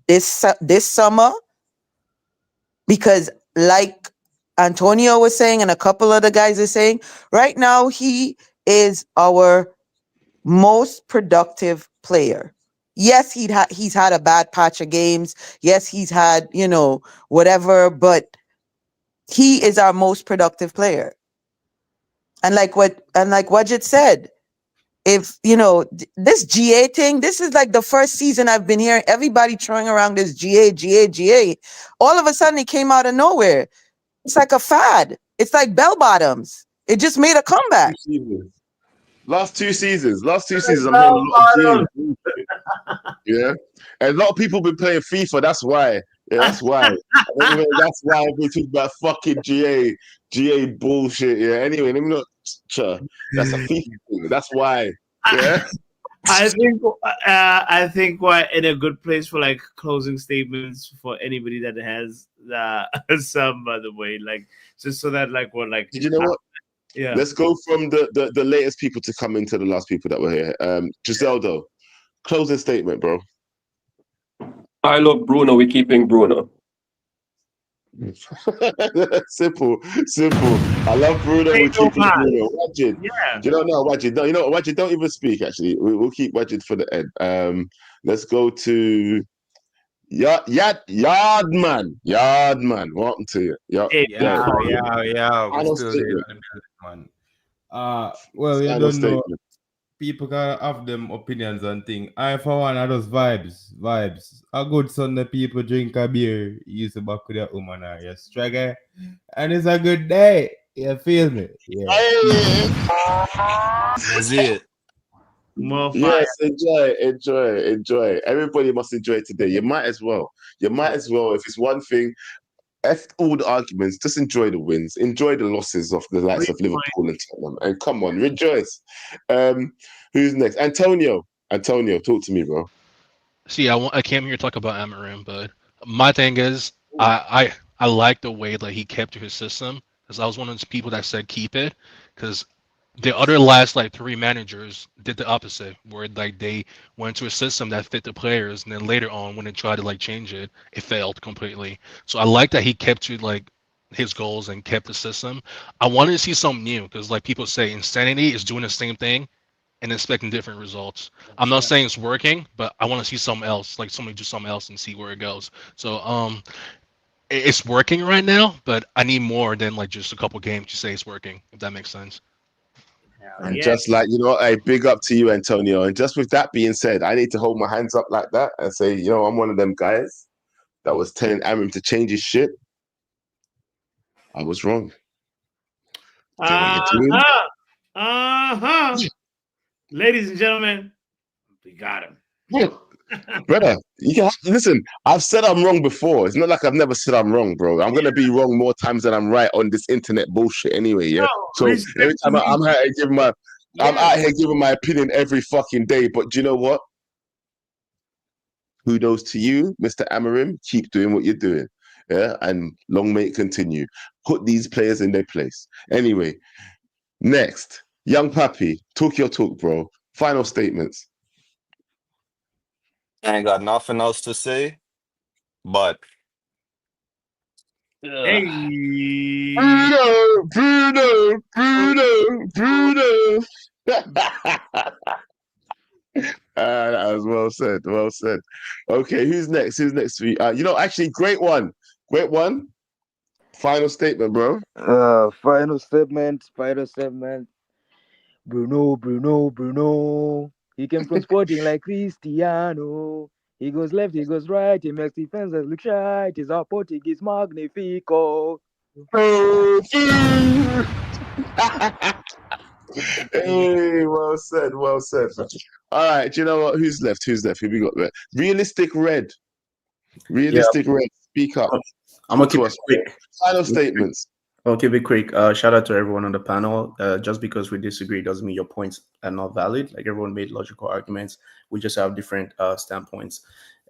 this summer because, like Antonio was saying, and a couple other guys are saying, right now he is our most productive player. Yes, he's had a bad patch of games. Yes, he's had, you know, whatever, but he is our most productive player. And like Wajid said, if you know this GA thing, this is like the first season I've been hearing everybody throwing around this GA. All of a sudden it came out of nowhere. It's like a fad. It's like bell bottoms. It just made a comeback. Last two seasons, I'm hearing a lot of GA. Yeah, and a lot of people been playing FIFA. That's why. Yeah, that's why. Anyway, that's why we talk about fucking GA bullshit. Yeah. Anyway, let me not. That's a FIFA thing. That's why. Yeah. I think we're in a good place for like closing statements for anybody that has some, by the way, like just so that like we're like. Did you know what? Yeah. Let's go from the latest people to come into the last people that were here. Giseldo, closing statement, bro. I love Bruno. We're keeping Bruno. simple. I love Bruno. We're keeping Bruno. Wajid. Yeah. You don't know Wajid. No, you know Wajid. Don't even speak. Actually, we'll keep Wajid for the end. Let's go to Yardman. Welcome to you. Yeah. We're still there, man. Well, you don't know. People can have them opinions and things. I for one, I just vibes. A good Sunday people drink a beer, use the back with your woman or your striker, and it's a good day. You feel me? Yeah. That's it. Yes, enjoy. Everybody must enjoy today. You might as well. If it's one thing, F all the arguments, just enjoy the wins, enjoy the losses of the likes of Liverpool and Tottenham, and come on, rejoice. Who's next? Antonio, talk to me, bro. See, I came here to talk about Amarim, but my thing is, I like the way that he kept to his system, because I was one of those people that said keep it, because the other last like 3 managers did the opposite, where like they went to a system that fit the players, and then later on when they tried to like change it, it failed completely. So I like that he kept to like his goals and kept the system. I wanted to see something new because, like people say, insanity is doing the same thing and expecting different results. I'm not saying it's working, but I want to see something else, like somebody do something else and see where it goes. So it's working right now, but I need more than like just a couple games to say it's working, if that makes sense. And just like, hey, big up to you, Antonio. And just with that being said, I need to hold my hands up like that and say, I'm one of them guys that was telling Aram to change his shit. I was wrong. Ladies and gentlemen, we got him. Brother, listen, I've said I'm wrong before. It's not like I've never said I'm wrong, bro. I'm gonna be wrong more times than I'm right on this internet bullshit anyway, yeah? So every time I'm out here giving my opinion every fucking day. But do you know what? Kudos to you, Mr. Amarim. Keep doing what you're doing. Yeah, and long may it continue. Put these players in their place. Anyway, next, Young Pappy, talk your talk, bro. Final statements. I ain't got nothing else to say, but hey, Bruno. That was well said. Well said. Okay, who's next? Who's next for you? Actually, great one. Final statement, bro. Final statement. Bruno. He came from Sporting like Cristiano. He goes left, he goes right. He makes defenses look right. He's our Portuguese magnifico. Hey, well said. All right, you know what? Who's left? Who we got there? Realistic Red. Speak up. I'm gonna keep it quick. Final statements. I'll keep it quick. Shout out to everyone on the panel. Just because we disagree doesn't mean your points are not valid. Like, everyone made logical arguments. We just have different standpoints.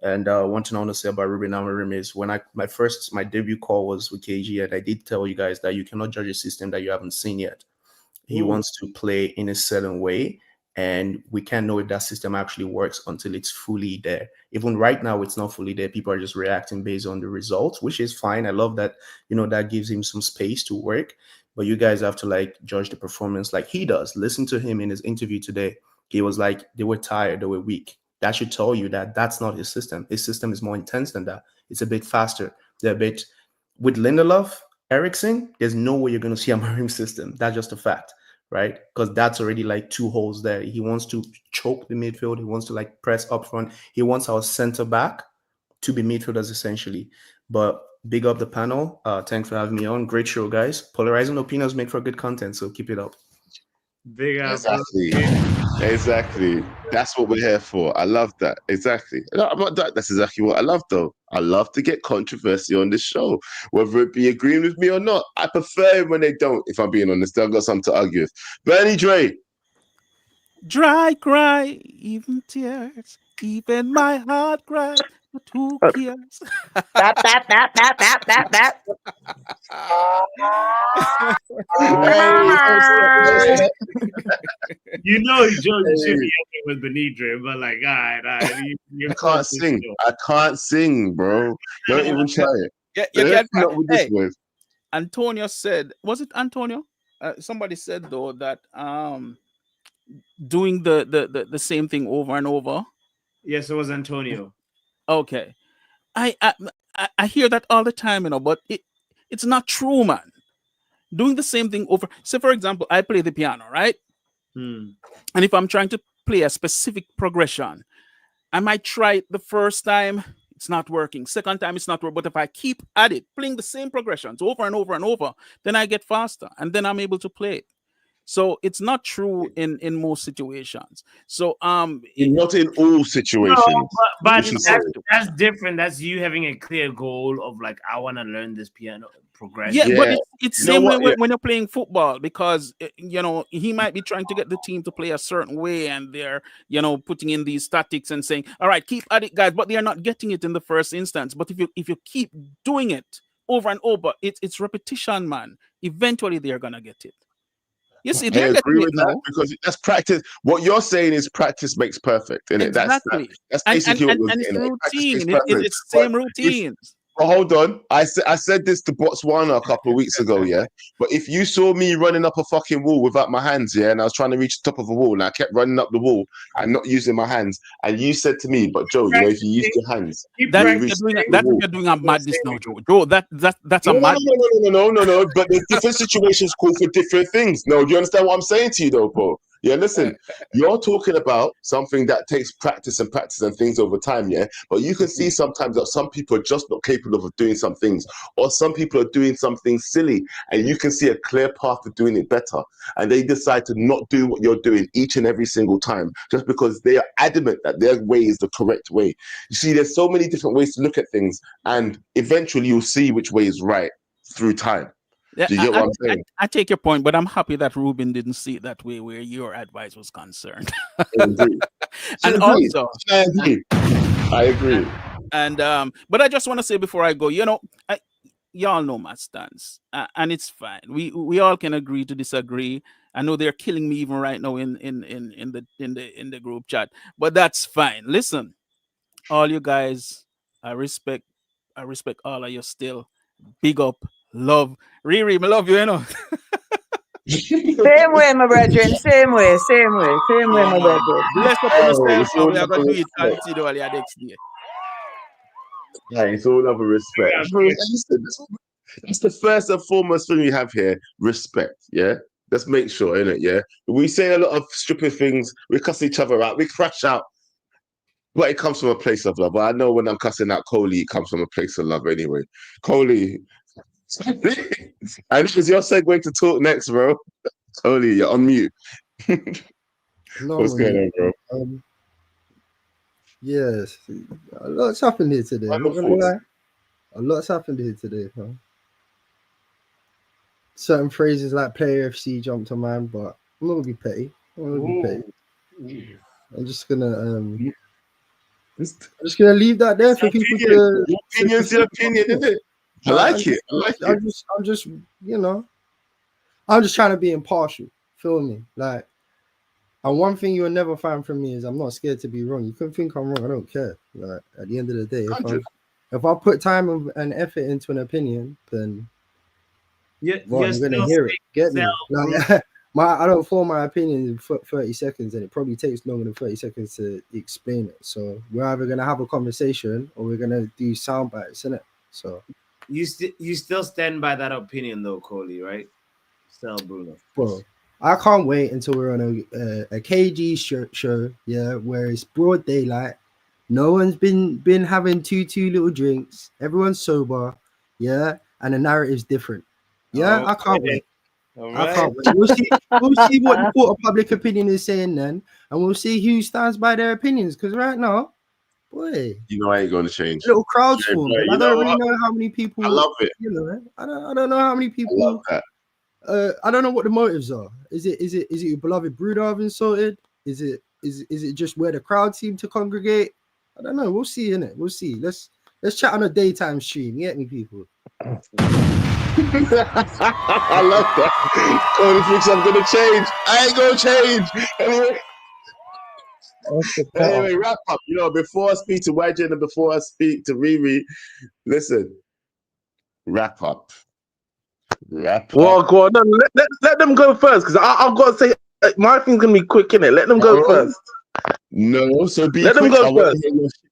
And one thing I want to say about Ruben Amorim is when my debut call was with KG, and I did tell you guys that you cannot judge a system that you haven't seen yet. He wants to play in a certain way, and we can't know if that system actually works until it's fully there. Even right now, it's not fully there. People are just reacting based on the results, which is fine. I love that, that gives him some space to work. But you guys have to judge the performance like he does. Listen to him in his interview today. He was like, they were tired, they were weak. That should tell you that that's not his system. His system is more intense than that. It's a bit faster. They're a bit with Lindelof, Eriksen, there's no way you're going to see a Amorim system. That's just a fact, right? Because that's already 2 holes there. He wants to choke the midfield. He wants to press up front. He wants our center back to be midfielders essentially. But big up the panel. Thanks for having me on. Great show, guys. Polarizing opinions make for good content, so keep it up. Big up. Exactly. That's what we're here for. I love that. Exactly. No, that's exactly what I love, though. I love to get controversy on this show, whether it be agreeing with me or not. I prefer it when they don't, if I'm being honest. I've got something to argue with. Bernie Dre. Dry cry, even tears, even my heart cries, but who cares? He's joking shit with Benidre, but all right. I can't sing. I can't sing, bro. Don't even try it. Not with this voice. Antonio said, was it Antonio? Somebody said though that doing the same thing over and over. Yes, it was Antonio. Okay, I hear that all the time, but it's not true, man. Doing the same thing over. Say, for example, I play the piano, right? And if I'm trying to play a specific progression, I might try it the first time, it's not working. Second time, it's not working. But if I keep at it, playing the same progressions over and over and over, then I get faster, and then I'm able to play it. So it's not true in most situations. So not in all situations. No, but that's different. That's you having a clear goal of I want to learn this piano progression. Yeah, but it's same way when you're playing football, because he might be trying to get the team to play a certain way, and they're putting in these statics and saying, all right, keep at it, guys, but they're not getting it in the first instance. But if you keep doing it over and over, it's repetition, man. Eventually they're gonna get it. Yes, I agree with that because that's practice. What you're saying is practice makes perfect, isn't it? Exactly. That's basically what we're saying. It's routine. It's same routine. But hold on. I said this to Botswana a couple of weeks ago, yeah. But if you saw me running up a fucking wall without my hands, yeah, and I was trying to reach the top of a wall, and I kept running up the wall and not using my hands, and you said to me, "But Joe, you know, if you use your hands, That's you reach the that's wall." you're doing a madness now, Joe. Joe, that's a No, no, madness. no. But there's different situations call for different things. No, do you understand what I'm saying to you, though, bro? Yeah, listen, you're talking about something that takes practice and things over time, yeah? But you can see sometimes that some people are just not capable of doing some things, or some people are doing something silly, and you can see a clear path to doing it better. And they decide to not do what you're doing each and every single time, just because they are adamant that their way is the correct way. You see, there's so many different ways to look at things, and eventually you'll see which way is right through time. Yeah, Do you get what I'm saying? I take your point, but I'm happy that Ruben didn't see it that way where your advice was concerned. I agree. And agree. also, I agree. And but I just want to say before I go, you know, y'all know my stance, and it's fine. We all can agree to disagree. I know they're killing me even right now in the group chat, but that's fine. Listen, all you guys, I respect all of you still. Big up, love, Riri, I love you, you know. Same way, my brethren. Same way, my brethren. Bless up on yourself, and we are gonna do it until the next day. Yeah, it's all over respect. That's the first and foremost thing we have here, respect, yeah? Let's make sure, innit, yeah? We say a lot of stupid things, we cuss each other out, we crash out, but it comes from a place of love. But I know when I'm cussing out Coley, it comes from a place of love anyway. Coley, and this is your segue to talk next, bro. Coley, you're on mute. What's going on, bro? Yes, a lot's happened here today. I'm not gonna lie. A lot's happened here today, huh? Certain phrases like player FC jumped on mind, but I'm not gonna be petty. I'm just gonna leave that there for people to. Your opinion's your opinion, isn't it? I like it. I'm just, you know, I'm just trying to be impartial. Feel me? Like, and one thing you'll never find from me is I'm not scared to be wrong. You can think I'm wrong. I don't care. Like, at the end of the day, if I put time and effort into an opinion, then you're gonna hear it. Get me? Like, I don't form my opinion in 30 seconds, and it probably takes longer than 30 seconds to explain it. So we're either gonna have a conversation or we're gonna do sound bites, innit? So you still stand by that opinion though, Coley, right? Still, Bruno. Bro, I can't wait until we're on a KG show, yeah, where it's broad daylight. No one's been having two little drinks. Everyone's sober, yeah, and the narrative's different. Yeah, I can't wait. I can't wait. We'll see what the court of public opinion is saying then, and we'll see who stands by their opinions. Because right now, boy, you know I ain't going to change. Little crowds form. I don't really know how many people. I love it. You know, I don't know how many people. I love that. I don't know what the motives are. Is it your beloved brother I've insulted? Is it just where the crowd seem to congregate? I don't know. We'll see, innit? We'll see. Let's chat on a daytime stream. You get me, people? I love that. Cody thinks I'm gonna change. I ain't gonna change. Anyway, wrap up. You know, before I speak to YJ and before I speak to Riri, listen. Wrap up. Well, go on. Let them go first, because I've got to say my thing's gonna be quick, innit? Let them go first. No, so be Let quick. them go first.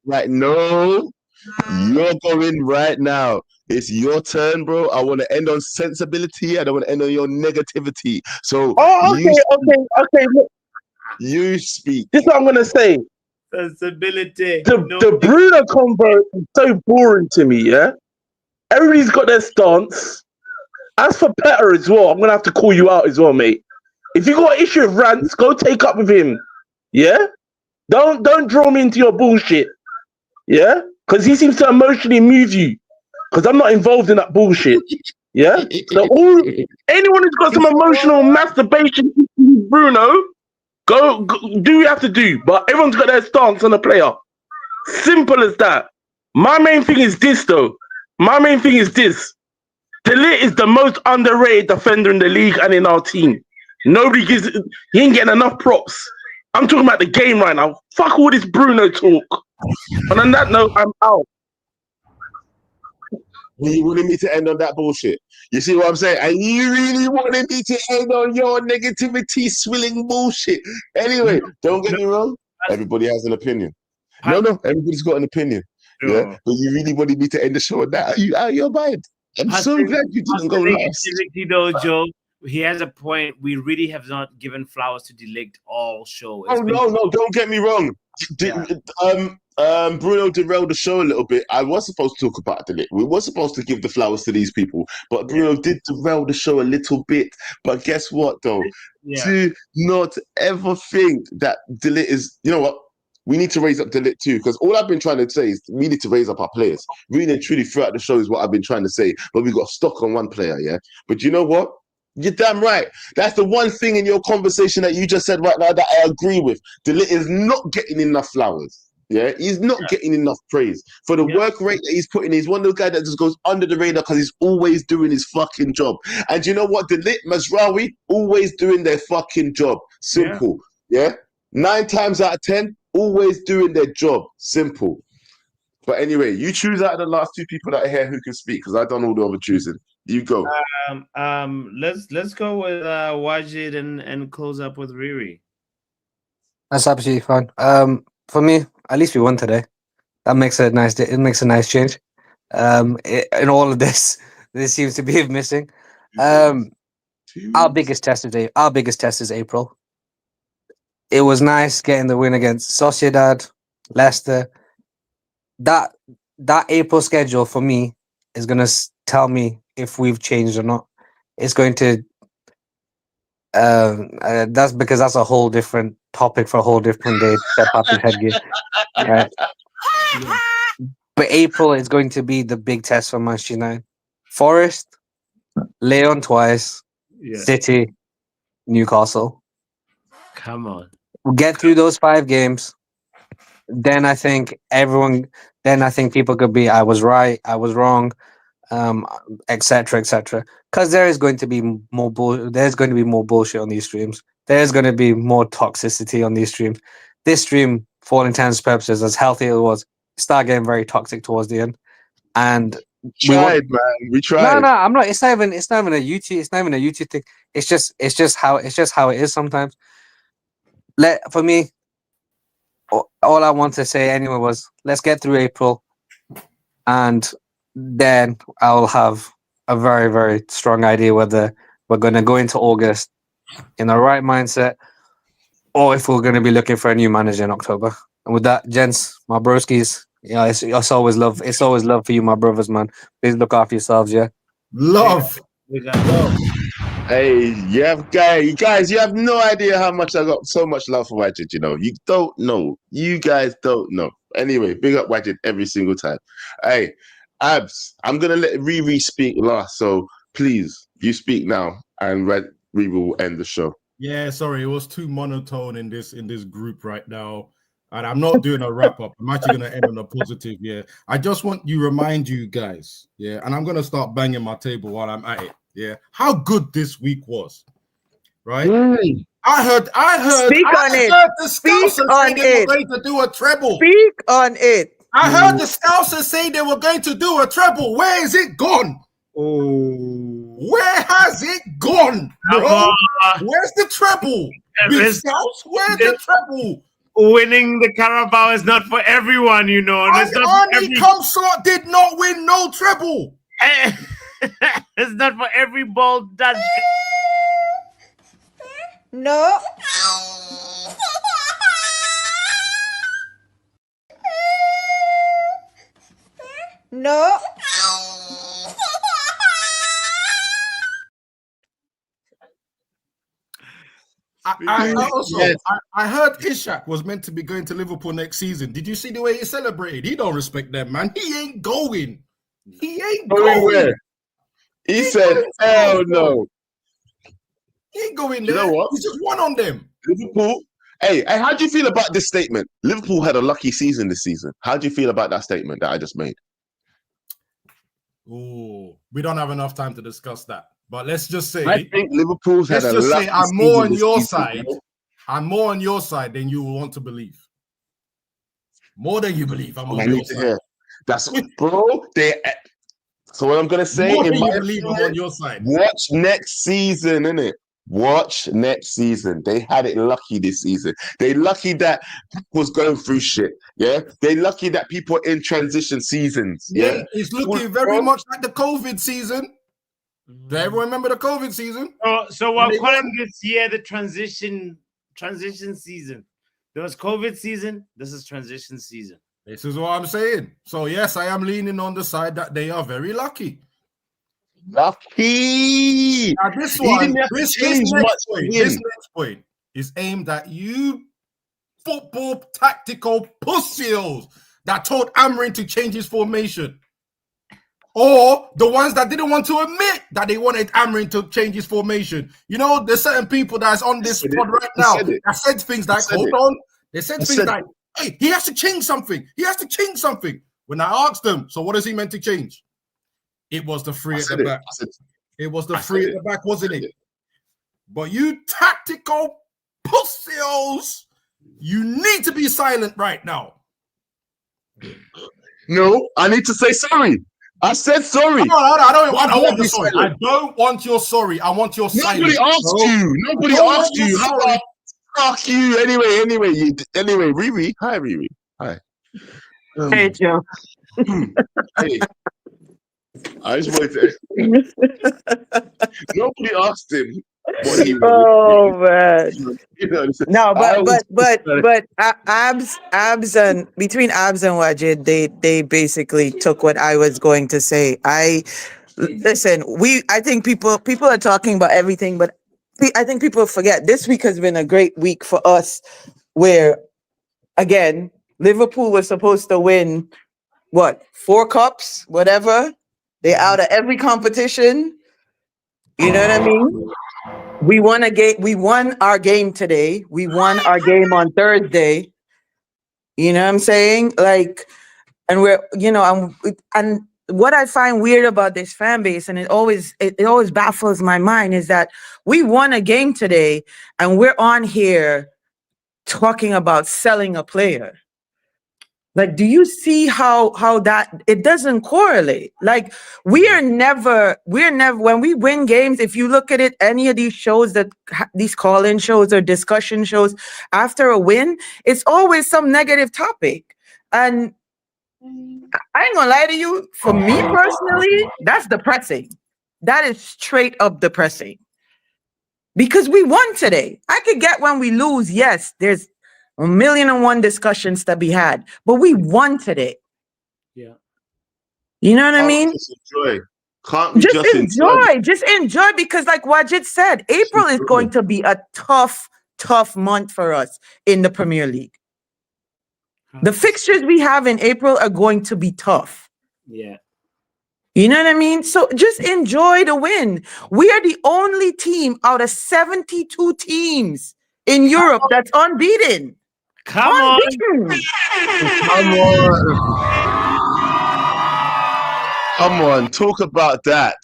Right, no, you're going right now. It's your turn, bro. I want to end on sensibility. I don't want to end on your negativity. So, okay. Look, you speak. this is what I'm gonna say. Sensibility. The Bruno convo is so boring to me. Yeah, everybody's got their stance. As for Petter as well, I'm gonna have to call you out as well, mate. If you got an issue with rants, go take up with him. Yeah, don't draw me into your bullshit. Yeah, because he seems to emotionally move you. Because I'm not involved in that bullshit. Yeah, so anyone who's got some emotional masturbation with Bruno, go do what you have to do. But everyone's got their stance on the player. Simple as that. My main thing is this, though. Delete is the most underrated defender in the league and in our team. He ain't getting enough props. I'm talking about the game right now. Fuck all this Bruno talk. And on that note, I'm out. You wanted me to end on that bullshit. You see what I'm saying? And you really wanted me to end on your negativity swilling bullshit. Anyway, don't get me wrong. Everybody has an opinion. No, everybody's got an opinion. Yeah, but you really wanted me to end the show on that. Are you out of your mind? I'm so glad you didn't go last. Though, Joe, he has a point. We really have not given flowers to Delict all show. No, don't get me wrong. Bruno derailed the show a little bit. I was supposed to talk about Delict. We were supposed to give the flowers to these people, but Bruno did derail the show a little bit. But guess what, though? Do not ever think that Delict is. You know what? We need to raise up Delict too, because all I've been trying to say is we need to raise up our players. Really and truly throughout the show is what I've been trying to say. But we've got stock on one player, yeah? But you know what? You're damn right. That's the one thing in your conversation that you just said right now that I agree with. Delict is not getting enough flowers. Yeah, he's not getting enough praise for the work rate that he's putting. He's one of those guys that just goes under the radar because he's always doing his fucking job. And you know what? Delict, Mazraoui, always doing their fucking job. Simple. Yeah? 9 times out of 10, always doing their job. Simple. But anyway, you choose out of the last 2 people that are here who can speak, because I've done all the other choosing. You go. Let's go with Wajid and close up with Riri. That's absolutely fine. For me, at least we won today. That makes a nice. It makes a nice change. In all of this, this seems to be missing. Our biggest test is April. It was nice getting the win against Sociedad, Leicester. That April schedule for me is going to tell me if we've changed or not. It's going to. That's because that's a whole different topic for a whole different day. Step up in headgear, right? But April is going to be the big test for Manchester United. Forest, Leon twice, City, Newcastle. Come on. We'll get through those 5 games. Then I think people could be, I was right, I was wrong, etc., etc. Because there is going to be more there's going to be more bullshit on these streams. There's going to be more toxicity on these streams. This stream, for all intents and purposes, as healthy as it was, started getting very toxic towards the end. And we tried. We tried. No, I'm not. It's not even a YouTube. It's not even a YouTube thing. It's just how it is sometimes. For me, all I want to say anyway was let's get through April, and then I'll have a very, very strong idea whether we're going to go into August in the right mindset, or if we're going to be looking for a new manager in October. And with that, gents, my broskies, it's always love. It's always love for you, my brothers, man. Please look after yourselves, yeah. Love. We got love. Hey, you guys, you have no idea how much I got so much love for Wajid, you know. You don't know. You guys don't know. Anyway, big up Wajid every single time. Hey, Abs, I'm going to let Riri speak last, so please, you speak now, and Riri will end the show. Yeah, sorry, it was too monotone in this group right now. And I'm not doing a wrap-up. I'm actually going to end on a positive, yeah. I just want to remind you guys, yeah, and I'm going to start banging my table while I'm at it. Yeah, how good this week was, right? I heard. Speak on it. The Scousers say they were going to do a treble. Speak on it. I heard the Scousers say they were going to do a treble. Where is it gone? Oh, where has it gone, bro? Where's the treble? Big Scouts, where's the treble? Winning the Carabao is not for everyone, you know. And Arnie Comslot did not win no treble. It's not for every bald Dutch. No. No. I heard Ishak was meant to be going to Liverpool next season. Did you see the way he celebrated? He don't respect them, man. He ain't going. He ain't going. Where? He said, hell no. He ain't going there. You know what? He just won on them. Liverpool. Hey, how do you feel about this statement? Liverpool had a lucky season this season. How do you feel about that statement that I just made? Oh, we don't have enough time to discuss that. But let's just say I think Liverpool's had a lucky season. I'm more on your side. I'm more on your side than you want to believe. More than you believe. I'm on your side. That's bro. So what I'm gonna say, More in than my you believe I'm opinion, on your side. watch next season, innit? Watch next season. They had it lucky this season. They lucky that was going through shit. Yeah, they lucky that people in transition seasons. Yeah, Mate, it's looking very much like the COVID season. Do everyone remember the COVID season? So When we're they calling won? this year the transition season. There was COVID season. This is transition season. This is what I'm saying. So yes, I am leaning on the side that they are very lucky. Lucky. Now this He one, didn't have to this change much next to point, win. this next point is aimed at you football tactical pussies that told Amrin to change his formation. Or the ones that didn't want to admit that they wanted Amrin to change his formation. You know, there's certain people that's on this pod right now that said things like, hold on. They said things like, hey, he has to change something. He has to change something. When I asked them, so what is he meant to change? It was the three at the back. It was the three at the back, wasn't it? But you tactical pussies, you need to be silent right now. No, I need to say sorry. I said sorry. No, I don't want your sorry. I don't want your sorry. I want your silence. Nobody asked you. Nobody asked you. How about fuck you? Anyway, Riri. Hi, Riri. Hi. Hey, Joe. Hey. I just wanted to. Nobody asked him what he was. Oh man. You know, No, but Abs and between Abs and Wajid, they basically took what I was going to say. I think people are talking about everything, but I think people forget this week has been a great week for us, where again Liverpool was supposed to win 4 cups, whatever. They're out of every competition. You know what I mean? We won a game. We won our game today. We won our game on Thursday. You know what I'm saying? Like, and we're, and what I find weird about this fan base, and it always baffles my mind, is that we won a game today, and we're on here talking about selling a player. Like, do you see how that it doesn't correlate? Like, we're never when we win games, if you look at it, any of these shows these call-in shows or discussion shows, after a win, it's always some negative topic. And I ain't gonna lie to you, for me personally, that's depressing. That is straight up depressing. Because we won today. I could get when we lose, yes, there's 1,000,001 discussions to be had, but we won today. Yeah. You know what I mean? Just enjoy. Can't we just enjoy? Just enjoy, because like Wajid said, April is going to be a tough month for us in the Premier League. The fixtures we have in April are going to be tough. Yeah. You know what I mean? So just enjoy the win. We are the only team out of 72 teams in Europe that's unbeaten. Come on. Come on. Talk about that.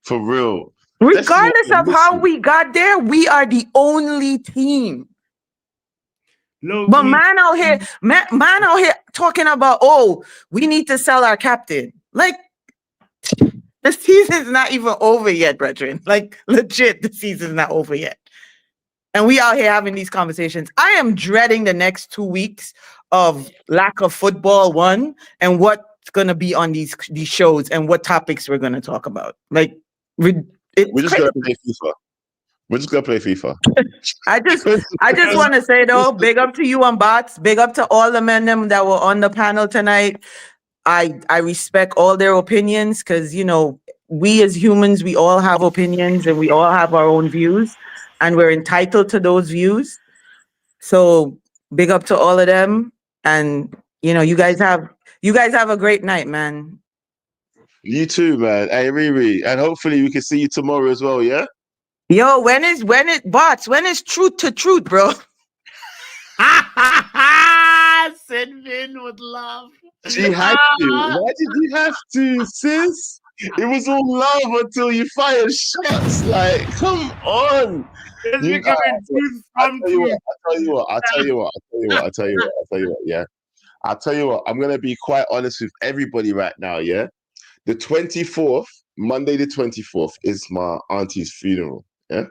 For real. Regardless of how we got there, we are the only team. But man out here talking about, oh, we need to sell our captain. Like, the season's not even over yet, brethren. Like, legit, the season's not over yet. And we out here having these conversations. I am dreading the next 2 weeks of lack of football, and what's going to be on these shows and what topics we're going to talk about. Like, we're just going to play FIFA. We're just going to play FIFA. I just want to say, though, big up to you on bots. Big up to all the men that were on the panel tonight. I respect all their opinions, because, we as humans, we all have opinions and we all have our own views, and we're entitled to those views. So big up to all of them. And, you guys have a great night, man. You too, man. Hey, Riri. And hopefully we can see you tomorrow as well, yeah? Yo, when is truth to truth, bro? Sinvin would love. She had to. Why did you have to, sis? It was all love until you fired shots. Like, come on. I'll tell you what. Yeah. I'll tell you what. I'm gonna be quite honest with everybody right now, yeah? the 24th, Monday the 24th, is my auntie's funeral. Yeah,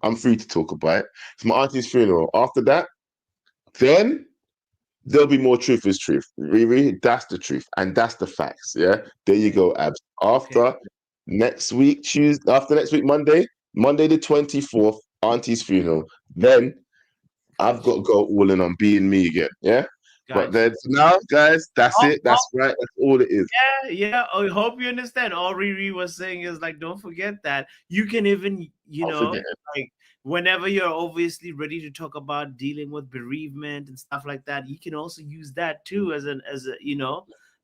I'm free to talk about it. It's my auntie's funeral. After that, then there'll be more truth is truth. Really, that's the truth, and that's the facts. Yeah, there you go, Abs. After next week, Tuesday, after next week, Monday the 24th, auntie's funeral. Then I've got to go all in on being me again. Yeah. But then now, guys, that's it. That's right. That's all it is. Yeah. I hope you understand. All Riri was saying is like, don't forget that you can even, like whenever you're obviously ready to talk about dealing with bereavement and stuff like that, you can also use that too as a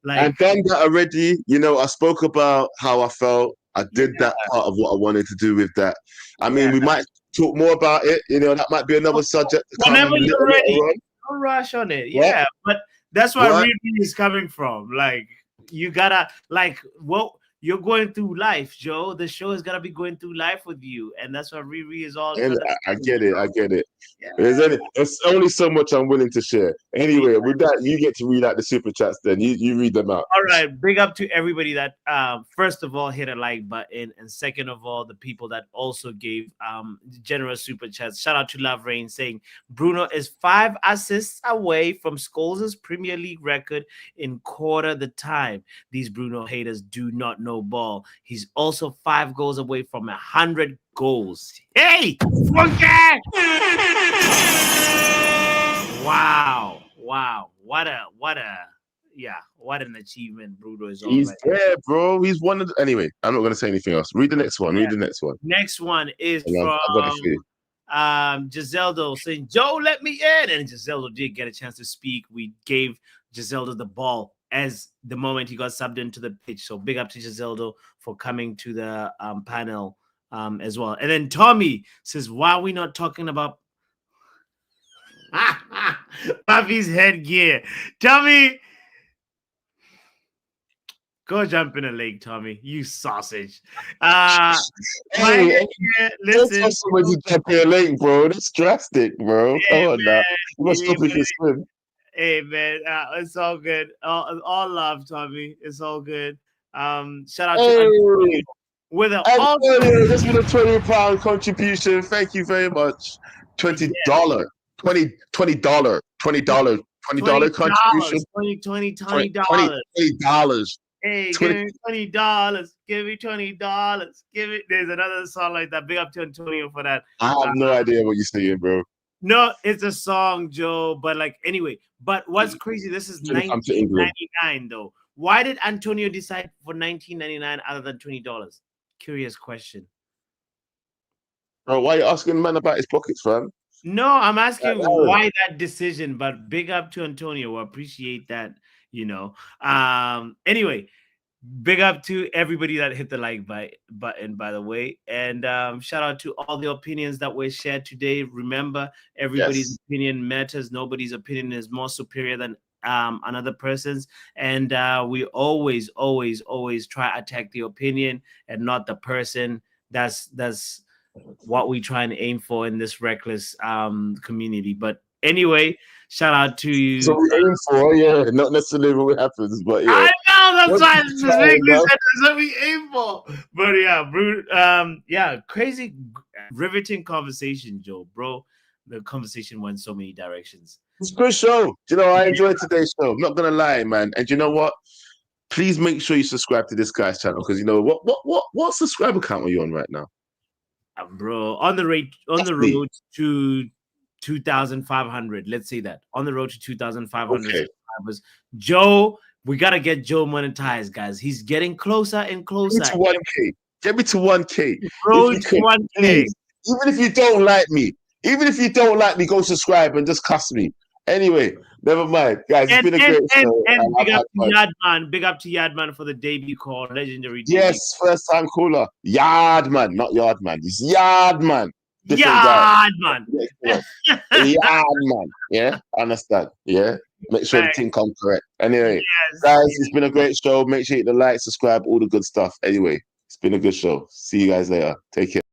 like I've done that already. I spoke about how I felt. I did that part of what I wanted to do with that. I mean, we might talk more about it. That might be another subject to come whenever you're ready. later on. No rush on it. Yeah, but that's where Riri is coming from. Like, you gotta you're going through life, Joe. The show is gonna be going through life with you, and that's what Riri is all. And I get it. I get it. Yeah. There's only so much I'm willing to share. Anyway, with that, you get to read out the super chats. Then you read them out. All right. Big up to everybody that first of all hit a like button, and second of all, the people that also gave generous super chats. Shout out to Love Rain saying Bruno is 5 assists away from Scholes' Premier League record in quarter the time. These Bruno haters do not know ball. He's also 5 goals away from 100 goals. Hey, funky! Wow. What an achievement Bruno is on. He's there, bro. He's one of the... Anyway, I'm not going to say anything else. Read the next one. Read the next one. Next one is from Giseldo saying, Joe, let me in. And Giseldo did get a chance to speak. We gave Giseldo the ball as the moment he got subbed into the pitch. So big up to Giseldo for coming to the panel as well. And then Tommy says, why are we not talking about Puffy's headgear? Tommy, go jump in a lake, Tommy. You sausage. Hey, listen. Somebody jump in a lake, bro. That's drastic, bro. Come on now. You must stop if you swim. Hey man, it's all good. All love, Tommy. It's all good. Shout out to Antonio with Antonio, just with a £20 contribution. Thank you very much. $20 contribution. $20. Hey, give me $20. Give me $20. There's another song like that. Big up to Antonio for that. I have no idea what you're saying, bro. No, it's a song, Joe. But anyway. But what's crazy? This is 1999, though. Why did Antonio decide for 1999 other than $20? Curious question. Bro, why are you asking man about his pockets, fam? No, I'm asking why that decision. But big up to Antonio. I appreciate that. Anyway, big up to everybody that hit the like button, by the way, and shout out to all the opinions that were shared today. Remember, everybody's opinion matters. Nobody's opinion is more superior than another person's, and we always try to attack the opinion and not the person. That's what we try and aim for in this reckless community. But anyway, shout out to you. So we aim for, not necessarily what happens, but I know that's what we aim for. But crazy, riveting conversation, Joe, bro. The conversation went so many directions. It's a good show. I enjoyed today's show. I'm not gonna lie, man. And you know what? Please make sure you subscribe to this guy's channel, because what subscriber count are you on right now? Bro, on the road to 2,500. Let's say that on the road to 2,500 subscribers. Joe, we gotta get Joe monetized, guys. He's getting closer and closer. Get me to 1K. Road to 1K. Even if you don't like me, go subscribe and just cuss me. Anyway, never mind, guys. It's been a great show. And big up to Yardman. Big up to Yardman for the debut call. Legendary. Yes, first time caller. Yardman, not Yardman. It's Yardman. Yardman. Yardman. Yeah, understand. Yeah. Make sure the thing comes correct. Anyway, guys, it's been a great show. Make sure you hit the like, subscribe, all the good stuff. Anyway, it's been a good show. See you guys later. Take care.